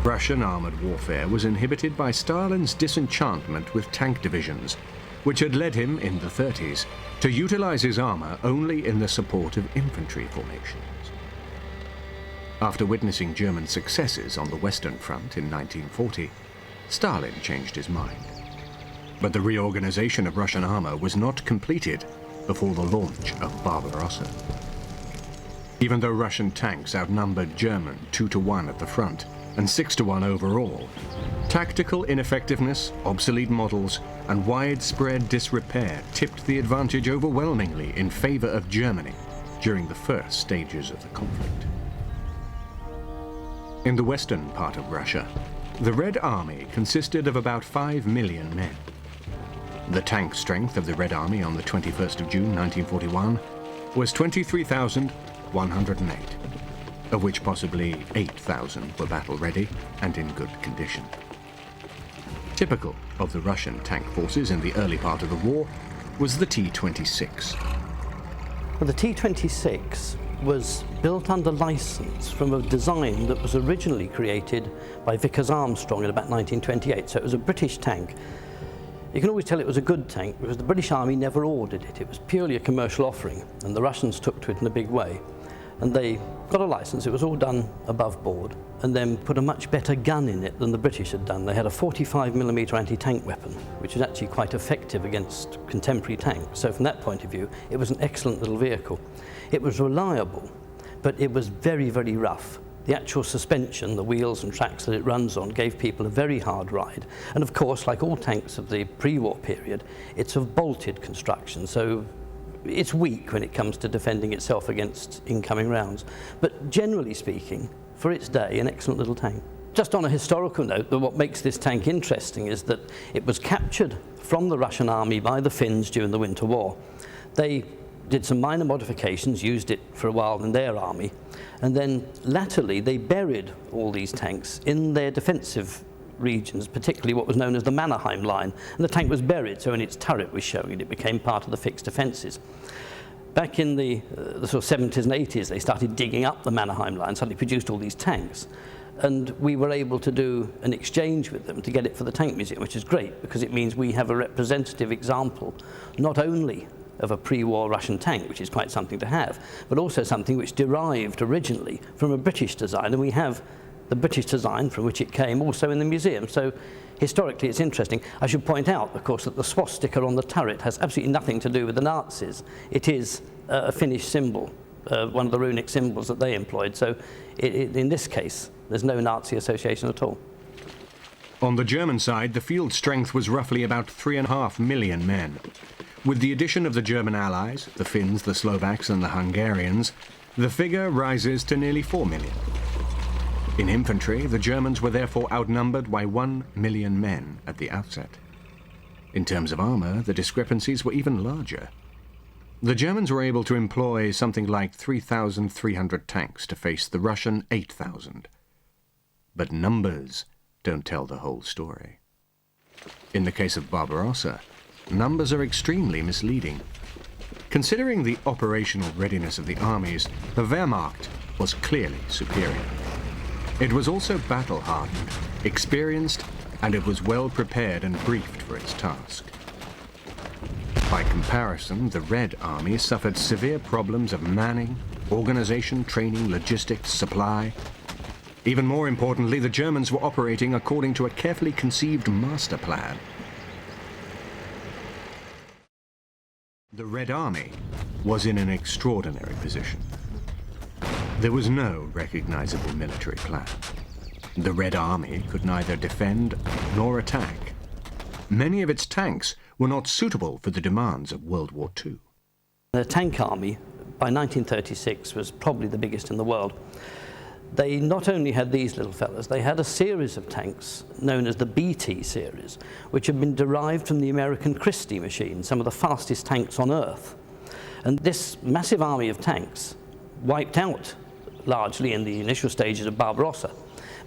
Russian armored warfare was inhibited by Stalin's disenchantment with tank divisions, which had led him in the 30s to utilize his armor only in the support of infantry formations. After witnessing German successes on the Western Front in 1940, Stalin changed his mind. But the reorganization of Russian armor was not completed before the launch of Barbarossa. Even though Russian tanks outnumbered German 2-to-1 at the front and 6-to-1 overall, tactical ineffectiveness, obsolete models, and widespread disrepair tipped the advantage overwhelmingly in favor of Germany during the first stages of the conflict. In the western part of Russia, the Red Army consisted of about 5 million men. The tank strength of the Red Army on the 21st of June 1941 was 23,108, of which possibly 8,000 were battle-ready and in good condition. Typical of the Russian tank forces in the early part of the war was the T-26. Well, the T-26 was built under license from a design that was originally created by Vickers Armstrong in about 1928, so it was a British tank. You can always tell it was a good tank because the British Army never ordered it. It was purely a commercial offering, and the Russians took to it in a big way. and they got a license. It was all done above board, and then put a much better gun in it than the British had done. They had a 45mm anti-tank weapon, which is actually quite effective against contemporary tanks. So from that point of view, it was an excellent little vehicle. It was reliable, but it was very, very rough. The actual suspension, the wheels and tracks that it runs on, gave people a very hard ride. And of course, like all tanks of the pre-war period, it's of bolted construction, so it's weak when it comes to defending itself against incoming rounds. But generally speaking, for its day, an excellent little tank. Just on a historical note, what makes this tank interesting is that it was captured from the Russian army by the Finns during the Winter War. They did some minor modifications, used it for a while in their army, and then latterly they buried all these tanks in their defensive regions, particularly what was known as the Mannerheim line, and the tank was buried, so when its turret was showing, it became part of the fixed defences. Back in the sort of 70s and 80s, they started digging up the Mannerheim line, suddenly produced all these tanks, and we were able to do an exchange with them to get it for the Tank Museum, which is great, because it means we have a representative example, not only of a pre-war Russian tank, which is quite something to have, but also something which derived originally from a British design, and we have the British design from which it came also in the museum. So historically it's interesting. I should point out, of course, that the swastika on the turret has absolutely nothing to do with the Nazis. It is a Finnish symbol, one of the runic symbols that they employed. So in this case, there's no Nazi association at all. On the German side, the field strength was roughly about 3.5 million men. With the addition of the German allies, the Finns, the Slovaks and the Hungarians, the figure rises to nearly 4 million. In infantry, the Germans were therefore outnumbered by 1 million men at the outset. In terms of armour, the discrepancies were even larger. The Germans were able to employ something like 3,300 tanks to face the Russian 8,000. But numbers don't tell the whole story. In the case of Barbarossa, numbers are extremely misleading. Considering the operational readiness of the armies, the Wehrmacht was clearly superior. It was also battle-hardened, experienced, and it was well prepared and briefed for its task. By comparison, the Red Army suffered severe problems of manning, organization, training, logistics, supply. Even more importantly, the Germans were operating according to a carefully conceived master plan. The Red Army was in an extraordinary position. There was no recognizable military plan. The Red Army could neither defend nor attack. Many of its tanks were not suitable for the demands of World War II. The tank army, by 1936, was probably the biggest in the world. They not only had these little fellas, they had a series of tanks known as the BT series, which had been derived from the American Christie machine, some of the fastest tanks on Earth. And this massive army of tanks, wiped out largely in the initial stages of Barbarossa,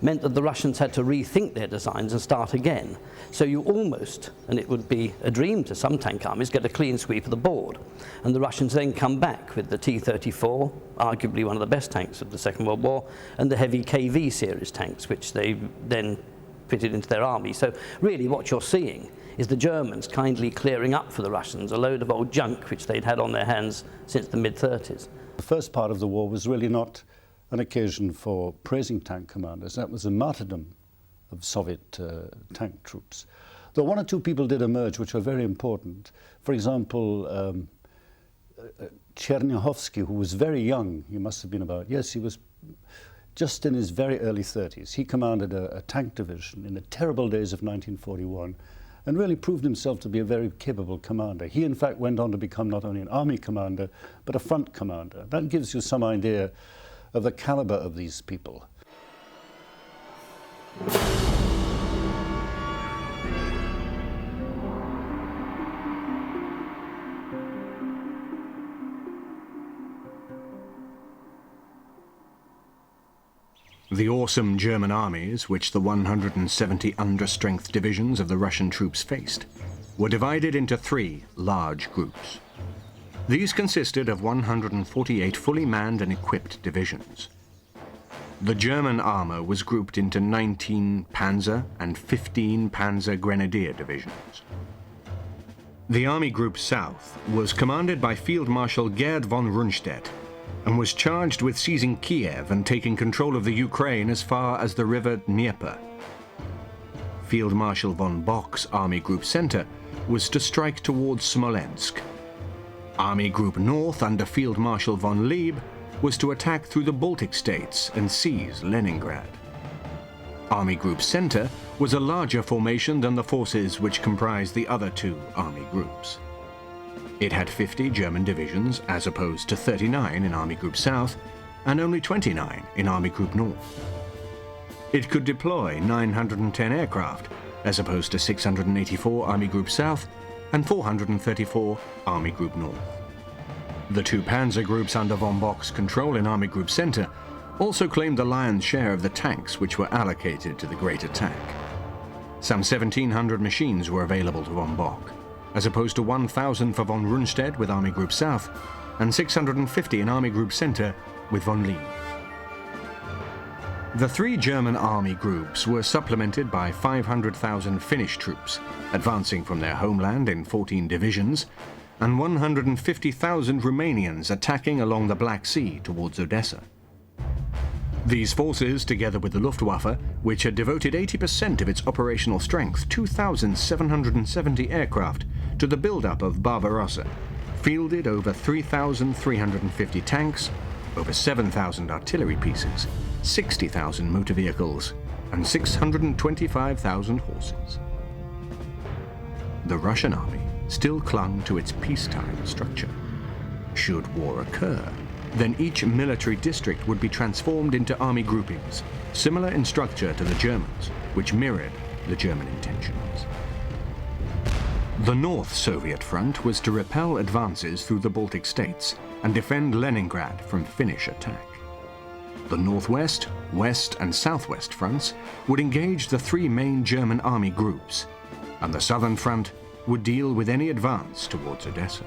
meant that the Russians had to rethink their designs and start again. So you almost, and it would be a dream to some tank armies, get a clean sweep of the board. And the Russians then come back with the T-34, arguably one of the best tanks of the Second World War, and the heavy KV series tanks, which they then fitted into their army. So really what you're seeing is the Germans kindly clearing up for the Russians a load of old junk which they'd had on their hands since the mid-30s. The first part of the war was really not an occasion for praising tank commanders. That was a martyrdom of Soviet tank troops. Though one or two people did emerge which were very important. For example, Chernyakhovsky, who was very young, he must have been about, yes, he was just in his very early 30s. He commanded a tank division in the terrible days of 1941 and really proved himself to be a very capable commander. He, in fact, went on to become not only an army commander, but a front commander. That gives you some idea of the caliber of these people. The awesome German armies, which the 170 understrength divisions of the Russian troops faced, were divided into 3 large groups. These consisted of 148 fully manned and equipped divisions. The German armor was grouped into 19 Panzer and 15 Panzer Grenadier divisions. The Army Group South was commanded by Field Marshal Gerd von Rundstedt, and was charged with seizing Kiev and taking control of the Ukraine as far as the river Dnieper. Field Marshal von Bock's Army Group Center was to strike towards Smolensk. Army Group North under Field Marshal von Lieb was to attack through the Baltic states and seize Leningrad. Army Group Center was a larger formation than the forces which comprised the other two army groups. It had 50 German divisions as opposed to 39 in Army Group South and only 29 in Army Group North. It could deploy 910 aircraft as opposed to 684 Army Group South and 434 Army Group North. The two panzer groups under von Bock's control in Army Group Center also claimed the lion's share of the tanks which were allocated to the Great Attack. Some 1,700 machines were available to von Bock, as opposed to 1,000 for von Rundstedt with Army Group South and 650 in Army Group Center with von Lieb. The three German army groups were supplemented by 500,000 Finnish troops, advancing from their homeland in 14 divisions, and 150,000 Romanians attacking along the Black Sea towards Odessa. These forces, together with the Luftwaffe, which had devoted 80% of its operational strength, 2,770 aircraft, to the build-up of Barbarossa, fielded over 3,350 tanks, over 7,000 artillery pieces, 60,000 motor vehicles, and 625,000 horses. The Russian army still clung to its peacetime structure. Should war occur, then each military district would be transformed into army groupings, similar in structure to the Germans, which mirrored the German intentions. The North Soviet front was to repel advances through the Baltic states and defend Leningrad from Finnish attack. The Northwest, West and Southwest fronts would engage the three main German army groups, and the Southern front would deal with any advance towards Odessa.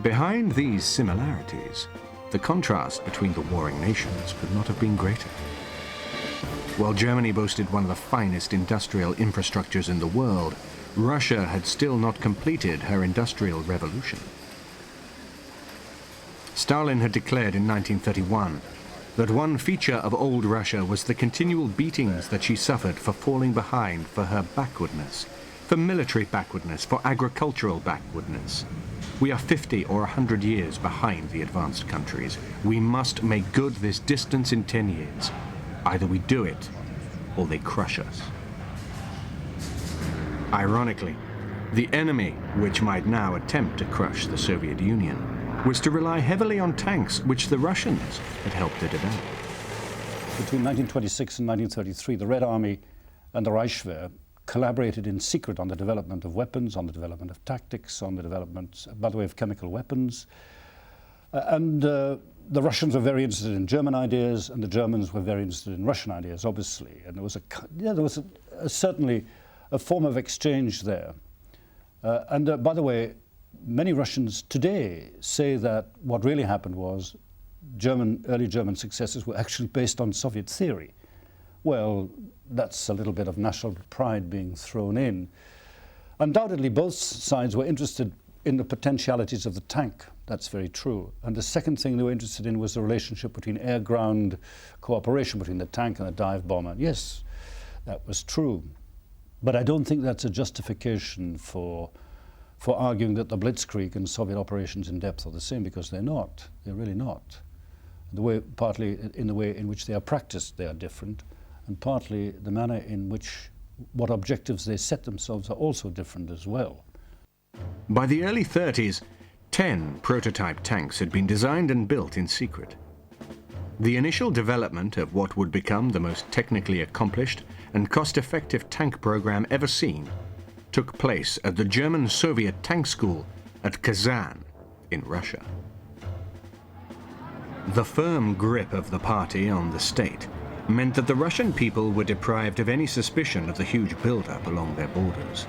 Behind these similarities, the contrast between the warring nations could not have been greater. While Germany boasted one of the finest industrial infrastructures in the world, Russia had still not completed her industrial revolution. Stalin had declared in 1931 that one feature of old Russia was the continual beatings that she suffered for falling behind, for her backwardness, for military backwardness, for agricultural backwardness. We are 50 or 100 years behind the advanced countries. We must make good this distance in 10 years. Either we do it, or they crush us. Ironically, the enemy, which might now attempt to crush the Soviet Union, was to rely heavily on tanks which the Russians had helped to develop. Between 1926 and 1933, the Red Army and the Reichswehr collaborated in secret on the development of weapons, on the development of tactics, on the development, by the way, of chemical weapons. The Russians were very interested in German ideas, and the Germans were very interested in Russian ideas, obviously. And there was certainly a form of exchange there. By the way, many Russians today say that what really happened was early German successes were actually based on Soviet theory. Well, that's a little bit of national pride being thrown in. Undoubtedly, both sides were interested in the potentialities of the tank. That's very true. And the second thing they were interested in was the relationship between air-ground cooperation between the tank and the dive bomber. Yes, that was true. But I don't think that's a justification for arguing that the Blitzkrieg and Soviet operations in depth are the same, because they're not. They're really not. Partly in the way in which they are practiced, they are different, and partly the manner in which what objectives they set themselves are also different as well. By the early 30s, 10 prototype tanks had been designed and built in secret. The initial development of what would become the most technically accomplished and cost-effective tank program ever seen took place at the German-Soviet tank school at Kazan in Russia. The firm grip of the party on the state meant that the Russian people were deprived of any suspicion of the huge build-up along their borders.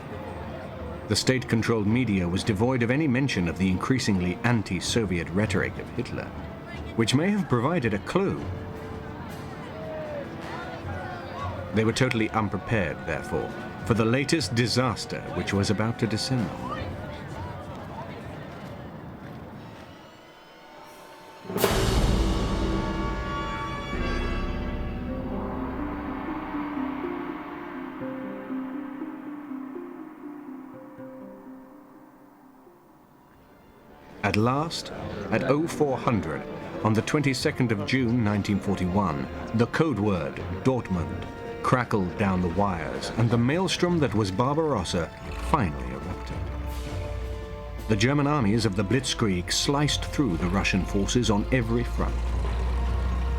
The state-controlled media was devoid of any mention of the increasingly anti-Soviet rhetoric of Hitler, which may have provided a clue. They were totally unprepared, therefore, for the latest disaster which was about to descend on them. At last, at 0400, on the 22nd of June 1941, the code word Dortmund crackled down the wires, and the maelstrom that was Barbarossa finally erupted. The German armies of the Blitzkrieg sliced through the Russian forces on every front.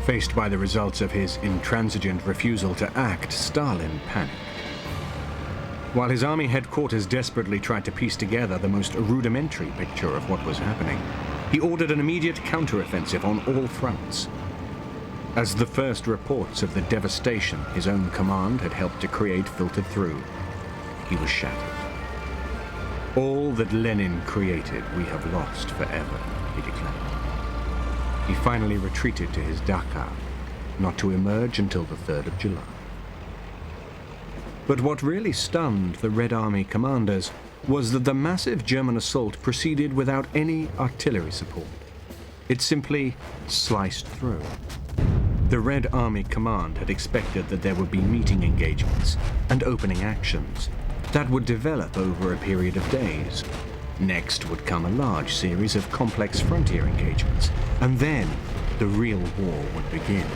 Faced by the results of his intransigent refusal to act, Stalin panicked. While his army headquarters desperately tried to piece together the most rudimentary picture of what was happening, he ordered an immediate counteroffensive on all fronts. As the first reports of the devastation his own command had helped to create filtered through, he was shattered. All that Lenin created we have lost forever, he declared. He finally retreated to his Dachau, not to emerge until the 3rd of July. But what really stunned the Red Army commanders was that the massive German assault proceeded without any artillery support. It simply sliced through. The Red Army Command had expected that there would be meeting engagements and opening actions that would develop over a period of days. Next would come a large series of complex frontier engagements, and then the real war would begin.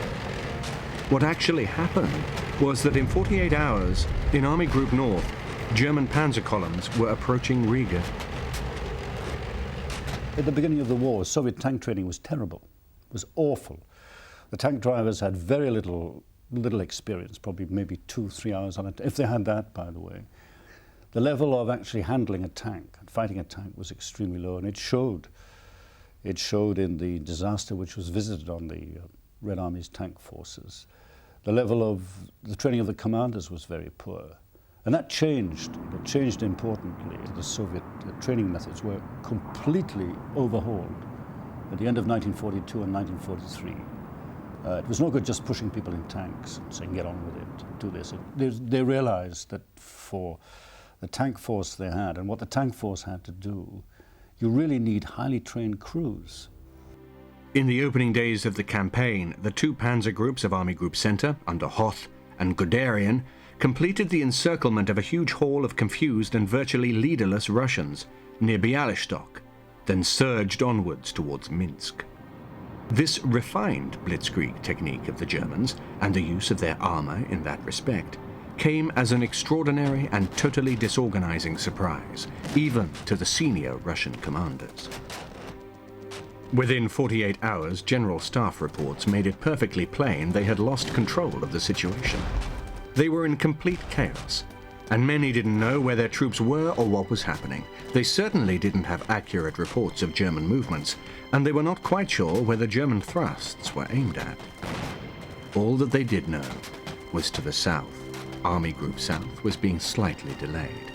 What actually happened was that in 48 hours, in Army Group North, German panzer columns were approaching Riga. At the beginning of the war, Soviet tank training was terrible. It was awful. The tank drivers had very little experience, probably maybe 2-3 hours on it, if they had that, by the way. The level of actually handling a tank and fighting a tank was extremely low, and it showed. It showed in the disaster which was visited on the Red Army's tank forces. The level of the training of the commanders was very poor. And that changed. It changed importantly. The Soviet training methods were completely overhauled at the end of 1942 and 1943. It was no good just pushing people in tanks and saying, get on with it, do this. They realized that for the tank force they had and what the tank force had to do, you really need highly trained crews. In the opening days of the campaign, the two panzer groups of Army Group Center, under Hoth and Guderian, completed the encirclement of a huge hall of confused and virtually leaderless Russians near Bialystok, then surged onwards towards Minsk. This refined blitzkrieg technique of the Germans, and the use of their armor in that respect, came as an extraordinary and totally disorganizing surprise, even to the senior Russian commanders. Within 48 hours, General Staff reports made it perfectly plain they had lost control of the situation. They were in complete chaos, and many didn't know where their troops were or what was happening. They certainly didn't have accurate reports of German movements, and they were not quite sure where the German thrusts were aimed at. All that they did know was to the south. Army Group South was being slightly delayed,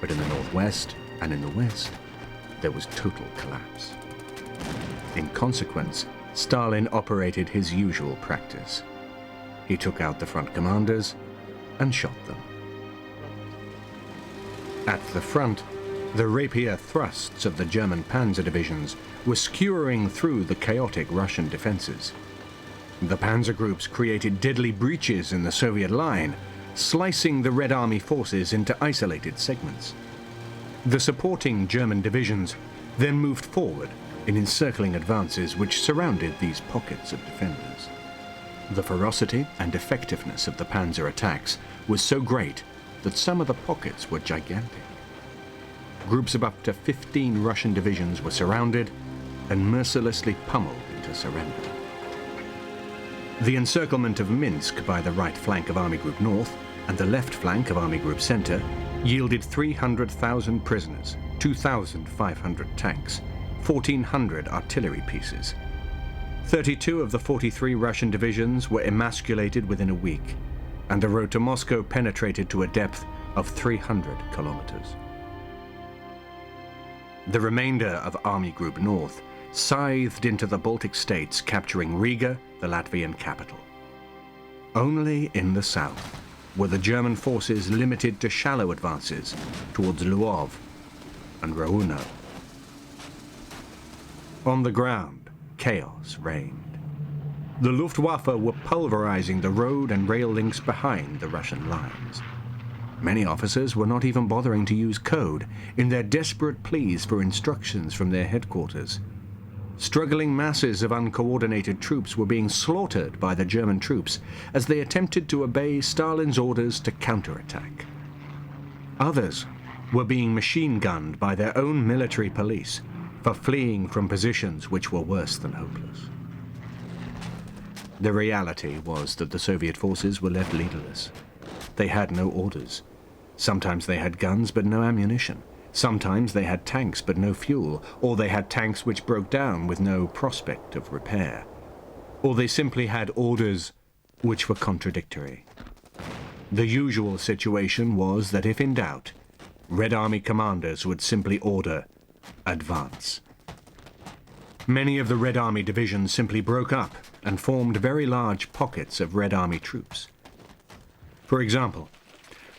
but in the northwest and in the west, there was total collapse. In consequence, Stalin operated his usual practice. He took out the front commanders and shot them. At the front, the rapier thrusts of the German panzer divisions were skewering through the chaotic Russian defenses. The panzer groups created deadly breaches in the Soviet line, slicing the Red Army forces into isolated segments. The supporting German divisions then moved forward in encircling advances which surrounded these pockets of defenders. The ferocity and effectiveness of the panzer attacks was so great that some of the pockets were gigantic. Groups of up to 15 Russian divisions were surrounded and mercilessly pummeled into surrender. The encirclement of Minsk by the right flank of Army Group North and the left flank of Army Group Center yielded 300,000 prisoners, 2,500 tanks, 1,400 artillery pieces. 32 of the 43 Russian divisions were emasculated within a week, and the road to Moscow penetrated to a depth of 300 kilometers. The remainder of Army Group North scythed into the Baltic states, capturing Riga, the Latvian capital. Only in the south were the German forces limited to shallow advances towards Lwów and Rounno. On the ground, chaos reigned. The Luftwaffe were pulverizing the road and rail links behind the Russian lines. Many officers were not even bothering to use code in their desperate pleas for instructions from their headquarters. Struggling masses of uncoordinated troops were being slaughtered by the German troops as they attempted to obey Stalin's orders to counterattack. Others were being machine-gunned by their own military police for fleeing from positions which were worse than hopeless. The reality was that the Soviet forces were left leaderless. They had no orders. Sometimes they had guns but no ammunition. Sometimes they had tanks but no fuel, or they had tanks which broke down with no prospect of repair. Or they simply had orders which were contradictory. The usual situation was that if in doubt, Red Army commanders would simply order, advance. Many of the Red Army divisions simply broke up and formed very large pockets of Red Army troops. For example,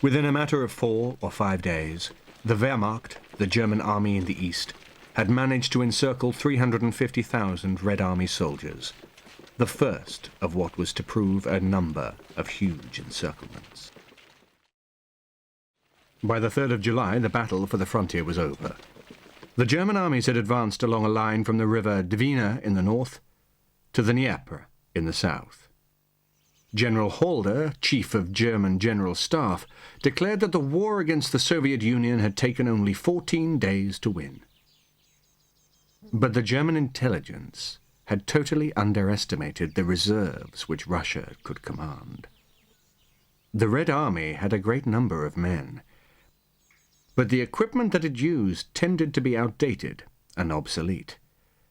within a matter of 4 or 5 days, the Wehrmacht, the German army in the east, had managed to encircle 350,000 Red Army soldiers, the first of what was to prove a number of huge encirclements. By the 3rd of July, the battle for the frontier was over. The German armies had advanced along a line from the river Dwina in the north to the Dnieper in the south. General Halder, chief of German General Staff, declared that the war against the Soviet Union had taken only 14 days to win. But the German intelligence had totally underestimated the reserves which Russia could command. The Red Army had a great number of men, but the equipment that it used tended to be outdated and obsolete.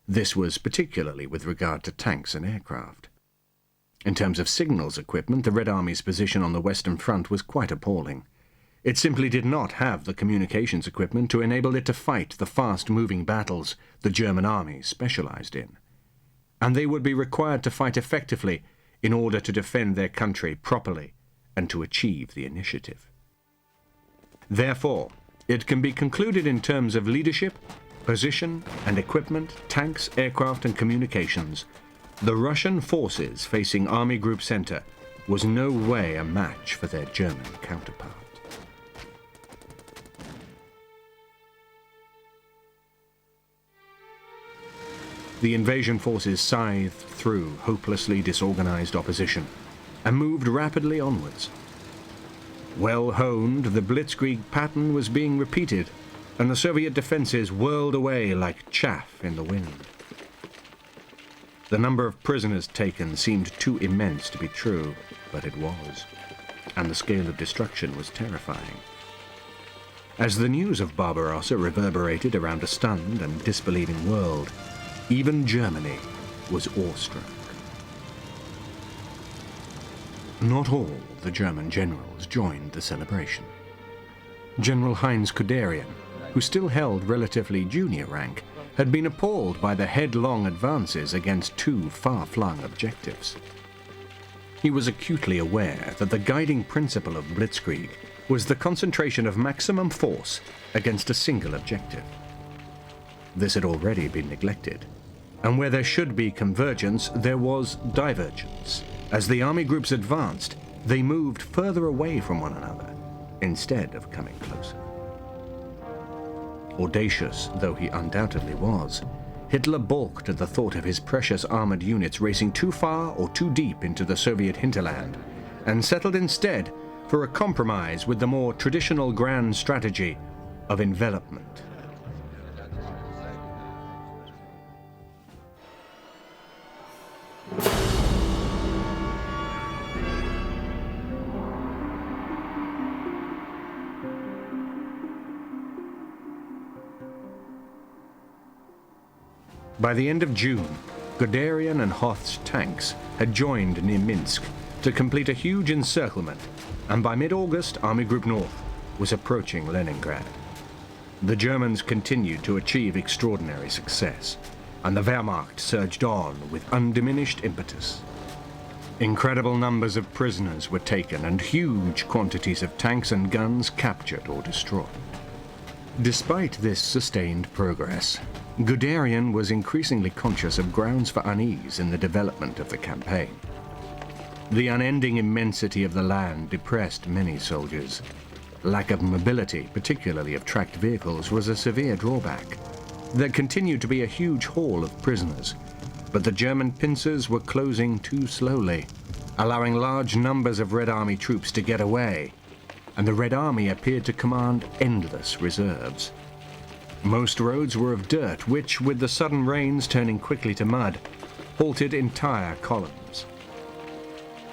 This was particularly with regard to tanks and aircraft. In terms of signals equipment, the Red Army's position on the Western Front was quite appalling. It simply did not have the communications equipment to enable it to fight the fast-moving battles the German army specialized in. And they would be required to fight effectively in order to defend their country properly and to achieve the initiative. Therefore, it can be concluded in terms of leadership, position and equipment, tanks, aircraft and communications, the Russian forces facing Army Group Center was no way a match for their German counterpart. The invasion forces scythed through hopelessly disorganized opposition and moved rapidly onwards. Well honed, the Blitzkrieg pattern was being repeated, and the Soviet defenses whirled away like chaff in the wind. The number of prisoners taken seemed too immense to be true, but it was, and the scale of destruction was terrifying. As the news of Barbarossa reverberated around a stunned and disbelieving world, even Germany was awestruck. Not all the German generals joined the celebration. General Heinz Guderian, who still held relatively junior rank, had been appalled by the headlong advances against two far-flung objectives. He was acutely aware that the guiding principle of Blitzkrieg was the concentration of maximum force against a single objective. This had already been neglected, and where there should be convergence, there was divergence. As the army groups advanced, they moved further away from one another, instead of coming closer. Audacious though he undoubtedly was, Hitler balked at the thought of his precious armored units racing too far or too deep into the Soviet hinterland, and settled instead for a compromise with the more traditional grand strategy of envelopment. By the end of June, Guderian and Hoth's tanks had joined near Minsk to complete a huge encirclement, and by mid-August, Army Group North was approaching Leningrad. The Germans continued to achieve extraordinary success, and the Wehrmacht surged on with undiminished impetus. Incredible numbers of prisoners were taken and huge quantities of tanks and guns captured or destroyed. Despite this sustained progress, Guderian was increasingly conscious of grounds for unease in the development of the campaign. The unending immensity of the land depressed many soldiers. Lack of mobility, particularly of tracked vehicles, was a severe drawback. There continued to be a huge haul of prisoners, but the German pincers were closing too slowly, allowing large numbers of Red Army troops to get away, and the Red Army appeared to command endless reserves. Most roads were of dirt, which, with the sudden rains turning quickly to mud, halted entire columns.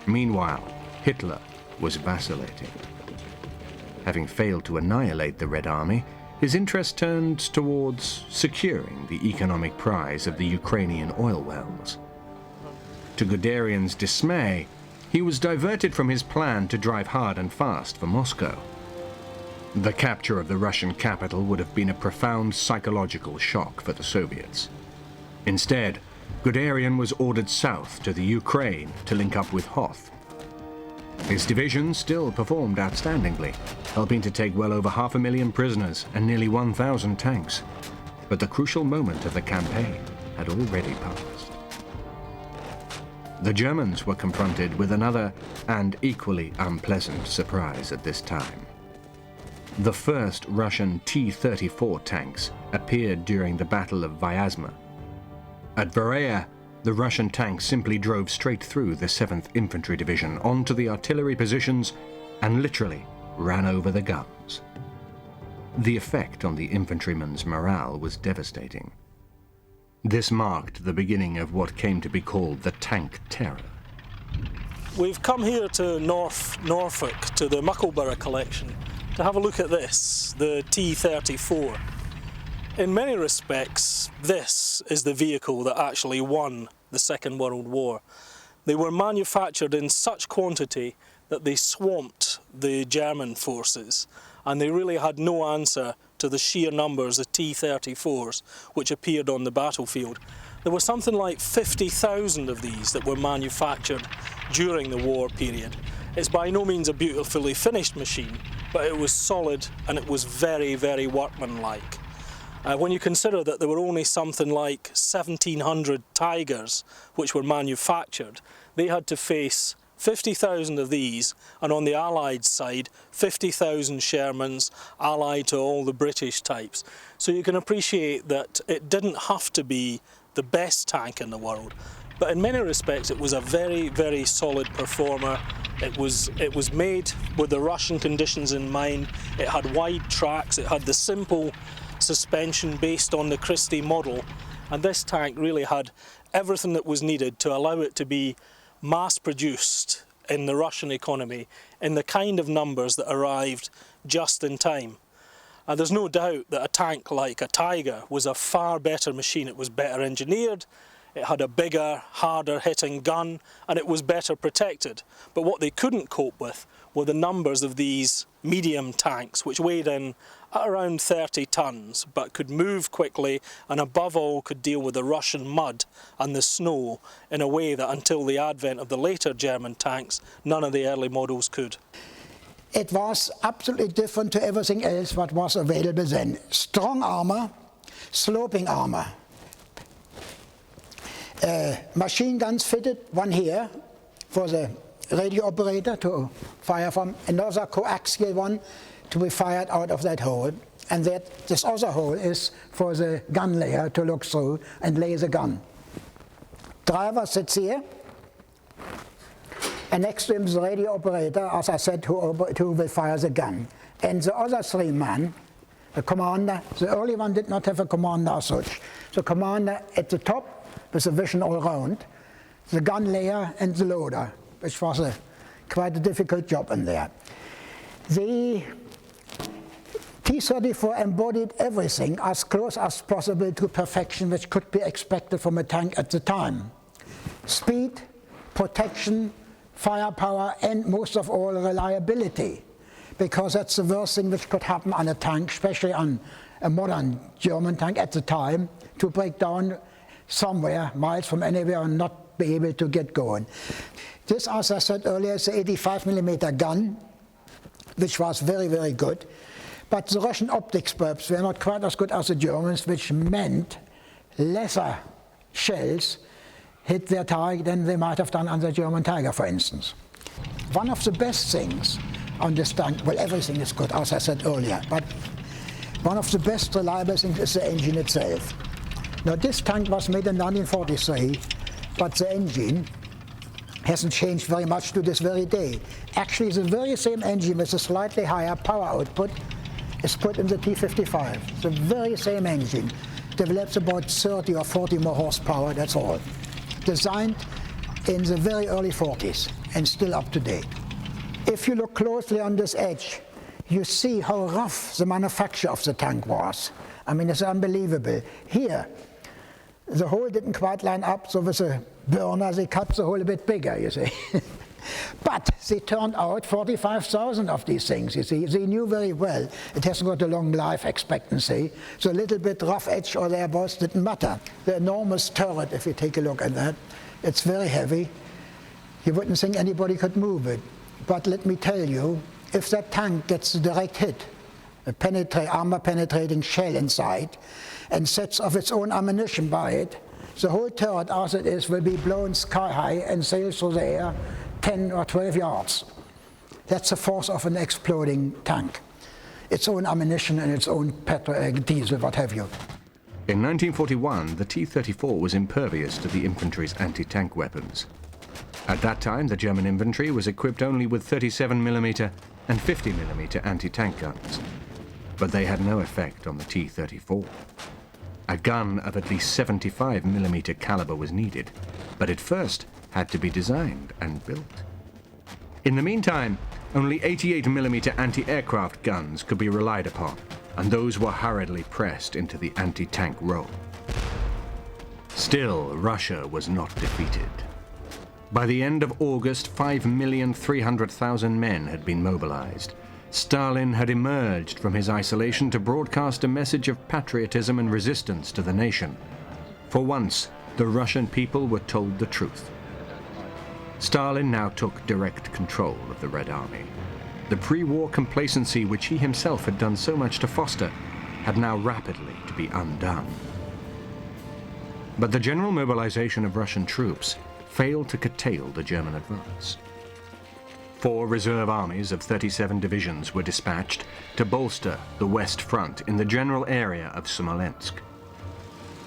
Meanwhile, Hitler was vacillating. Having failed to annihilate the Red Army, his interest turned towards securing the economic prize of the Ukrainian oil wells. To Guderian's dismay, he was diverted from his plan to drive hard and fast for Moscow. The capture of the Russian capital would have been a profound psychological shock for the Soviets. Instead, Guderian was ordered south to the Ukraine to link up with Hoth. His division still performed outstandingly, helping to take well over 500,000 prisoners and nearly 1,000 tanks. But the crucial moment of the campaign had already passed. The Germans were confronted with another and equally unpleasant surprise at this time. The first Russian T-34 tanks appeared during the Battle of Vyazma. At Varaya, the Russian tanks simply drove straight through the 7th Infantry Division onto the artillery positions and literally ran over the guns. The effect on the infantrymen's morale was devastating. This marked the beginning of what came to be called the Tank Terror. We've come here to Norfolk, to the Muckleborough collection, to have a look at this, the T-34. In many respects, this is the vehicle that actually won the Second World War. They were manufactured in such quantity that they swamped the German forces, and they really had no answer to the sheer numbers of T-34s which appeared on the battlefield. There were something like 50,000 of these that were manufactured during the war period. It's by no means a beautifully finished machine, but it was solid and it was very, very workmanlike. When you consider that there were only something like 1,700 Tigers which were manufactured, they had to face 50,000 of these, and on the Allied side, 50,000 Shermans allied to all the British types. So you can appreciate that it didn't have to be the best tank in the world, but in many respects it was a very, very solid performer. It was made with the Russian conditions in mind. It had wide tracks, it had the simple suspension based on the Christie model, and this tank really had everything that was needed to allow it to be mass-produced in the Russian economy in the kind of numbers that arrived just in time. And there's no doubt that a tank like a Tiger was a far better machine. It was better engineered, it had a bigger, harder hitting gun, and it was better protected. But what they couldn't cope with were the numbers of these medium tanks, which weighed in at around 30 tons, but could move quickly and above all could deal with the Russian mud and the snow in a way that until the advent of the later German tanks, none of the early models could. It was absolutely different to everything else what was available then. Strong armor, sloping armor. Machine guns fitted, one here for the radio operator to fire from, another coaxial one to be fired out of that hole, and that this other hole is for the gun layer to look through and lay the gun. Driver sits here, and next to him is the radio operator, as I said, who will fire the gun. And the other three men, the commander, the early one did not have a commander as such. The commander at the top with the vision all round, the gun layer and the loader, which was quite a difficult job in there. The T-34 embodied everything as close as possible to perfection which could be expected from a tank at the time. Speed, protection, firepower, and most of all reliability, because that's the worst thing which could happen on a tank, especially on a modern German tank at the time, to break down somewhere, miles from anywhere, and not be able to get going. This, as I said earlier, is the 85mm gun, which was very, very good. But the Russian optics bulbs were not quite as good as the Germans, which meant lesser shells hit their target than they might have done on the German Tiger, for instance. One of the best things on this tank. Well, everything is good, as I said earlier, but one of the best reliable things is the engine itself. Now, this tank was made in 1943, but the engine hasn't changed very much to this very day. Actually, the very same engine with a slightly higher power output is put in the T-55. The very same engine develops about 30 or 40 more horsepower, that's all. Designed in the very early 40s and still up to date. If you look closely on this edge, you see how rough the manufacture of the tank was. I mean, it's unbelievable. Here, the hole didn't quite line up, so with a burner they cut the hole a bit bigger, you see. But they turned out 45,000 of these things, you see. They knew very well it hasn't got a long life expectancy, so a little bit rough edge or thereabouts didn't matter. The enormous turret, if you take a look at that, it's very heavy. You wouldn't think anybody could move it. But let me tell you, if that tank gets a direct hit, a armor-penetrating shell inside, and sets off its own ammunition by it, the whole turret, as it is, will be blown sky high and sail through the air 10 or 12 yards. That's the force of an exploding tank. Its own ammunition and its own petrol, diesel, what have you. In 1941, the T-34 was impervious to the infantry's anti-tank weapons. At that time, the German infantry was equipped only with 37mm and 50mm anti-tank guns, but they had no effect on the T-34. A gun of at least 75mm caliber was needed, but it first had to be designed and built. In the meantime, only 88mm anti-aircraft guns could be relied upon, and those were hurriedly pressed into the anti-tank role. Still, Russia was not defeated. By the end of August, 5,300,000 men had been mobilized. Stalin had emerged from his isolation to broadcast a message of patriotism and resistance to the nation. For once, the Russian people were told the truth. Stalin now took direct control of the Red Army. The pre-war complacency which he himself had done so much to foster had now rapidly to be undone. But the general mobilization of Russian troops failed to curtail the German advance. 4 reserve armies of 37 divisions were dispatched to bolster the West Front in the general area of Smolensk.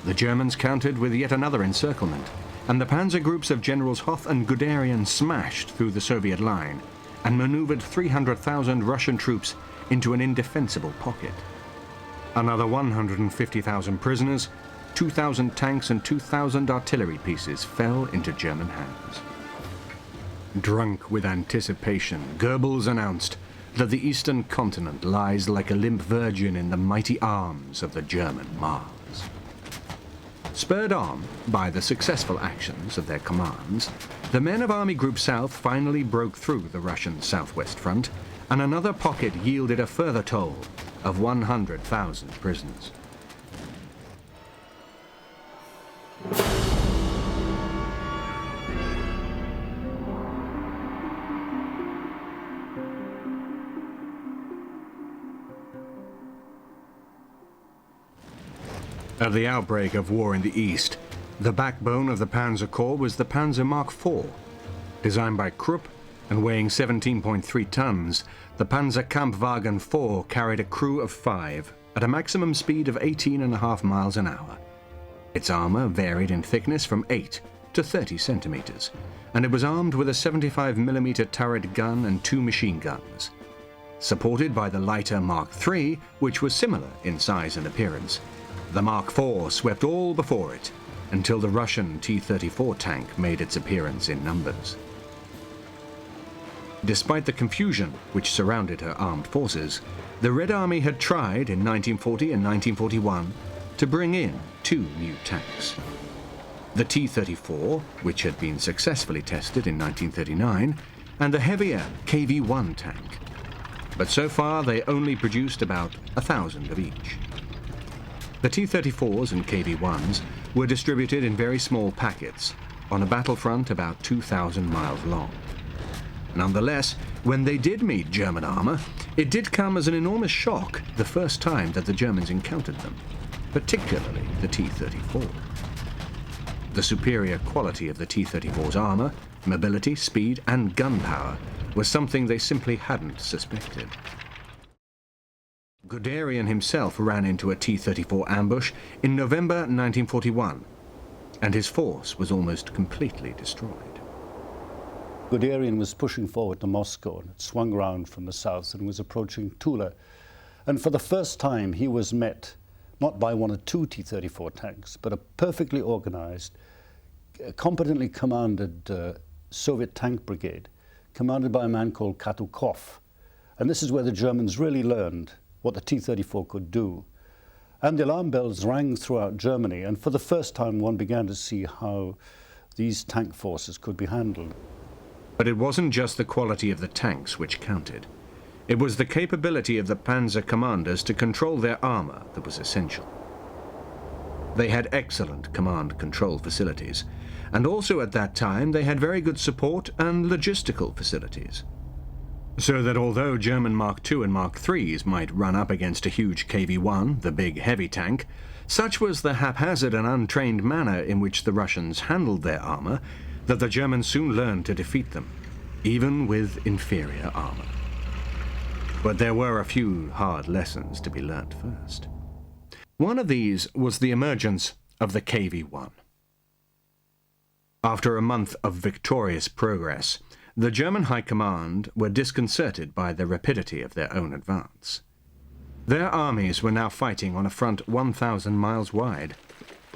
The Germans countered with yet another encirclement, and the panzer groups of Generals Hoth and Guderian smashed through the Soviet line and maneuvered 300,000 Russian troops into an indefensible pocket. Another 150,000 prisoners, 2,000 tanks and 2,000 artillery pieces fell into German hands. Drunk with anticipation, Goebbels announced that the eastern continent lies like a limp virgin in the mighty arms of the German Mars. Spurred on by the successful actions of their commands, the men of Army Group South finally broke through the Russian Southwest Front, and another pocket yielded a further toll of 100,000 prisoners. At the outbreak of war in the East, the backbone of the Panzer Corps was the Panzer Mark IV. Designed by Krupp and weighing 17.3 tons, the Panzer Kampfwagen IV carried a crew of 5 at a maximum speed of 18.5 miles an hour. Its armor varied in thickness from 8 to 30 centimeters, and it was armed with a 75mm turret gun and 2 machine guns. Supported by the lighter Mark III, which was similar in size and appearance, the Mark IV swept all before it until the Russian T-34 tank made its appearance in numbers. Despite the confusion which surrounded her armed forces, the Red Army had tried in 1940 and 1941 to bring in 2 new tanks. The T-34, which had been successfully tested in 1939, and the heavier KV-1 tank. But so far they only produced about 1,000 of each. The T-34s and KV-1s were distributed in very small packets on a battlefront about 2,000 miles long. Nonetheless, when they did meet German armor, it did come as an enormous shock the first time that the Germans encountered them, particularly the T-34. The superior quality of the T-34's armor mobility, speed, and gunpowder was something they simply hadn't suspected. Guderian himself ran into a T-34 ambush in November 1941, and his force was almost completely destroyed. Guderian was pushing forward to Moscow and had swung round from the south and was approaching Tula. And for the first time he was met not by one or two T-34 tanks, but a perfectly organized, competently commanded Soviet tank brigade, commanded by a man called Katukov. And this is where the Germans really learned what the T-34 could do. And the alarm bells rang throughout Germany, and for the first time one began to see how these tank forces could be handled. But it wasn't just the quality of the tanks which counted. It was the capability of the Panzer commanders to control their armor that was essential. They had excellent command control facilities, and also at that time they had very good support and logistical facilities. So that although German Mark II and Mark IIIs might run up against a huge KV-1, the big heavy tank, such was the haphazard and untrained manner in which the Russians handled their armor that the Germans soon learned to defeat them, even with inferior armor. But there were a few hard lessons to be learnt first. One of these was the emergence of the KV-1. After a month of victorious progress, the German High Command were disconcerted by the rapidity of their own advance. Their armies were now fighting on a front 1,000 miles wide.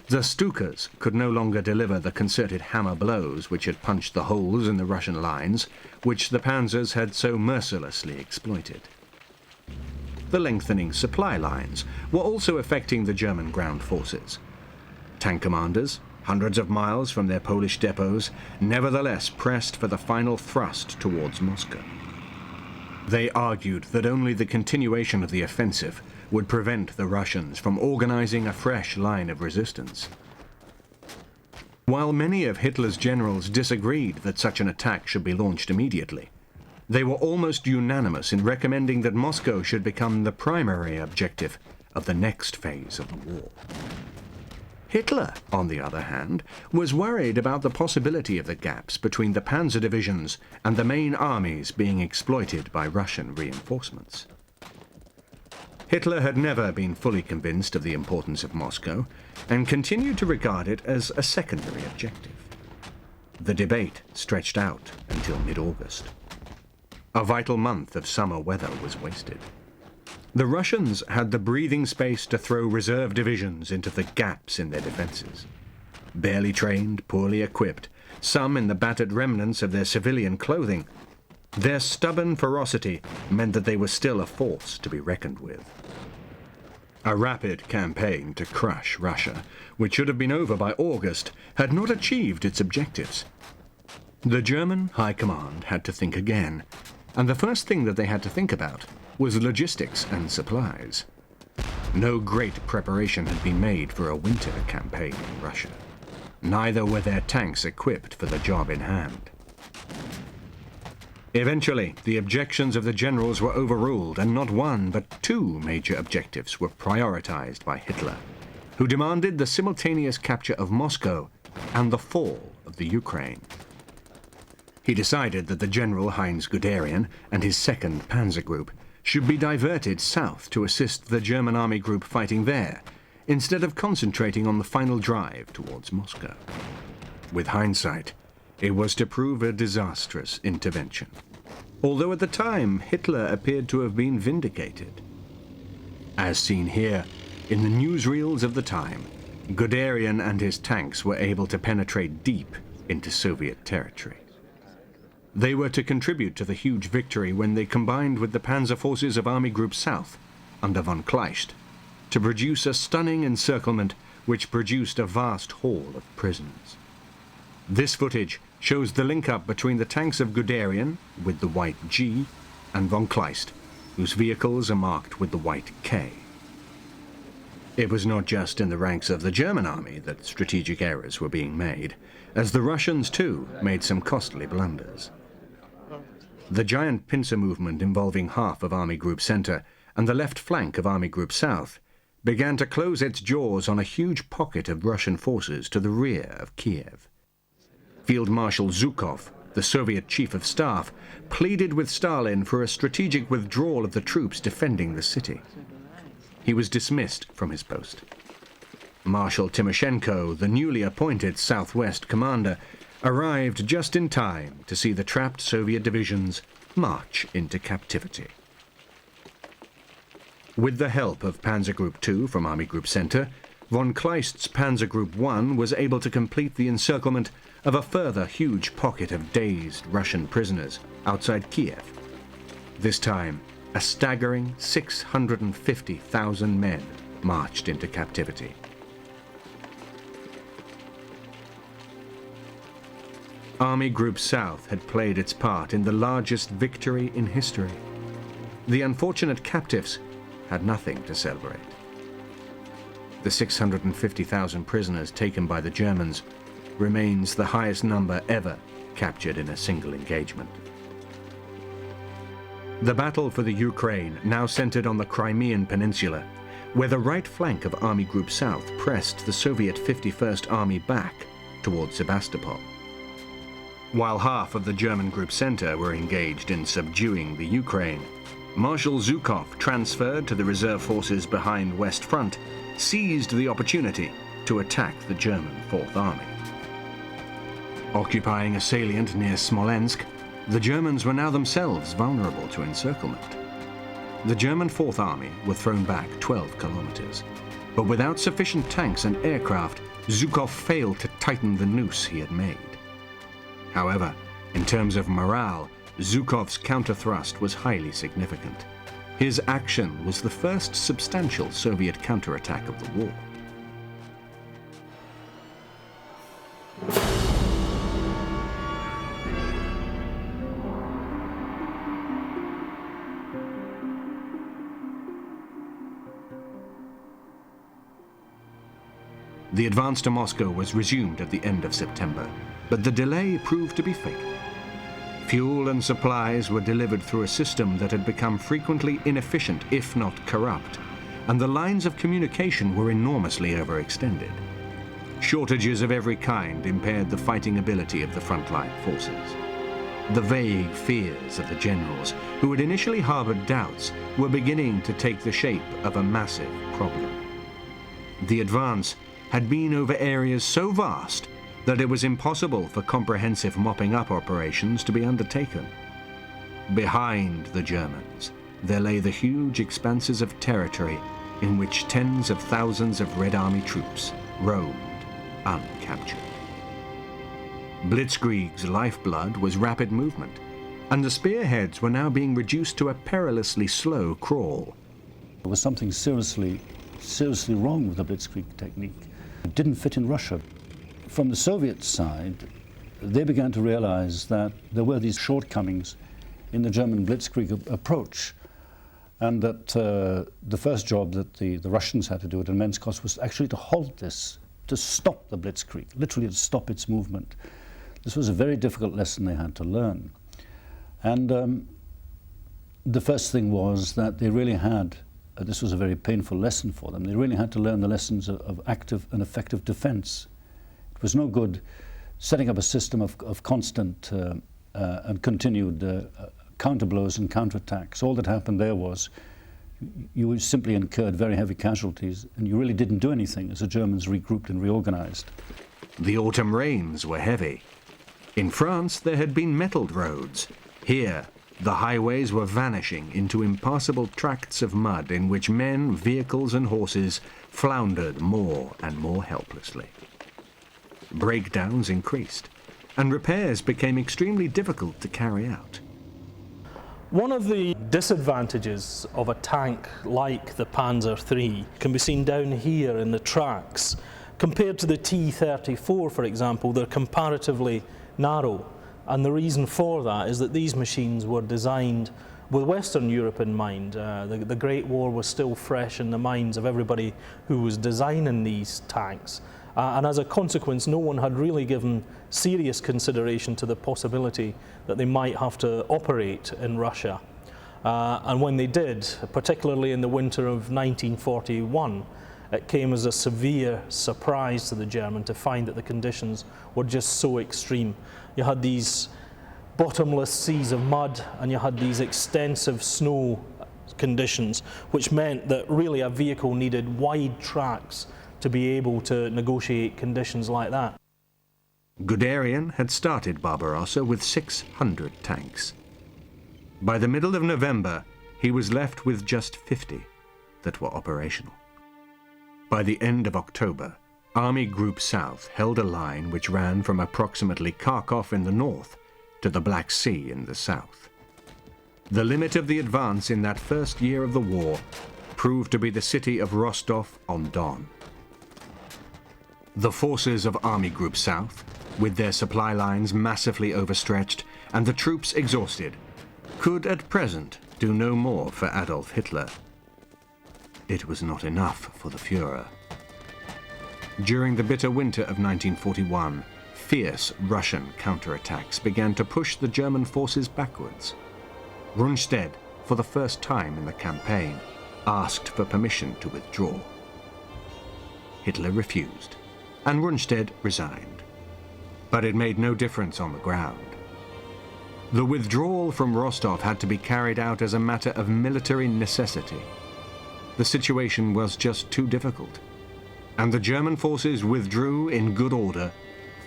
The Stukas could no longer deliver the concerted hammer blows which had punched the holes in the Russian lines, which the Panzers had so mercilessly exploited. The lengthening supply lines were also affecting the German ground forces. Tank commanders, hundreds of miles from their Polish depots, nevertheless pressed for the final thrust towards Moscow. They argued that only the continuation of the offensive would prevent the Russians from organizing a fresh line of resistance. While many of Hitler's generals disagreed that such an attack should be launched immediately, they were almost unanimous in recommending that Moscow should become the primary objective of the next phase of the war. Hitler, on the other hand, was worried about the possibility of the gaps between the panzer divisions and the main armies being exploited by Russian reinforcements. Hitler had never been fully convinced of the importance of Moscow and continued to regard it as a secondary objective. The debate stretched out until mid-August. A vital month of summer weather was wasted. The Russians had the breathing space to throw reserve divisions into the gaps in their defenses. Barely trained, poorly equipped, some in the battered remnants of their civilian clothing, their stubborn ferocity meant that they were still a force to be reckoned with. A rapid campaign to crush Russia, which should have been over by August, had not achieved its objectives. The German High Command had to think again, and the first thing that they had to think about was logistics and supplies. No great preparation had been made for a winter campaign in Russia. Neither were their tanks equipped for the job in hand. Eventually, the objections of the generals were overruled, and not one but two major objectives were prioritized by Hitler, who demanded the simultaneous capture of Moscow and the fall of the Ukraine. He decided that the General Heinz Guderian and his 2nd Panzer Group should be diverted south to assist the German army group fighting there, instead of concentrating on the final drive towards Moscow. With hindsight, it was to prove a disastrous intervention, although at the time Hitler appeared to have been vindicated. As seen here, in the newsreels of the time, Guderian and his tanks were able to penetrate deep into Soviet territory. They were to contribute to the huge victory when they combined with the panzer forces of Army Group South, under von Kleist, to produce a stunning encirclement which produced a vast haul of prisoners. This footage shows the link-up between the tanks of Guderian, with the white G, and von Kleist, whose vehicles are marked with the white K. It was not just in the ranks of the German army that strategic errors were being made, as the Russians too made some costly blunders. The giant pincer movement involving half of Army Group Center and the left flank of Army Group South began to close its jaws on a huge pocket of Russian forces to the rear of Kiev. Field Marshal Zhukov the Soviet Chief of Staff, pleaded with Stalin for a strategic withdrawal of the troops defending the city. He was dismissed from his post. Marshal Timoshenko, the newly appointed Southwest commander, arrived just in time to see the trapped Soviet divisions march into captivity. With the help of Panzer Group 2 from Army Group Center, von Kleist's Panzer Group 1 was able to complete the encirclement of a further huge pocket of dazed Russian prisoners outside Kiev. This time, a staggering 650,000 men marched into captivity. Army Group South had played its part in the largest victory in history. The unfortunate captives had nothing to celebrate. The 650,000 prisoners taken by the Germans remains the highest number ever captured in a single engagement. The battle for the Ukraine now centered on the Crimean Peninsula, where the right flank of Army Group South pressed the Soviet 51st Army back towards Sebastopol. While half of the German Group Center were engaged in subduing the Ukraine, Marshal Zhukov, transferred to the reserve forces behind West Front, seized the opportunity to attack the German Fourth Army. Occupying a salient near Smolensk, the Germans were now themselves vulnerable to encirclement. The German Fourth Army were thrown back 12 kilometers, but without sufficient tanks and aircraft, Zhukov failed to tighten the noose he had made. However, in terms of morale, Zhukov's counterthrust was highly significant. His action was the first substantial Soviet counterattack of the war. The advance to Moscow was resumed at the end of September, but the delay proved to be fatal. Fuel and supplies were delivered through a system that had become frequently inefficient, if not corrupt, and the lines of communication were enormously overextended. Shortages of every kind impaired the fighting ability of the frontline forces. The vague fears of the generals, who had initially harbored doubts, were beginning to take the shape of a massive problem. The advance had been over areas so vast that it was impossible for comprehensive mopping-up operations to be undertaken. Behind the Germans, there lay the huge expanses of territory in which tens of thousands of Red Army troops roamed uncaptured. Blitzkrieg's lifeblood was rapid movement, and the spearheads were now being reduced to a perilously slow crawl. There was something seriously wrong with the Blitzkrieg technique. It didn't fit in Russia. From the Soviet side, they began to realize that there were these shortcomings in the German Blitzkrieg approach, and that the first job that the Russians had to do at immense cost was actually to halt this, to stop the Blitzkrieg, literally to stop its movement. This was a very difficult lesson they had to learn. And the first thing was that they really had, this was a very painful lesson for them, they really had to learn the lessons of active and effective defense. It was no good setting up a system of constant and continued counterblows and counterattacks. All that happened there was you simply incurred very heavy casualties, and you really didn't do anything as the Germans regrouped and reorganized. The autumn rains were heavy. In France, there had been metalled roads. Here, the highways were vanishing into impassable tracts of mud in which men, vehicles, and horses floundered more and more helplessly. Breakdowns increased, and repairs became extremely difficult to carry out. One of the disadvantages of a tank like the Panzer III can be seen down here in the tracks. Compared to the T-34, for example, they're comparatively narrow, and the reason for that is that these machines were designed with Western Europe in mind. The Great War was still fresh in the minds of everybody who was designing these tanks. And as a consequence, no one had really given serious consideration to the possibility that they might have to operate in Russia. And when they did, particularly in the winter of 1941, it came as a severe surprise to the German to find that the conditions were just so extreme. You had these bottomless seas of mud, and you had these extensive snow conditions, which meant that really a vehicle needed wide tracks to be able to negotiate conditions like that. Guderian had started Barbarossa with 600 tanks. By the middle of November, he was left with just 50 that were operational. By the end of October, Army Group South held a line which ran from approximately Kharkov in the north to the Black Sea in the south. The limit of the advance in that first year of the war proved to be the city of Rostov-on-Don. The forces of Army Group South, with their supply lines massively overstretched and the troops exhausted, could at present do no more for Adolf Hitler. It was not enough for the Führer. During the bitter winter of 1941, fierce Russian counterattacks began to push the German forces backwards. Rundstedt, for the first time in the campaign, asked for permission to withdraw. Hitler refused, and Rundstedt resigned. But it made no difference on the ground. The withdrawal from Rostov had to be carried out as a matter of military necessity. The situation was just too difficult, and the German forces withdrew in good order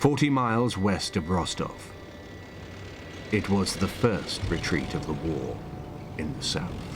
40 miles west of Rostov. It was the first retreat of the war in the south.